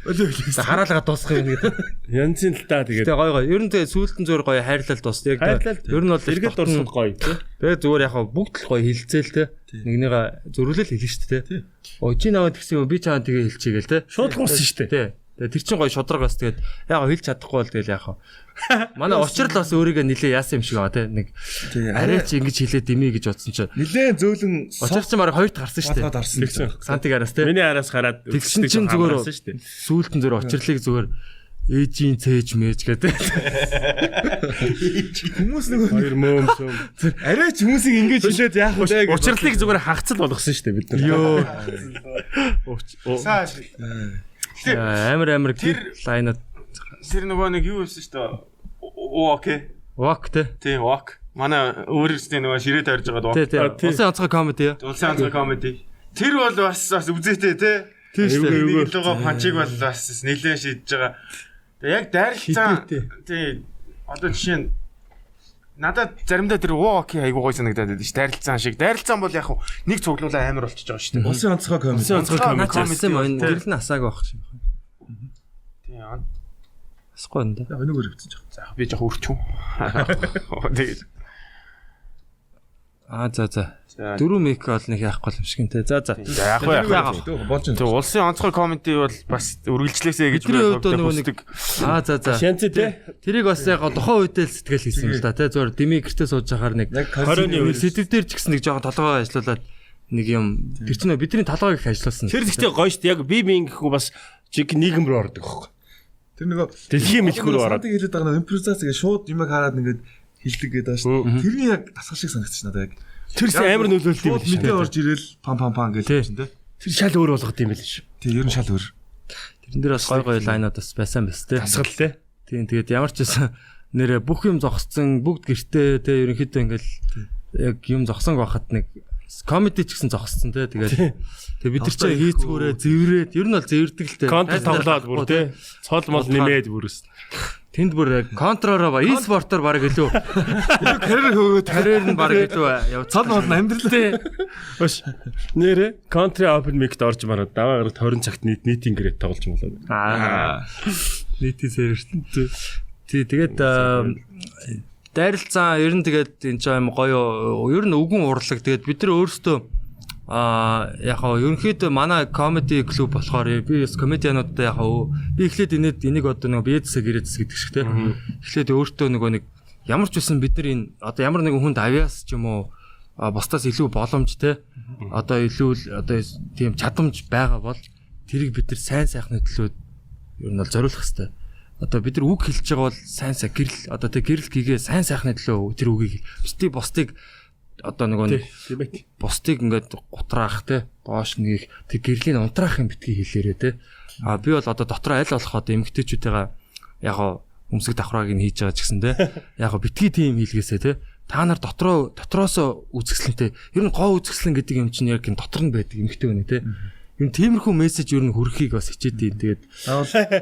хараалгаа дуусгах юм гэдэг янзын л та тэгээд гоё ер нь тэгээд сүүлдэн зүгээр гоё хайрлал дуус яг ер нь бол эргэл дурсах гоё тий тэгээд зүгээр яг бүгд л гоё хилцээл те нэгнийгээ зөрүүлэл хэлнэ шүү дээ те чи наваад гэсэн юм би чаана тэгээ хэлчихье гээл те шууд гуйсан шүү дээ те тэгээд тэр чин гоё шудрагаас тэгээд яг хэлж чадахгүй бол тэгэл яг манай учрал бас өөрийгөө нилээ яасан юм шиг байгаа те нэг арай чи ингэж хэлээд димий гэж бодсон чинь нилээ зөөлөн учрал чи мараа хоёрт гарсан шүү дээ сантиг араас те миний араас гараад тэгсэн чинь зүгээр сүүлдэн зүгээр учрлыг зүгээр ээжийн цээж мэж гэдэг хүмүүс нэг хоёр мөөм арай ч хүмүүсийг ингэж хэлээд яах вэ гэж учрлыг зүгээр хагцал болгосон шүү дээ бид нар ёо цааш амар тэр лайнад тэр нөгөө нэг юу байсан шүү дээ walk те тий walk манай өөрөөсөө нөгөө ширээ тавьж байгаа walk улсын онцгой комеди улсын онцгой комеди тэр бол бас үзээтэй те нэг лого панчиг бол бас нэлээд шийдэж байгаа яг дайралцаа тий одоо жишээ нь надад заримдаа тэр walk айгуу гой санагдаад байдаг ш дайралцаа шиг дайралцаа бол яг нэг цуглуулаа амар болчихж байгаа шүү дээ улсын онцгой комеди гэрэл нь асааг байх шиг тий асгүй энэ өнөөгөр хөвцөж байгаа за би жоох өрчүү тэгээд За. 4 мик бол нэг яахгүй юм шиг нэ. За. Яг болж байна. Улсын онцгой комменти бол бас үргэлжлээсэй гэж боддог. За. Шанцэ те. Тэрийг бас яг тухайн үедээ л сэтгэл хийсэн юм л да. Тэ зүгээр дими гэртээ сууж байхаар нэг 20-ны сэдв дээр ч гэсэн нэг жоохон толгой ажиллуулад нэг юм тэр чинь бидний толгойг их ажиллуулсан. Тэр ихтэй гоё шүү дээ. Яг би гэхгүй бас жиг нийгэм рүү ордог байхгүй. Тэр нөгөө дэлхийн мэлхүүр ороод. Сантыг хэлээд байгаа импровизац гэж шууд юм хараад ингээд хилдэг гэдэг байна шүү. Тэрний яг дасгал шиг санагдчих надад яг. Тэр амар нөлөөлт юм биш. Мэдээ орж ирэл пам гэж чинь те. Тэр шал өөр болгох юм байл шүү. Тий, ер нь шал өөр. Тэрэн дээр бас гой лайнууд бас байсан биз те. Дасгал те. Тийм тэгээд ямар ч байсан нэрэ бүх юм зогссон, бүгд гэртээ те ерөнхийдөө ингээл яг юм зогсон байхад нэг комеди ч гэсэн зогссон те. Тэгээд бид нар ч хийцгүүрээ зэврээд ер нь бол зэвэрдэг л те. Контент тоглоод бүр те. Цол мол нэмээд бүрс. Тэнд бүр контророо e-спортоор баг илүү карьер нь баг илүү цол бол амьдралтай. Хөш. Нэрэ country open mic-д орж мараад даваа гарагт 20 цагт нийтийн гэрээ тоглож болоо. Нийтийн сервистэй. Тэгээд дайралцаа ер нь тэгээд энэ ч юм гоё ер нь үгэн урлаг тэгээд бид нар өөрсдөө яг хаа ерөнхийдөө манай комеди клуб болохоор би комедиануудтай яг хаа би эхлээд энийг одоо нэг биедэсээ гэрээдэс гэдэг шиг те эхлээд өөртөө нэг ямар ч байсан бид нар энэ одоо ямар нэгэн хүнд авиас ч юм уу бусдаас илүү боломж те одоо илүү одоо тийм чадамж байгаа бол тэрийг бид нар сайн сайхны төлөө ер нь бол зориулах хэрэгтэй. Одоо бид нар үг хэлж байгаа бол сайн гэрэл одоо тэг гэрэл гээгээ сайн сайхны төлөө тэр үгийг бусдыг одоо нэг бусдыг ингээд гутраах те доош нэг тэг гэрлийн унтраах юм битгий хэлээрээ те би бол одоо дотроо аль болох одоо эмгтээчүүдтэйгээ яг өмсөг давхрааг нь хийж байгаа ч гэсэн те яг битгий тийм хийлгээсэ те та нар дотроос үзэсгэлэнтэй ер нь гоо үзэсгэлэн гэдэг юм чинь яг энэ дотор нь байдаг эмгтээ байна те юм тиймэрхүү мессеж ер нь хүрхийг бас хичээдээ. Тэгээд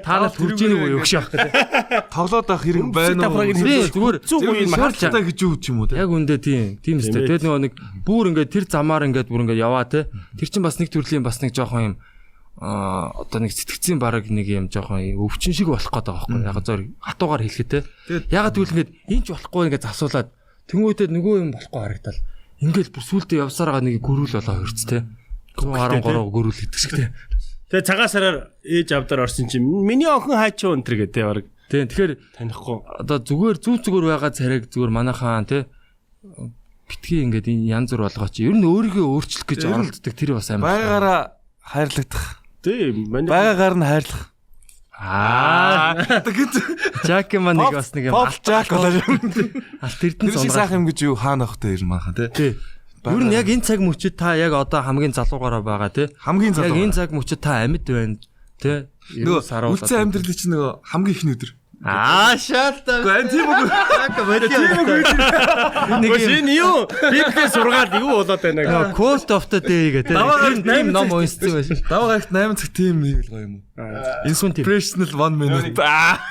та нар хүрж ийн үү өгш яах гэдэг. Тоглоод авах хэрэг байна уу? Зүгээр үеийн махалтай гэж юу ч юм уу те. Яг үндэ тийм өстэй. Тэгээд нөгөө нэг бүр ингээд тэр замаар ингээд бүр ингээд яваа те. Тэр чинь бас нэг төрлийн бас нэг жоохон юм одоо нэг сэтгцийн бараг нэг юм жоохон өвчин шиг болох гээд байгаа байхгүй. Яг зөөр хатуугаар хэлэхэд те. Ягаад гэвэл ингээд энэ ч болохгүй ингээд засуулаад тэнгуүтэд нөгөө юм болохгүй харагдал. Ингээд бүр сүултээ явсараа нэг гөрүүл болоо хөрц те. 13 гөрүүл гэдэг шиг те. Тэгээ цагаан сараар ээж авдаар орсон чинь миний охин хайчуу өнтер гэдэг баг. Тийм тэгэхээр танихгүй. Одоо зүгээр байгаа царайг зүгээр манайхаа те битгий ингээд энэ янз бүр болгооч. Ер нь өөрийгөө өөрчлөх гэж оролддог тэр бас амар. Байгаараа хайрлагдах. Тийм байгаагаар нь хайрлах. Тэгээд Жак юм нэг бас нэг юм Жак болоо. Алт эрдэнэ сонирхол сайхан юм гэж юу хаана авахтай ер нь манайхаа те. Ер нь яг энэ цаг мөчид та яг одоо хамгийн залуугаараа байгаа тий. Хамгийн залуу. Яг энэ цаг мөчид та амьд байна тий. Нөгөө үлцэн амьдралын чинь нөгөө хамгийн ихний өдөр. Шаалтаа. Гэн тийм үг. Нэг шинэ юу? Библиэд сургаал юу болоод байна гэх. Quote of the day гэдэг. Тэр ном уншсан байсан. Даваагт 8 цаг тийм нэг л гоё юм уу? Inspirational 1 minute.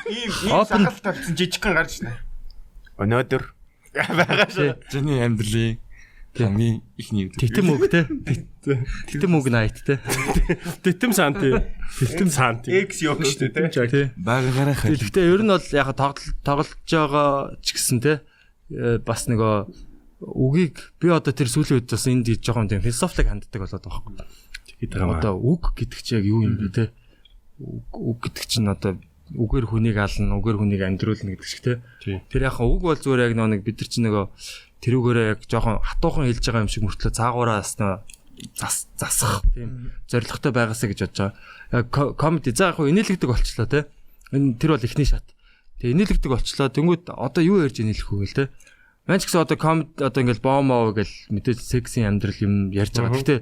Ийм сахалт тавьсан жижигхэн гарч байна. Өнөөдөр байгаа шүү. Жиний амьдралын хамгийн ихний өдөр. Титэм үг те. Титэм үг найт те. Титэм санти. Титэм санти. X yok шүү дээ те. Байгаагаараа хай. Гэхдээ ер нь бол яг тоглож байгаа ч гэсэн те бас нөгөө үгийг би одоо тэр сүүлийн үед бас энд жоохон тийм философик ханддаг болоод байгаа юм. Тэгээд одоо үг гэдэг чинь яг юу юм бэ те? Үг гэдэг чинь одоо үгээр хүнийг ална, үгээр хүнийг амьдруулна гэдэг шиг те. Тэр яг үг бол зүгээр яг нэг бид нар чинь нөгөө тэрүүгээрээ яг жоохон хатуухан хэлж байгаа юм шиг мөртлөө цаагуураас засах тийм зоригтой байгаасаа гэж бодож байгаа. Яг комеди за яг инээлгдэг болчлоо те. Энэ тэр бол эхний шат. Тэгээ инээлгдэг болчлоо. Тэнгүүд одоо юу ярьж инээлэх вэ гээл те. Манч гэсэн одоо комеди одоо ингээл боомоо гэл мэдээж сексийн амьдрал юм ярьж байгаа. Гэхдээ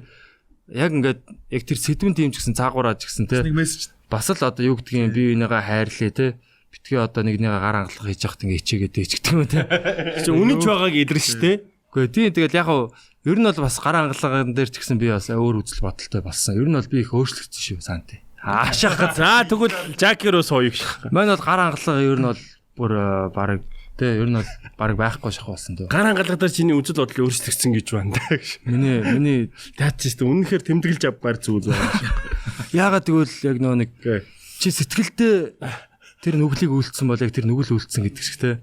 яг ингээд яг тэр сэдвэн тийм ч гэсэн цаагуураа ч гэсэн те. Нэг мессеж бас л одоо юу гэдгийг бие бинийгаа хайрлаа те. Битгий одоо нэгнийгээ гар хангалах хийж яхад ингээ ичээгээд ич гэдэг юм те. Чи үнэнч байгааг илэрнэ шүү те. Үгүй тийм тэгэл яг ер нь бол бас гар хангалагын дээр ч гэсэн би бас өөр үзэл бодолтой болсон. Ер нь бол би их өөрчлөгдсөн шүү санти. Аашаага за тэгвэл Жакерөө сууя гэж. Мань бол гар хангалага ер нь бол бүр баг те ер нь бол баг байхгүй шах болсон те. Гар хангалага дээр чиний үзэл бодол өөрчлөгдсөн гэж байна гэж. Миний таач шүү үнэхээр тэмдэглэж авмаар зүйл байна. Яагаад тэгвэл яг нэг чи сэтгэлдээ тэр нүглийг үйлдсэн бол яг тэр нүгэл үйлдсэн гэдэг шиг те.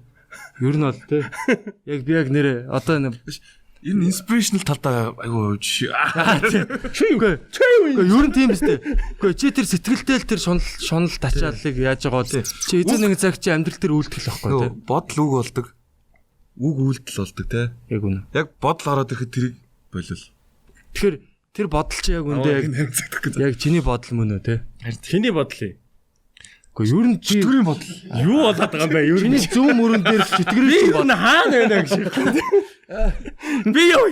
Ер нь бол те. Яг би яг нэрээ одоо Энэ inspirational талдаа айгу Үгүй ер нь тийм биз дээ. Үгүй чи тэр сэтгэлдээ л тэр шунал тачааллыг яаж байгаа бол чи эзэн нэг цаг чи амьдрал дээр үйлдэх л байхгүй тий. Бодол үг болдог. Үг үйлдэл болдог тий. Яг үнэ. Яг бодол ороод ирэхэд тэрийг болол. Тэгэхээр тэр бодол чи яг үндэ яг чиний бодол мөн үү тий. Хэний бодол юм? Гэхдээ ер нь чи Чөтгөрийн бодол. Юу болоод байгаа юм бэ? Ер нь чиний зүүн мөрөн дээр читгэрийн энэ хаана байна гэж. Би яв.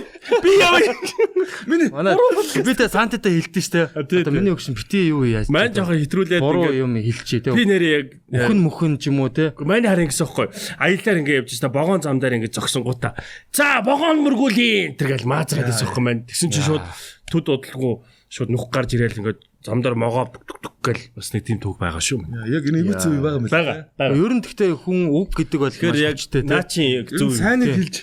Манай би тэ сантатай хэлдэж штэ. Одоо миний өгшин бити юу яаж. Мань жоохон хэтрүүлээд буруу юм хэлчихээ тий. Би нэр яг мөхөн ч юм уу тий. Манай харин гэсэн хэвгүй. Аяллаар ингэ явж та богоон зам дээр ингэ зогсон гута. За богоон мөргүүлийн тэргээл маазраад байсан хэвгүй маань. Тэгсэн чинь шууд төд удалгүй шууд нүх гарч ирээл ингэ зам дээр могоо гэл бас нэг тийм төг байгаа шүү. Яг энэ ивэ зүв байгаа юм байна. Ер нь гэхдээ хүн үг гэдэг бол тэгэхээр яг наа чи зүв сайныг хэлж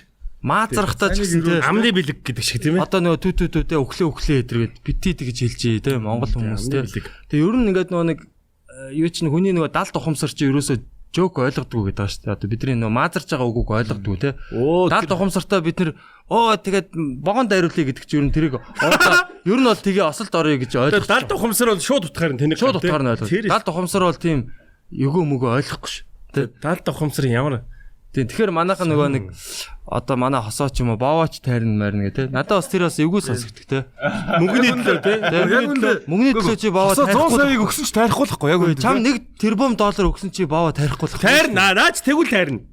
маазрахтаа ч гэсэн тий. Амны бэлэг гэдэг шиг тийм ээ. Одоо нөгөө түүтээ өглөө эдэргээд бити тэгж хэлжээ тий. Монгол хүмүүс тий. Тэгээ ер нь ингээд нөгөө нэг юу чинь хүний нөгөө 70 тухамсар чи ерөөсөө жок ойлгодгүй гэдэг байгаа шүү дээ. Одоо бидний нөгөө маазарч байгаа үгүйг ойлгодгүй тий. 70 тухамсартаа бид нэр тэгээд богоон дайруулъя гэдэг чи ер нь тэрийг ер нь бол тгээ осолд орё гэж ойлгох. 70 тухамсар бол шууд утгаар нь тэнийг шууд утгаар нь ойлгох. 70 тухамсар бол тийм өгөө мөгөө ойлгохгүй ш. Тий. 70 тухамсар ямар тийм тэгэхээр манайхан нөгөө нэг одоо манай хосоо ч юм уу боовооч тайрна марна гэх тий. Надад бас тэр бас эвгүй сонсогдох тий. мөнгөний төлөө тий. Мөнгөний төлөө чи боовоо 100 саяыг өгсөн ч тайрахгүй яг үү. Чам $1 тэрбум өгсөн чи боовоо тайрахгүй л. Тайрна наач тэгвэл тайрна.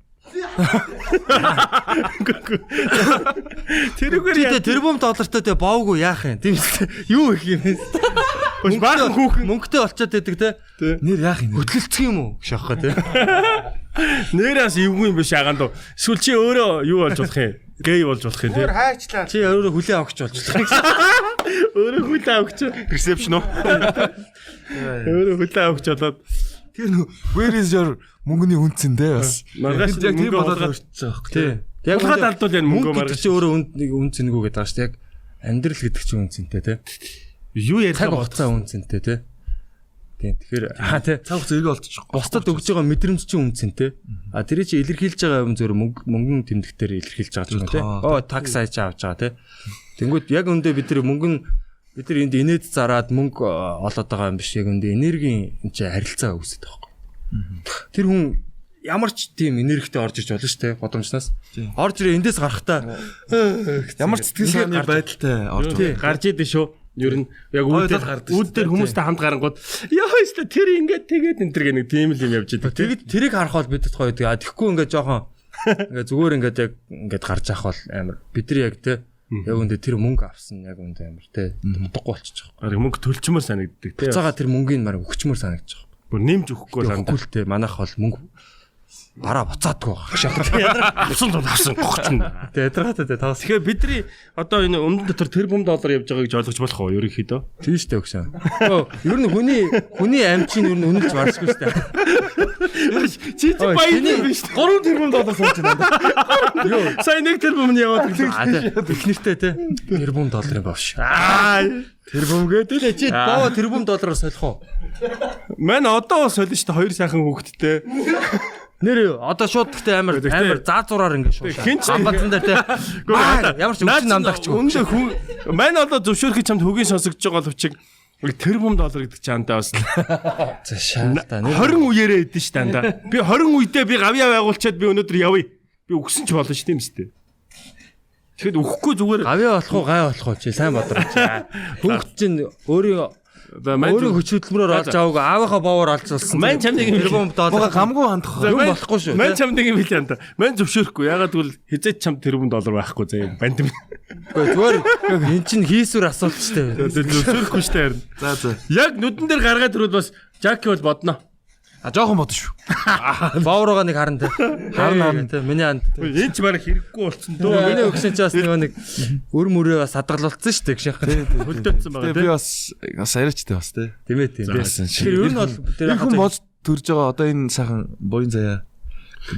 Тэрүүгээр тэрбум доллартай тэ боовгүй яах юм тийм юу их юм. Баахан хүүхэн мөнгөтэй болчиход байдаг те. Нэр яах юм? Хөдөлгөлцөх юм уу гэж аахгүй те. Нэрээс эвгүй юм биш ягаан доо. Эсвэл чи өөрөө юу болж болох юм? Гей болж болох юм те. Өөр хайчлаа. Чи өөрөө хүлээ авахч болж болох. Өөрөө хүлээ авахч. Ресепшн уу? Өөрөө хүлээ авахч болоод Тэр where is your мөнгөний үнцэн дээ бас. Маргааш яг тийм мөнгө болоод өрчөж байгаа хөөх. Тий. Яг хаад алдвал энэ мөнгө маргааш чи өөрөө үнцэнгүү гэдэг байгаа шүү дээ. Яг амьдрал гэдэг чи үнцэнтэй те. Юу ярьж цаг хугацаа үнцэнтэй те. Тийм тэгэхээр тий. Цаг хугацаа эргээ олдчих. Бусдад өгж байгаа мэдрэмж чинь үнцэнтэй. А тэрийг чи илэрхийлж байгаа юм зөв мөнгөн тэмдэгтээр илэрхийлж байгаа ч юм те. Такс айж авч байгаа те. Тэнгүүд яг өндөө бид нар энд инээд зараад мөнгө олоод байгаа юм биш яг өндөө энергийн энэ чи харилцаа үүсэж байгаа байхгүй. Тэр хүн ямар ч тийм энергитэй орж иж болно шүү дээ годомжнаас. Орж ирээ эндээс гарахтаа ямар ч сэтгэл санааны байдалтай орж гарч идэв шүү. Ер нь яг үүдээр хүмүүстэй хамт гарангууд яа өстө тэр ингээд тэгээд энэ төр нэг тийм л юм явж идэв. Тэгээд тэрийг харах бол бидэд гоё байдаг. Тэгэхгүй ингээд жоохон ингээд зүгээр ингээд яг ингээд гарч авах бол амар бид нар яг те яг үндэ тэр мөнгө авсан яг үндэ амар те дутгахгүй болчих. Мөнгө төлчмөр санагддаг те. Буцаага тэр мөнгөний мараа өгчмөр санагдчих. Бүр нэмж өгөхгүй санагдав. Өгөхгүй л те манайх бол мөнгө бараа буцаадгүй баг. Авсан гохчин. Ядаргаатай те таас. Тэгэхээр бидний одоо энэ өмнө дотор тэрбум доллар явж байгааг ойлгож болох уу ерөнхийдөө? Тийм шүү дээ өгсөн. Ер нь хүний амчин ер нь үнэлж барсгүй шүү дээ. Чи баян биш. 3 тэрбум доллар сууж байна. Юу? Сая 1 тэрбум нь яваад ирлээ. Эхнэртэй те тэрбум долларын бовш. Тэрбум гэдэг чи боо тэрбум доллараар солих уу? Мань одоо солино шүү дээ хоёр сайхан хүүхэдтэй. Нэр одоо шууд гэхдээ амар заазуураар ингэ шууд. Амбатан дээр те. Ямар ч өвчин намдагч. Өнгө хүн мань одоо зөвшөөрөх чамд хөгийн сонсогдож байгаа боловч тэрбум доллар гэдэг чамдаа бас. За шаалтаа. 20 үеэрээ идэв шүү дандаа. Би 20 үедээ би гавьяа байгуулчаад би өнөөдөр явъя. Би өгсөн ч болно шүү тийм үстэй. Тэгэхэд өгөхгүй зүгээр гавьяа болох уу гай болох уу чи сайн бодрооч. Хүүхд чинь өөрийн хүч хөдөлмөрөөр олж аваагүй аавынхаа боовоор олж олсон. Мань чамд нэг тэрбум доллар гамгүй хандах юм болохгүй шүү. Мань чамд нэг юм хэлээ анда. Мань зөвшөөрөхгүй. Ягаад гэвэл хязгаарч чамд тэрбум доллар байхгүй заяа банд юм. Гэхдээ зүгээр эн чинь хийсвэр асуулт шүү дээ. Зөвшөөрөхгүй шүү дээ харин. За. Яг нүдэн дээр гаргаад ирвэл бас Жаки бол бодно. Жоохон бодно шүү. Боовроо нэг харна те. Харна те. Миний ханд. Энэ ч бараг хэрэггүй болцсон дөө. Миний өгсөн чи бас нэг өр мөрөө бас хадгалуулсан шүү дээ гэх шиг. Хөлдөөцсөн байгаа те. Би бас арайчтай бас те. Тийм ээ тийм. Тэгэхээр ер нь бол тэр хүн бод төрж байгаа одоо энэ сайхан буян заяа.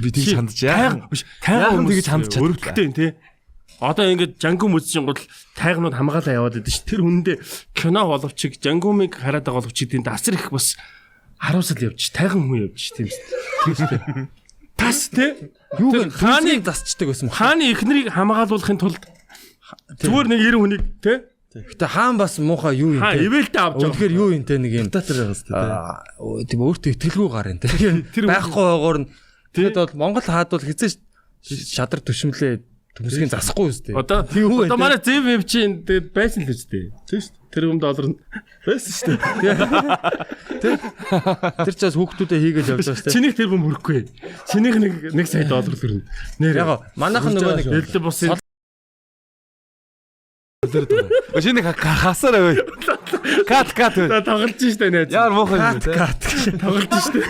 Би тийж хандж яахан тайган тэгж хандж чаддаг. Өрөвдөлтэй те. Одоо ингээд Жангум үзсэн гол тайганууд хамгаалаа яваад идэв ш. Тэр хүндээ кино боловч Жангумыг хараад байгаа боловч тийм асар их бас 10 сал явж тайган хүн явж тийм үстэй. Тас те юу хааны засчдаг байсан. Хааны эхнэрийг хамгаалуулахын тулд Зүгээр нэг 90 хүнийг тий. Гэтэ хаан бас муухай юу юм те. Ивэлтэй авч байгаа. Тэгэхээр юу юм те нэг юм. Диктатор байгаас те. Тийм өөртөө итгэлгүй гарын те. Тэр байхгүй байгуур нь тэгээд бол Монгол хаад бол хизээш шадар төшмлээ төмсгийн засахгүй үстэй. Одоо манай ZM чинь тэгээд байсан л үстэй. Тийм шүү дээ. Тэр $1 нь байсан шүү дээ. Тэр ч бас хүүхдүүдэд хийгээл явж байгаа шүү дээ. Чинийх тэр бүм хөрөхгүй. Чинийх $1 сая төрнө. Нэр. Яг манайхан нөгөө нэг элдэ бус Шинэ хасаар авъя. Кат. тоглож штэ нэ. Яар муухай юм те. Тоглож штэ.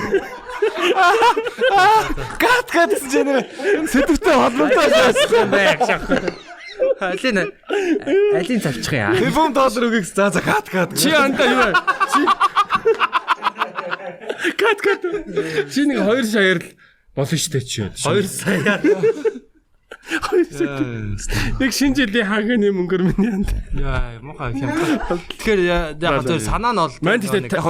Кат гэсэн нэ. Сэдвтэй холбоотой байсан байх шахах. Алин тавьчих яа. $1 өгөх за кат. Чи анда юу? Кат. Чи нэг 2 саяар л болно штэ чи. 2 саяар. Нэг шинэ жилийн хааганы мөнгөр минь янд. Яа, муухай юм. Тэгэхээр яг тэр санаа нь бол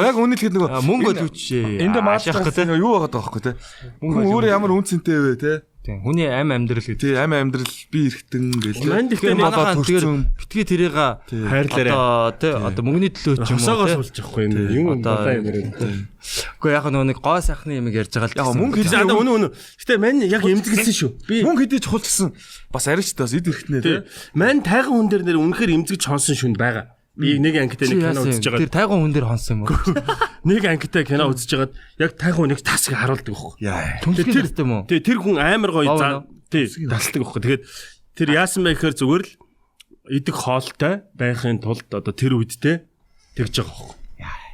яг үнэлэхэд нөгөө мөнгө өлөвчээ. Энд маашах гэдэг юу байгаа даахгүй те. Хүн өөрөө ямар үнцэнтэй вэ те. Тийм. Хүний амь амьдрал гэдэг. Тийм, амь амьдрал би эргэтэн гээл. Тэгэхээр манайхан тэгэхээр битгий тэрийг хайрлаарай. Одоо мөнгөний төлөө ч юм уу. Хосоогоос суулж явахгүй юм болоо юм яриад. Гэхдээ яг нэг гой сайхны юм ярьж байгаа л. Яг мөнгө хэдий үнэ. Гэтэ мань яг эмзэглсэн шүү. Би мөнгө хэдий чухал гэсэн бас аричтай бас эд эрхтнээ те. Мань тайган хүн дээр нэр үнэхээр эмзэгж хонсон шүн байгаа. Би нэг ангитай нэг кино үзэж байгаа. Тэр тайган хүн дээр хонсон юм уу? Нэг ангитай кино үзэж байгаад яг тайган хүнийг тасыг харуулдаг байхгүй. Түнсгэр юм уу? Тэр хүн амар гоё тасдаг байхгүй. Тэгээд тэр яасан бэ гэхээр зүгээр л идэх хоолтой байхын тулд одоо тэр үедтэй тэгж байгаа байхгүй.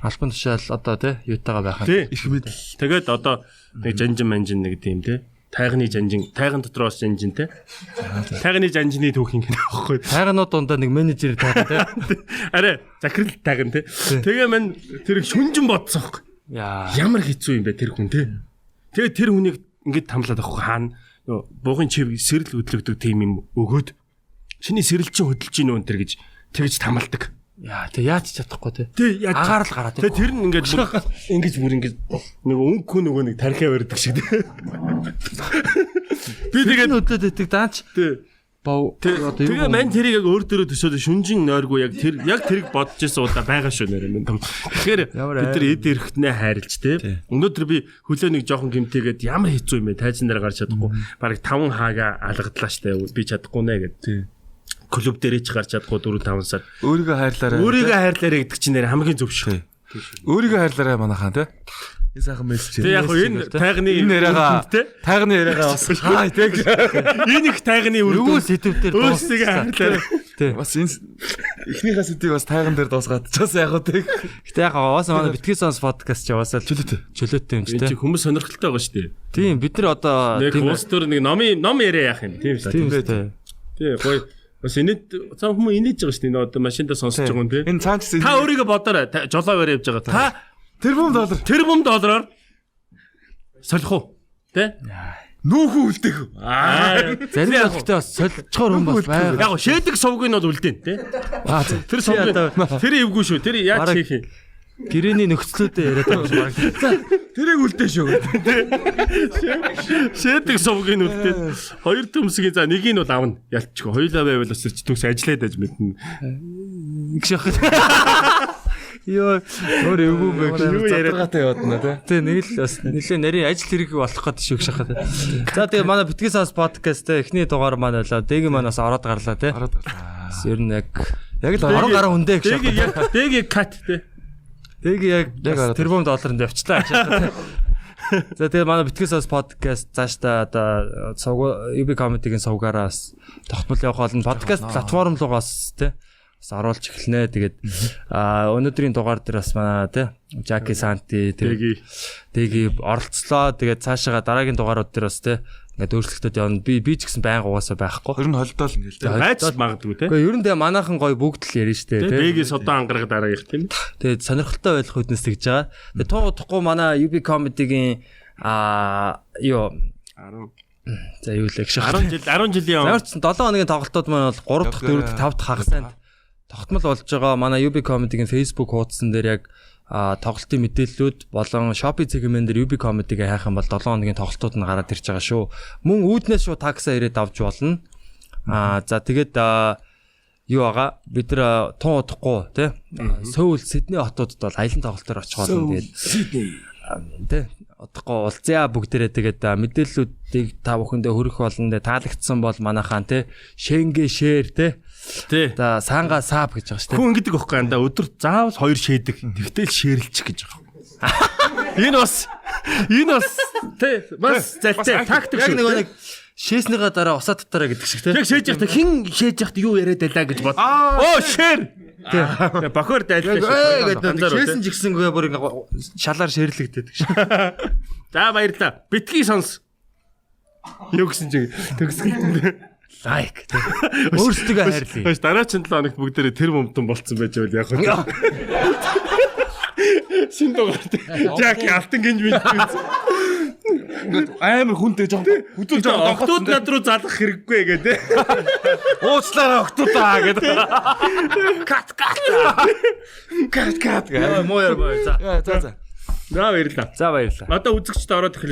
Албан тушаал одоо тий юутайгаа байх их мэд. Тэгээд одоо нэг жанжин нэг тийм тий тайганы жанжин, тайган дотроос жанжин те. Тайганы жанжины түүхийн гэнэ байхгүй. Тайганууд дундаа нэг менежер тайган те. Арай захирал тайган те. Тэгээ мань тэр шүнжин бодсон байхгүй. Ямар хэцүү юм бэ тэр хүн те. Тэгээ тэр хүнийг ингэж тамлаад авахгүй хаана буугын чив сэрэл хөдлөгдөг тийм юм өгөөд чиний сэрэл чинь хөдөлж гин үү тэр гэж тэгж тамалдаг. Тэг яаж чадахгүй те. Агаар л гараад. Тэг тэр нь ингэж бүр ингэж нэг өнгө нөгөө нэг тархиа барьдаг шиг те. Би тэгээд өдөөд өгдөг даач. Тэгээ мань тэрийг яг өөр дөрөө төсөөд шүнжин нойргүй яг тэрийг бодож ирсэн удаа байгаа шүү нэр юм. Тэгэхээр бид нар эд эрхтнээ хайрлж те. Өнөөдөр би хөлөө нэг жоохон гимтээгээд ямар хэцүү юм бэ? Тайзан дээр гарч чадахгүй. Бараг 5 хаага алгадлаа штэ. Би чадахгүй нэ гэдэг. Клуб дээрээ ч гарч чадахгүй 4-5 сар. Өөрийгөө хайрлаарай гэдэг чинь нэр хамгийн зөв шүү. Өөрийгөө хайрлаарай манайхаа те. Энэ сайхан мессеж. Тэг яг энэ тайгны тайгны яриагаа бас хаа тэг. Энэ их тайгны өргөө сэтвээр өөрсдөө хайрлаарай. Тэг. Бас энэ эхнийхээ сэдвийг бас тайган дээр дуусгаадчихсан яг гоо тэг. Гэтэ яг уусаа манай битгий сонс подкаст ч яваасаа чөлөөтэй юм ч те. Хүмүүс сонирхолтой байгаа шүү дээ. Тийм бид нар одоо тийм улс төр нэг ном яриа яах юм тийм шүү дээ. Тий гоё. Бас инээд цаа хүмүүс инээж байгаа шүү дээ. Одоо машиндаа сонсож байгаа юм тий. Энэ цаанч та өөрийгөө бодоорой. Жолоо барь явж байгаа та. $1 $1 солих уу? Тэ? Нүүхүү үлдээх. Зарим ихтэй бас соличхоор хүн бас байгаа. Яг шээдэг сувгийн бол үлдээн тий. Тэр сувгийн тэр эвгүй шүү. Тэр яаж хийх юм? Гэрээний нөхцлүүдээ яриад байгаа юм шиг. Тэрийг үлдээ шүү. Шээдэг сувгийн үлдээ. Хоёр төмсгийн за нэгийг нь бол авна. Ялчгүй. Хоёулаа байвал бас ч төгс ажиллаад байж мэднэ. Их шахах. Йоо, өөр эвгүй байх. Юу яриагатай явдана тий. Тэ нэг л бас нэлээ нарийн ажил хэрэг болох гэдэг шиг шахах. За тэгээ манай битгий сонс подкаст эхний дугаар маань болоо. Дэгийн маань бас ороод гарлаа тий. Ер нь яг л орон гараа хүндээ гэж шахах. Дэгийн кат тий. Тэг яг $1 $2 явчлаа. За тэгээ манай битгий сонс подкаст цаашдаа одоо UB comedy-гийн сувгаараас тогтмол явах болно. Подкаст платформ руугаас тий бас оруулж эхэлнэ. Тэгээд өнөөдрийн дугаар дээр бас манай тий Жаки Санти Дэги оролцлоо. Тэгээд цаашаа дараагийн дугаарууд дээр бас тий ингээд өөрчлөлтөд явна. Би ч гэсэн байнга угаасаа байхгүй. Ер нь холдоол ингээл тий. Айц магадгүй тий. Гэхдээ ер нь манайхан гоё бүгд л ярина штэ тий. Дэги содон ангараг дараагийнх тийм. Тэгээд сонирхолтой байх үднэс тэгж байгаа. Тэгээд туухгүй манай UB comedy-гийн юу 10 за юу л их шах 10 жилийн ямар ч 7 хоногийн тоглолтууд маань бол 3 дахь 4 дахь 5 дахь хагасанд тогтмол болж байгаа. Манай UB comedy-гийн Facebook хуудсан дээр яг тоглолтын мэдээллүүд болон Shopee цэгмэн дээр UB comedy-гээ хайх юм бол 7 хоногийн тоглолтууд нь гараад ирж байгаа шүү. Мөн үүднээс шүү таксаа ирээд авч болно. За тэгээд юу байгаа. Бид нар тун удахгүй тий. Сөүл Сидней хотууд бол аялын тоглолтоор очих болно. Тэгээд Сидней тий. Удахгүй уулзъя бүгдээрээ тэгээд мэдээллүүдийг та бүхэндээ хүргэх болно. Таалагдсан бол манайхаа тий. Шенгэ шэр тий. Тий. За саанга саап гэж байгаа шүү дээ. Хүн ингэдэг байхгүй анда өдөр заавал 2 шээдэг. Тэгтэл шэрлчих гэж байгаа. Энэ бас тий. Бас залтай тактик Яг шүү. нэг шээснийгаа дараа усаа татараа гэдэг шиг тий. Яг шээж яхад хин шээж яхад юу яриад байлаа гэж бод. Оо шэр. Тий. Бохор дайлтай шүү. Шээсэн ч ихсэнгүй бүр ингээ шалаар шэрлэгдээд гэж. За баярлаа. Битгий сонс. Юу гэсэн чи төгсгөлтөнд лайк тий. Өөрсдөө хайрлаа. Хөөс дараагийн 7 хоногт бүгдээрээ тэр момтон болцсон байж байл яг хөө. Шин дугаарт. Жак алтан гинж минь. Амар хүнтэй жоо. Хөдөлж октод над руу залгах хэрэггүй гэдэг. Уучлаарай октодаа гэдэг. Кат. Муу яар бай. За. За баярлаа. За баярлаа. Одоо үзэгчд ороод эхэлнэ